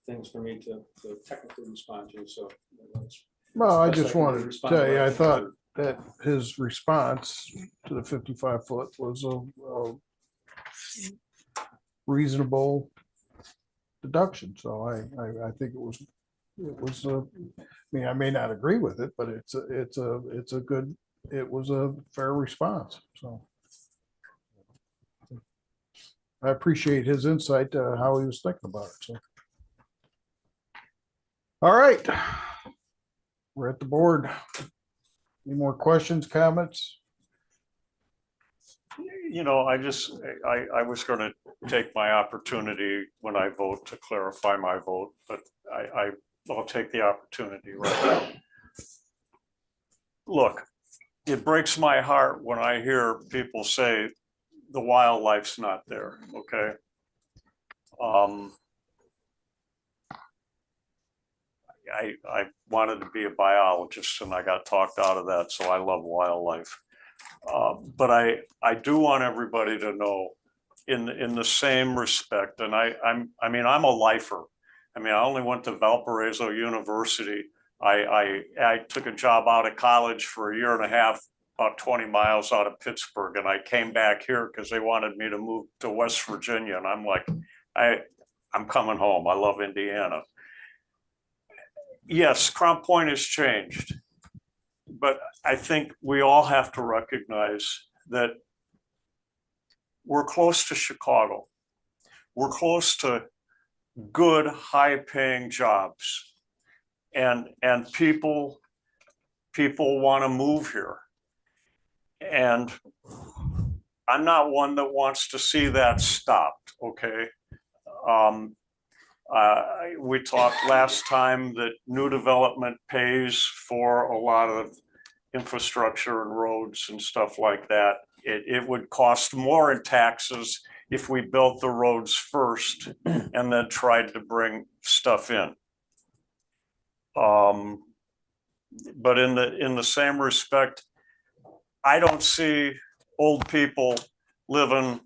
things for me to technically respond to. So well, I just wanted to tell you, I thought that his response to the 55-foot was a reasonable deduction. So I think it was I mean, I may not agree with it, but it was a fair response. So I appreciate his insight to how he was thinking about it. So all right, we're at the board. Any more questions, comments? You know, I was going to take my opportunity when I vote to clarify my vote, but I'll take the opportunity right now. Look, it breaks my heart when I hear people say the wildlife's not there, okay? I wanted to be a biologist and I got talked out of that, so I love wildlife. But I do want everybody to know in the same respect, and I mean, I'm a lifer. I mean, I only went to Valparaiso University. I took a job out of college for a year and a half, about 20 miles out of Pittsburgh. And I came back here because they wanted me to move to West Virginia. And I'm like, I'm coming home. I love Indiana. Yes, Crown Point has changed, but I think we all have to recognize that we're close to Chicago. We're close to good, high-paying jobs, and people want to move here. And I'm not one that wants to see that stopped, okay? We talked last time that new development pays for a lot of infrastructure and roads and stuff like that. It would cost more in taxes if we built the roads first and then tried to bring stuff in. But in the same respect, I don't see old people living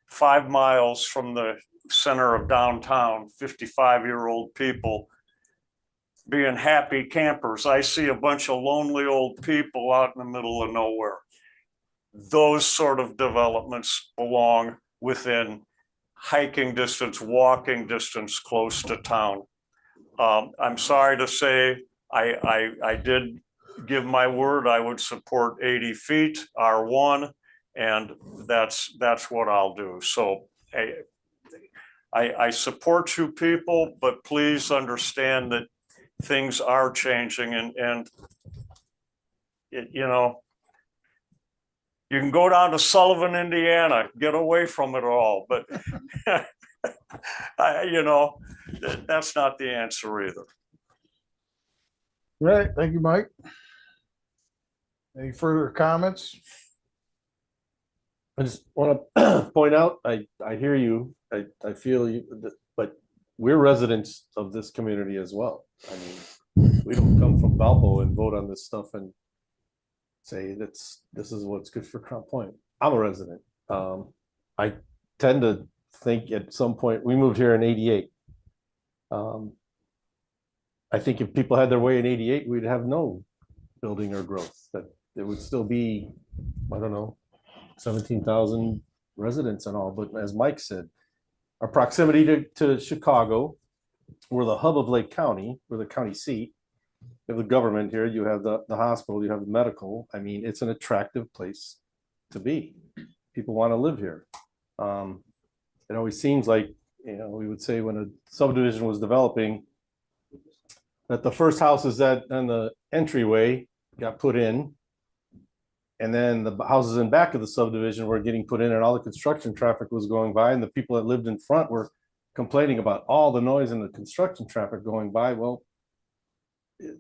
5 miles from the center of downtown, 55-year-old people being happy campers. I see a bunch of lonely old people out in the middle of nowhere. Those sort of developments belong within hiking distance, walking distance close to town. I'm sorry to say, I did give my word I would support 80 feet, R1, and that's what I'll do. So I support you people, but please understand that things are changing, and you know, you can go down to Sullivan, Indiana, get away from it all, but you know, that's not the answer either. Right, thank you, Mike. Any further comments? I just want to point out, I hear you, I feel you, but we're residents of this community as well. I mean, we don't come from Valpo and vote on this stuff and say this is what's good for Crown Point. I'm a resident. I tend to think at some point, we moved here in '88. I think if people had their way in '88, we'd have no building or growth, that there would still be, I don't know, 17,000 residents and all. But as Mike said, our proximity to Chicago, we're the hub of Lake County, we're the county seat. You have the government here, you have the hospital, you have the medical. I mean, it's an attractive place to be. People want to live here. It always seems like, you know, we would say when a subdivision was developing, that the first houses that on the entryway got put in, and then the houses in back of the subdivision were getting put in, and all the construction traffic was going by, and the people that lived in front were complaining about all the noise and the construction traffic going by. Well,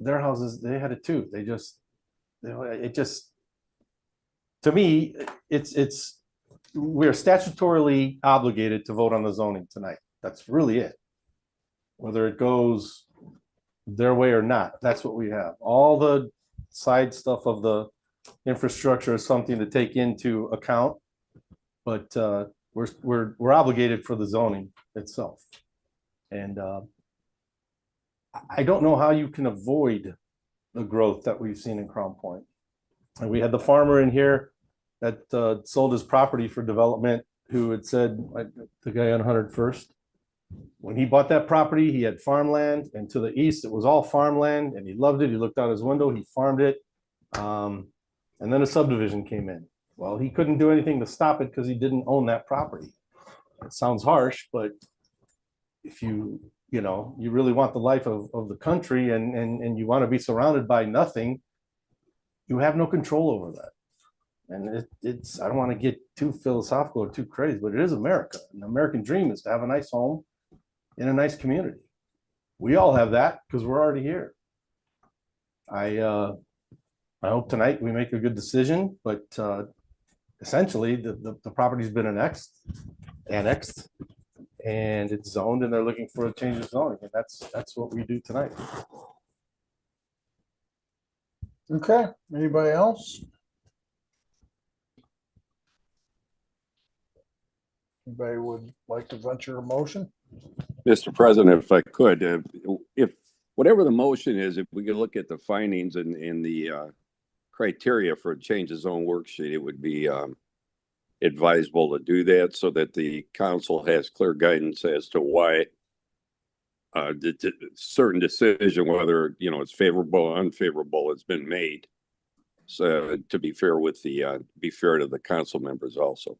their houses, they had it too. They just, you know, it just, to me, it's we're statutorily obligated to vote on the zoning tonight. That's really it. Whether it goes their way or not, that's what we have. All the side stuff of the infrastructure is something to take into account, but we're obligated for the zoning itself. And I don't know how you can avoid the growth that we've seen in Crown Point. And we had the farmer in here that sold his property for development, who had said, like the guy on 101st, when he bought that property, he had farmland, and to the east, it was all farmland, and he loved it. He looked out his window, he farmed it. And then a subdivision came in. Well, he couldn't do anything to stop it because he didn't own that property. It sounds harsh, but if you know, you really want the life of the country, and you want to be surrounded by nothing, you have no control over that. And it's, I don't want to get too philosophical or too crazy, but it is America. And the American dream is to have a nice home in a nice community. We all have that because we're already here. I hope tonight we make a good decision, but essentially the property's been annexed, and it's zoned, and they're looking for a change of zoning, and that's what we do tonight. Okay, anybody else? Anybody would like to venture a motion? Mr. President, if I could, if whatever the motion is, if we could look at the findings and the criteria for a change of zone worksheet, it would be advisable to do that so that the council has clear guidance as to why certain decision, whether, you know, it's favorable or unfavorable, has been made. So to be fair with the, be fair to the council members also.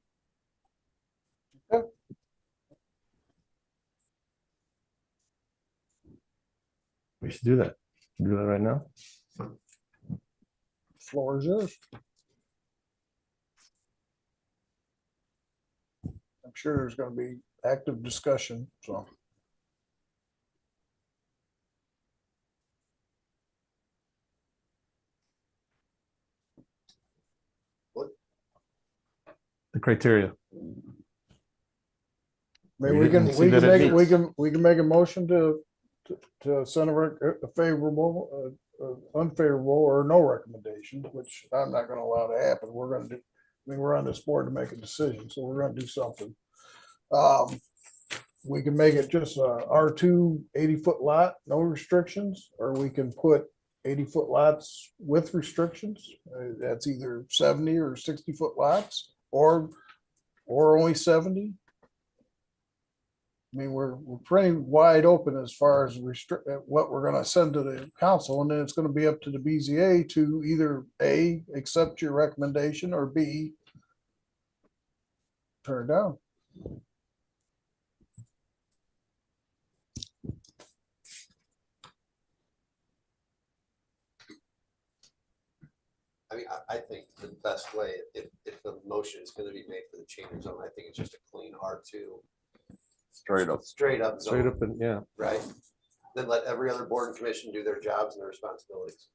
We should do that. Do that right now. Floor is yours. I'm sure there's gonna be active discussion, so. The criteria. Maybe We we can, didn't see we can that it make, meets. we can make a motion to send a favorable, unfavorable, or no recommendation, which I'm not gonna allow to happen. We're gonna do, I mean, we're on this board to make a decision, so we're gonna do something. We can make it just a R2 80-foot lot, no restrictions, or we can put 80-foot lots with restrictions. That's either 70 or 60-foot lots, or only 70. I mean, we're pretty wide open as far as what we're gonna send to the council, and then it's gonna be up to the BZA to either A, accept your recommendation, or B, turn it down. I mean, I think the best way, if the motion is gonna be made for the change of zone, I think it's just a clean R2. Straight up. Straight up Straight zone, up and, yeah. right? Then let every other board and commission do their jobs and their responsibilities.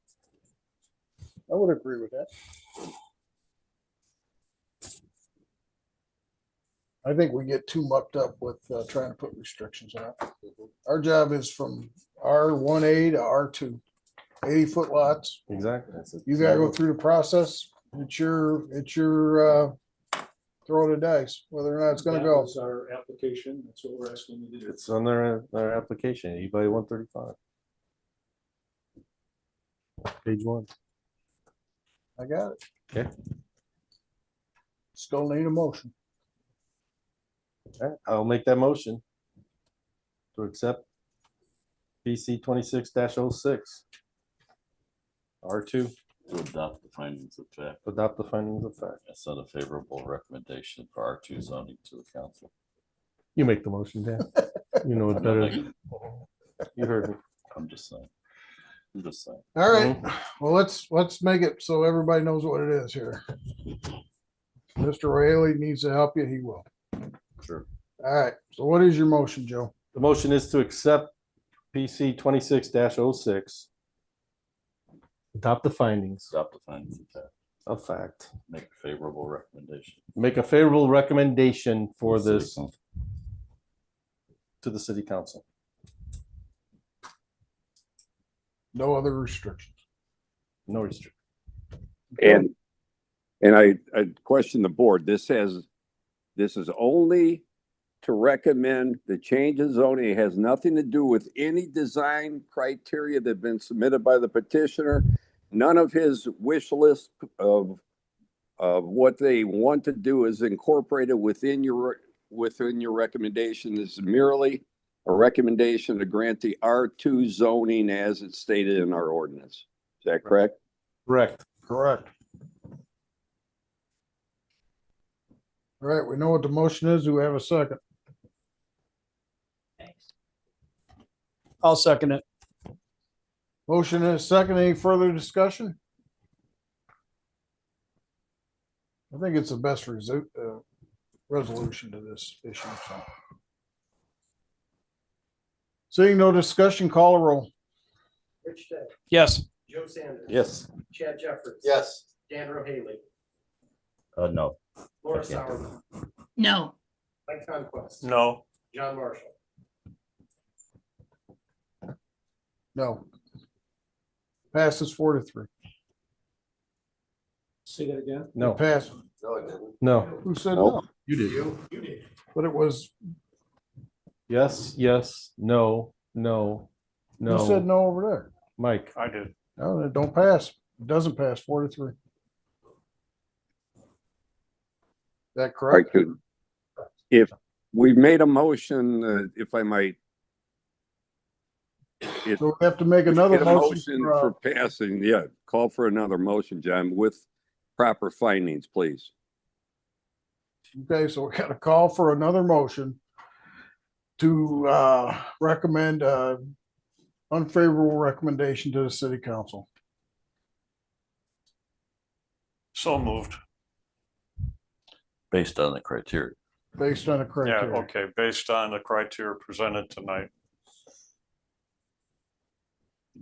I would agree with that. I think we get too mucked up with trying to put restrictions on it. Our job is from R1A to R2, 80-foot lots. Exactly. You gotta go through the process. It's your throw the dice, whether or not it's gonna That go. was our application. That's what we're asking you to do. It's on their application, eBay 135. Page 1. I got it. Okay. Still need a motion. Okay, I'll make that motion to accept PC 26-06. R2, To adopt the findings of fact. adopt the findings of fact. And send a favorable recommendation for R2 zoning to the council. You make the motion, Dan. You know it I'm not better. making- You heard me. I'm just saying. I'm just saying. All right, well, let's make it so everybody knows what it is here. Mr. O'Haley needs to help you, he will. Sure. All right, so what is your motion, Joe? The motion is to accept PC 26-06. Adopt the findings Adopt the findings of fact. of fact. Make a favorable recommendation. Make a favorable recommendation for to the this council. to the city council. No other restrictions. No restriction. And I question the board. This is only to recommend the change of zoning. It has nothing to do with any design criteria that have been submitted by the petitioner. None of his wish list of what they want to do is incorporated within your recommendation. This is merely a recommendation to grant the R2 zoning as it's stated in our ordinance. Is that correct? Correct. Correct. All right, we know what the motion is. Do we have a second? I'll second it. Motion and a second. Any further discussion? I think it's the best resolution to this issue. So. Seeing no discussion, call a roll. Rich Day, Yes. Joe Sanders. Yes. Chad Jeffries. Yes. Dan Haley, No. Laura I can't do Sauerman, No, Mike Conquest. No, John Marshall. No. Passes 4-3. Say that again. No. Pass. No, it didn't. No. Who said no? You did. You did. But it was, Yes. Yes. No. No. who said No. no over there? Mike. I did. No, it don't pass. It doesn't pass 4-3. Is that All right, correct? good. If we made a motion, if I might it- So we have to make another Get a motion. for passing, yeah, call for another motion, John, with proper findings, please. Okay, so we got a call for another motion to recommend unfavorable recommendation to the city council. So moved. Based on the criteria. Based on the Yeah, criteria. okay, based on the criteria presented tonight.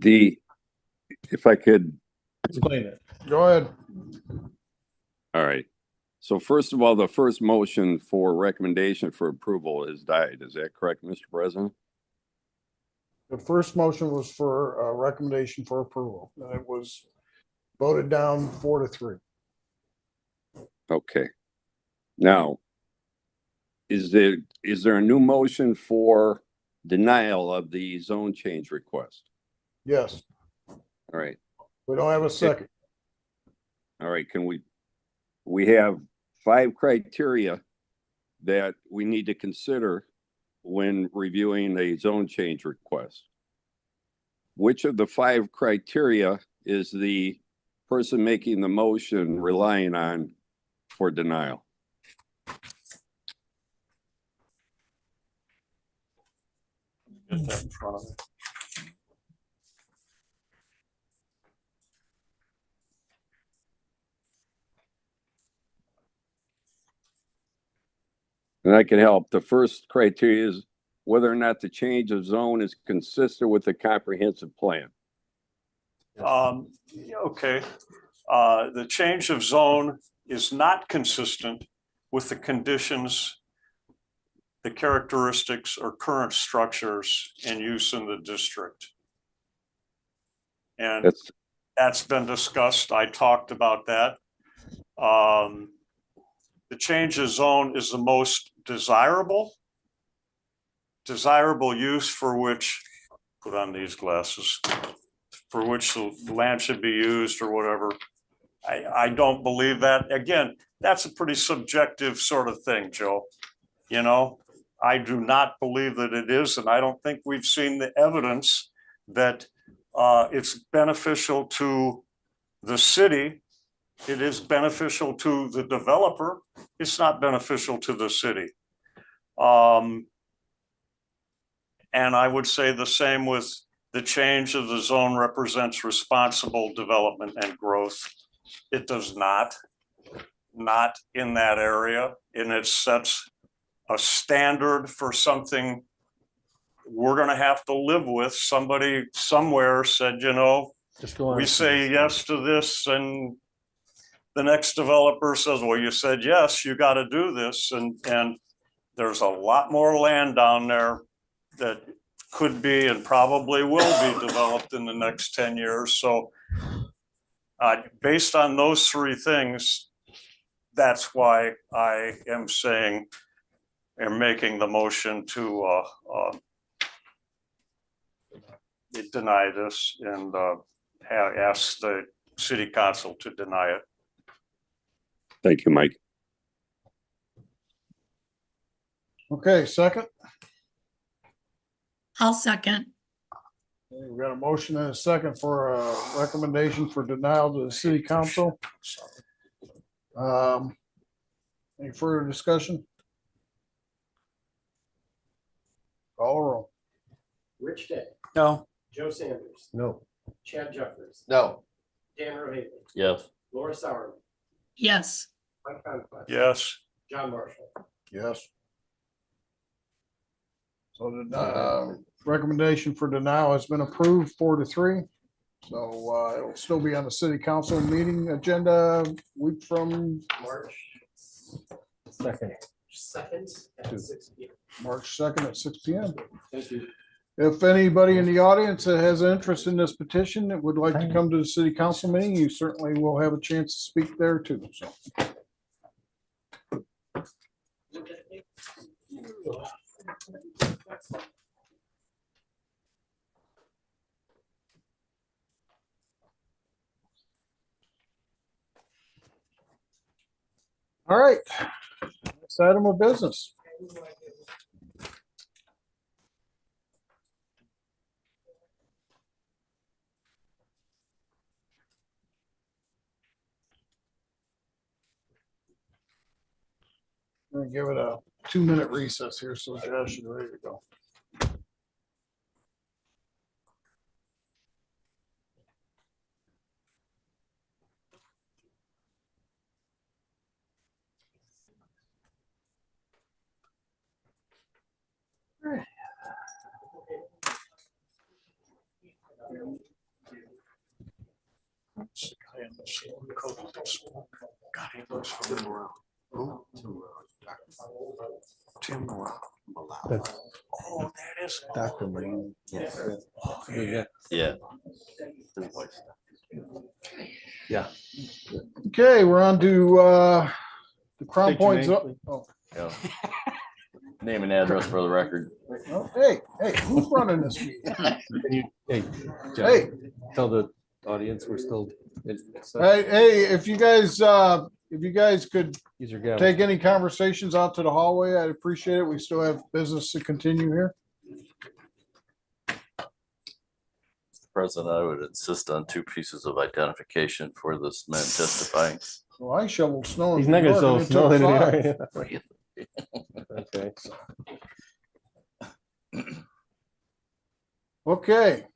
If I could, Explain it. Go ahead. all right. So first of all, the first motion for recommendation for approval has died. Is that correct, Mr. President? The first motion was for a recommendation for approval, and it was voted down 4-3. Okay. Now, is there a new motion for denial of the zone change request? Yes, All right. we don't have a second. All right, we have 5 criteria that we need to consider when reviewing a zone change request. Which of the 5 criteria is the person making the motion relying on for denial? Get that in front of me. And I can help. The first criteria is whether or not the change of zone is consistent with the comprehensive plan. Okay, the change of zone is not consistent with the conditions, the characteristics or current structures in use in the district. And that's been discussed. I talked about that. The change of zone is the most desirable use for which, put on these glasses, for which the land should be used or whatever. I don't believe that. Again, that's a pretty subjective sort of thing, Joe. You know, I do not believe that it is, and I don't think we've seen the evidence that it's beneficial to the city. It is beneficial to the developer. It's not beneficial to the city. And I would say the same with the change of the zone represents responsible development and growth. It does not in that area, and it sets a standard for something we're gonna have to live with. Somebody somewhere said, you know, we say yes to this, and the next developer says, well, you said yes, you gotta do this, and there's a lot more land down there that could be and probably will be developed in the next 10 years. So based on those 3 things, that's why I am saying and making the motion to deny this and ask the city council to deny it. Thank you, Mike. Okay, second. I'll second. We got a motion and a second for a recommendation for denial to the city council. Any further discussion? Call roll. Rich Day, No. Joe Sanders, No. Chad Jeffers, No. Dan Rohavy, Yes. Laura Sauer, Yes. Mike Conquest. Yes. John Marshall. Yes. So the recommendation for denial has been approved 4-3. So it'll still be on the city council meeting agenda week from March Second. 2nd at 6 p.m. March 2nd at 6 p.m. Thank you. If anybody in the audience that has an interest in this petition that would like to come to the city council meeting, you certainly will have a chance to speak there too. So. All right. Next item of business. We're gonna give it a 2-minute recess here, so Josh is ready to go. Tim Oh, that is. Dr. Marine. Yes. Yeah. Yeah. Yeah. Okay, we're on to the Crown State your Point. name, Oh, Yeah. Name and address for the record. oh, hey, who's running this meeting? Can you, hey, John, Hey, tell the audience we're still. hey, if you guys could Use your gavel. take any conversations out to the hallway, I'd appreciate it. We still have business to continue here. President, I would insist on 2 pieces of identification for this man testifying. Well, I shoveled snow. He's not gonna New York, show and it snow took in 5. the area. Okay. Okay,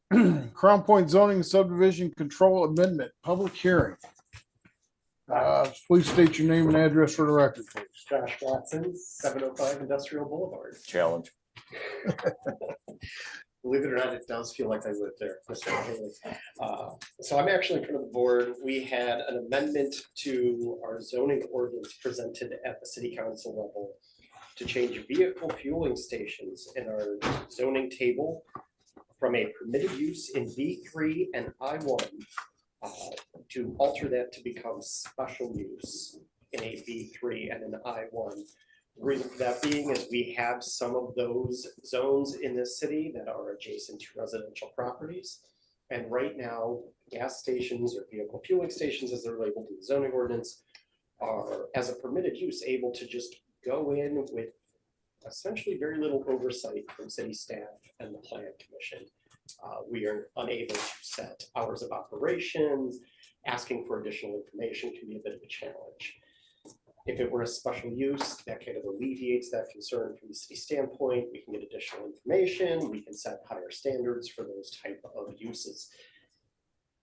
Crown Point zoning subdivision control amendment, public hearing. Please state your name and address for the record, please. Josh Watson, 705 Industrial Boulevard. Challenge. Believe it or not, it does feel like I lived there. Mr. Haley. So I'm actually in front of the board. We had an amendment to our zoning ordinance presented at the city council level to change vehicle fueling stations in our zoning table from a permitted use in V3 and I1 to alter that to become special use in a V3 and an I1. Reason for that being is we have some of those zones in this city that are adjacent to residential properties. And right now, gas stations or vehicle fueling stations, as they're labeled in the zoning ordinance, are, as a permitted use, able to just go in with essentially very little oversight from city staff and the plan commission. We are unable to set hours of operations. Asking for additional information can be a bit of a challenge. If it were a special use, that kind of alleviates that concern from the city standpoint. We can get additional information. We can set higher standards for those type of uses.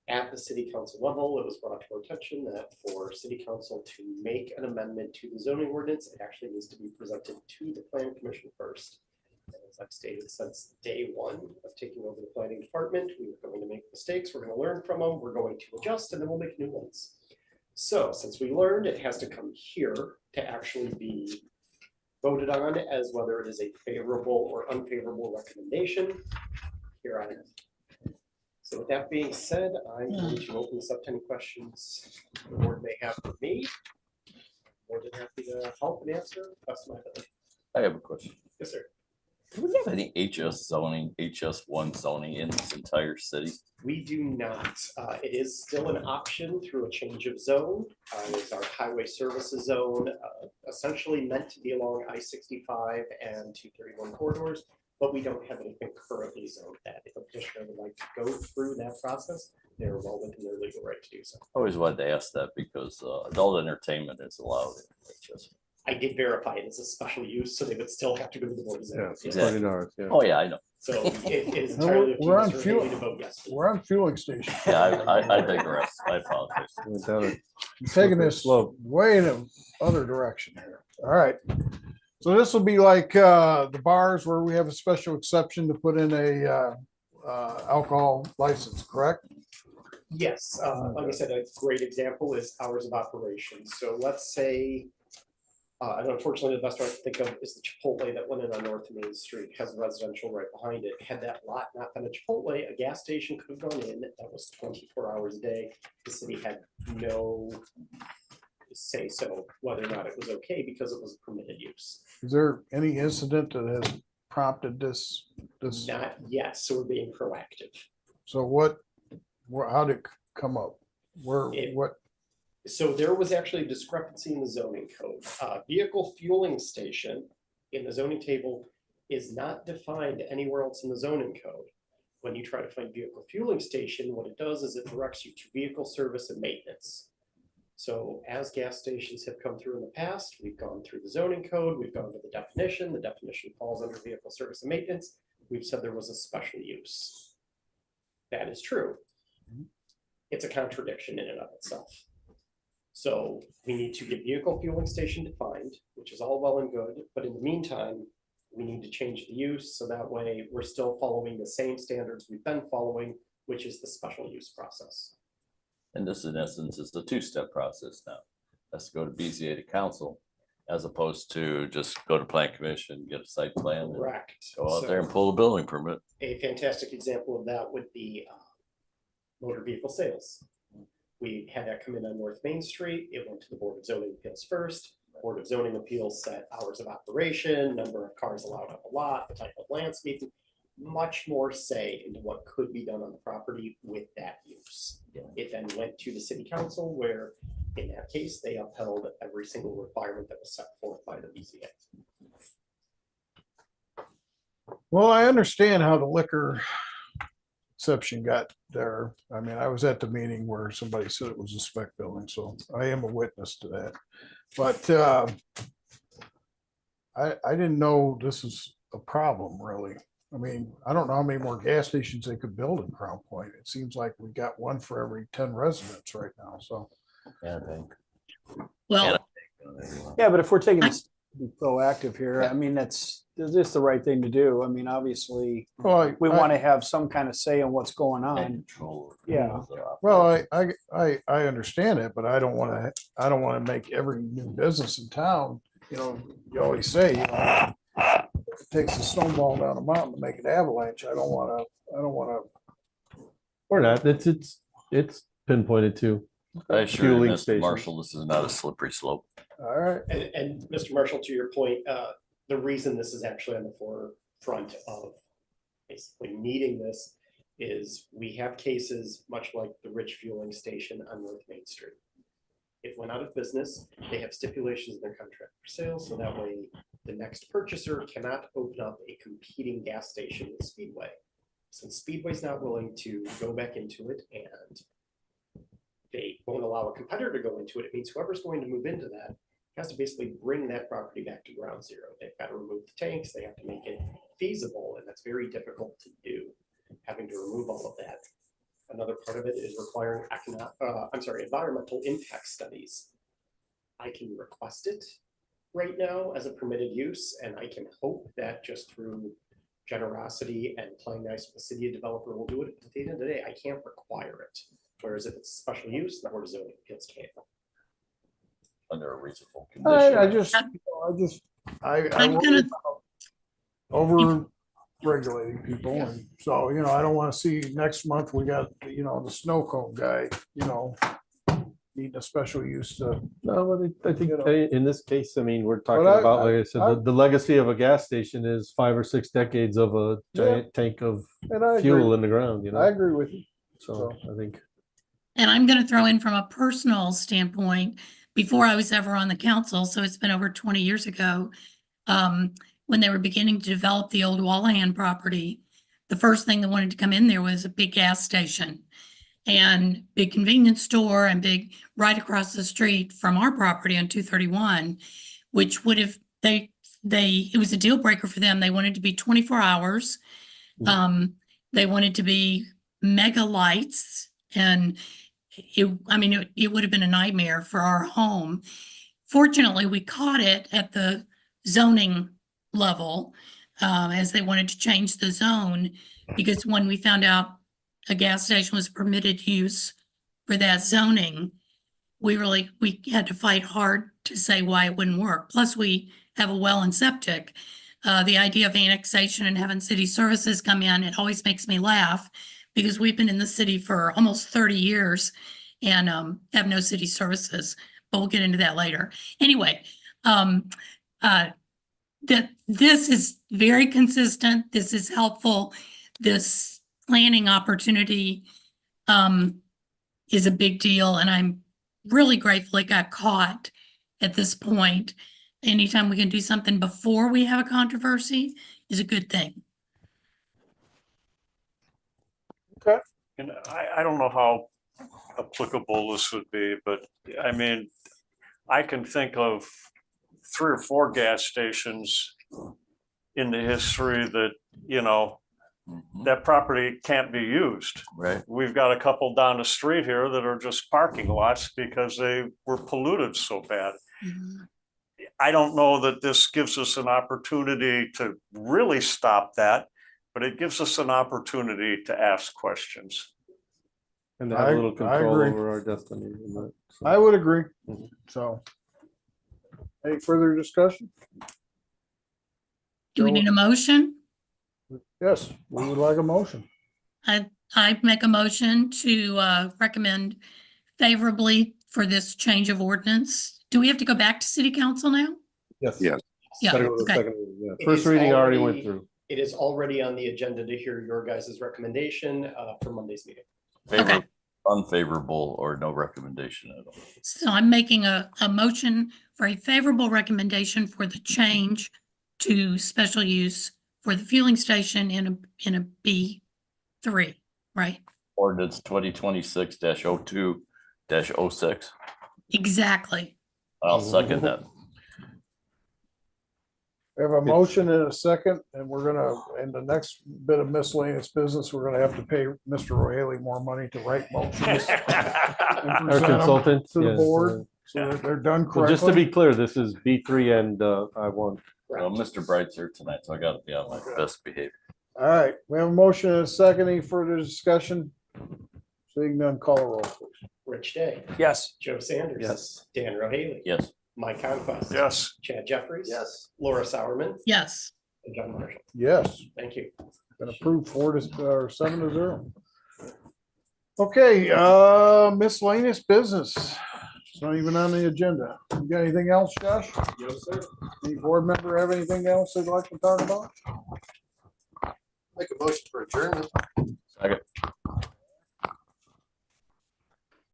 At the city council level, it was brought to our attention that for city council to make an amendment to the zoning ordinance, it actually needs to be presented to the planning commission first. As I've stated since day one of taking over the planning department, we were going to make mistakes. We're going to learn from them. We're going to adjust, and then we'll make new ones. So since we learned, it has to come here to actually be voted on as whether it is a favorable or unfavorable recommendation. Here I am. So with that being said, I'm going to open this up to any questions the board may have for me. More than happy to help and answer. That's my ability. I have a question. Yes, sir. Do we have any HS zoning, HS1 zoning in this entire city? We do not. It is still an option through a change of zone. It's our highway services zone, essentially meant to be along I-65 and 231 corridors, but we don't have anything currently zoned that. If a petitioner would like to go through that process, they're well within their legal right to do so. I always wanted to ask that because adult entertainment is allowed in HS. I did verify it as a special use, so they would still have to go to the board of zoning. Yeah, exactly. Oh, yeah, I know. So it is entirely up to We're on Mr. fuel. Haley to vote yes. We're on fueling station. Yeah, I digress. I apologize. Went down a I'm taking this slope. way in the other direction here. All right. So this will be like the bars where we have a special exception to put in a alcohol license, correct? Yes, like I said, a great example is hours of operation. So let's say, and unfortunately, the best one I can think of is the Chipotle that went in on North Main Street, has residential right behind it. Had that lot not been a Chipotle, a gas station could have gone in. That was 24 hours a day. The city had no say so whether or not it was okay because it was a permitted use. Is there any incident that has prompted this? Not yet, so we're being proactive. So how did it come up? What? So there was actually a discrepancy in the zoning code. Vehicle fueling station in the zoning table is not defined anywhere else in the zoning code. When you try to find vehicle fueling station, what it does is it directs you to vehicle service and maintenance. So as gas stations have come through in the past, we've gone through the zoning code, we've gone to the definition falls under vehicle service and maintenance. We've said there was a special use. That is true. It's a contradiction in and of itself. So we need to get vehicle fueling station defined, which is all well and good, but in the meantime, we need to change the use so that way we're still following the same standards we've been following, which is the special use process. And this in essence is the two-step process now. That's to go to BZA to council, as opposed to just go to plan commission, get a site plan. and Correct. Go out there and pull a building permit. A fantastic example of that would be motor vehicle sales. We had that come in on North Main Street. It went to the Board of Zoning Appeals first. Board of Zoning Appeals set hours of operation, number of cars allowed on the lot, the type of landscaping, much more say into what could be done on the property with that use. It then went to the city council where, in that case, they upheld every single requirement that was set forth by the BZA. Well, I understand how the liquor exception got there. I mean, I was at the meeting where somebody said it was a spec building, so I am a witness to that. But I didn't know this is a problem, really. I mean, I don't know how many more gas stations they could build in Crown Point. It seems like we got one for every 10 residents right now, so. Yeah, I think. Well, Yeah, but if we're taking this to be proactive here, I mean, that's just the right thing to do. I mean, obviously, Well, we want to have some kind of say in what's going on. Control. Yeah. Well, I understand it, but I don't want to make every new business in town, you know, you always say, you know, if it takes a snowball down a mountain to make an avalanche. I don't want to. Or not, it's pinpointed too. I assure you, Fueling Mr. stations. Marshall, this is not a slippery slope. All right. And Mr. Marshall, to your point, the reason this is actually on the forefront of basically needing this is we have cases much like the Rich Fueling Station on North Main Street. It went out of business. They have stipulations in their contract for sale, so that way the next purchaser cannot open up a competing gas station with Speedway. Since Speedway's not willing to go back into it and they won't allow a competitor to go into it, it means whoever's going to move into that has to basically bring that property back to ground zero. They've got to remove the tanks, they have to make it feasible, and that's very difficult to do, having to remove all of that. Another part of it is requiring environmental impact studies. I can request it right now as a permitted use, and I can hope that just through generosity and playing nice with the city, a developer will do it. At the end of the day, I can't require it. Whereas if it's special use, the Board of Zoning Appeals can't. Under a reasonable condition. I I'm worry gonna- about over regulating people. And so, you know, I don't want to see next month, we got, you know, the snow cone guy, you know, needing a special use to. No, but I think You know. in this case, I mean, we're talking But about, like I said, the legacy of a gas station is 5 or 6 decades of a giant tank of And I fuel agree. in the ground, you know? I agree with you. So I think. and I'm going to throw in from a personal standpoint, before I was ever on the council, so it's been over 20 years ago, when they were beginning to develop the old Wallahan property, the first thing that wanted to come in there was a big gas station and big convenience store and big right across the street from our property on 231, which would have, it was a deal breaker for them. They wanted to be 24 hours. They wanted to be mega lights, and it would have been a nightmare for our home. Fortunately, we caught it at the zoning level, as they wanted to change the zone, because when we found out a gas station was permitted use for that zoning, we had to fight hard to say why it wouldn't work. Plus, we have a well and septic. The idea of annexation and having city services come in, it always makes me laugh, because we've been in the city for almost 30 years and have no city services, but we'll get into that later. Anyway, this is very consistent. This is helpful. This planning opportunity is a big deal, and I'm really grateful it got caught at this point. Anytime we can do something before we have a controversy is a good thing. And I don't know how applicable this would be, but I mean, I can think of 3 or 4 gas stations in the history that, you know, that property can't be used. Right. We've got a couple down the street here that are just parking lots because they were polluted so bad. I don't know that this gives us an opportunity to really stop that, but it gives us an opportunity to ask questions. And to have a little I control agree. over our destiny. in that, so. I would agree. So. Any further discussion? Do we need a motion? Yes, we would like a motion. I make a motion to recommend favorably for this change of ordinance. Do we have to go back to city council now? Yes. Yes. Yeah, Gotta go to the okay. second reading, yeah. It First is reading already went already- through. It is already on the agenda to hear your guys' recommendation for Monday's meeting. Favor, unfavorable, or no recommendation at all. So I'm making a motion for a favorable recommendation for the change to special use for the fueling station in a B3, right? Ordinance 2026-02-06. Exactly. I'll second that. We have a motion and a second, and we're gonna, in the next bit of miscellaneous business, we're gonna have to pay Mr. Roy Haley more money to write motions. and Our present 'em consultant. To the yes, board, so they're done Well, just to correctly. be clear, this is B3 and I1. Well, Mr. Bright's here tonight, so I gotta be on my best behavior. All right, we have a motion and a second. Any further discussion? Seeing none, call a roll, please. Rich Day, Yes. Joe Sanders. Yes. Dan Rohaley. Yes. Mike Conquest. Yes. Chad Jeffries. Yes. Laura Sauerman Yes. and John Marshall. Yes, Thank you. been approved 7-0. Okay, miscellaneous business. It's not even on the agenda. You got anything else, Josh? No, sir. Any board member have anything else they'd like to talk about? Make a motion for adjournment. Second.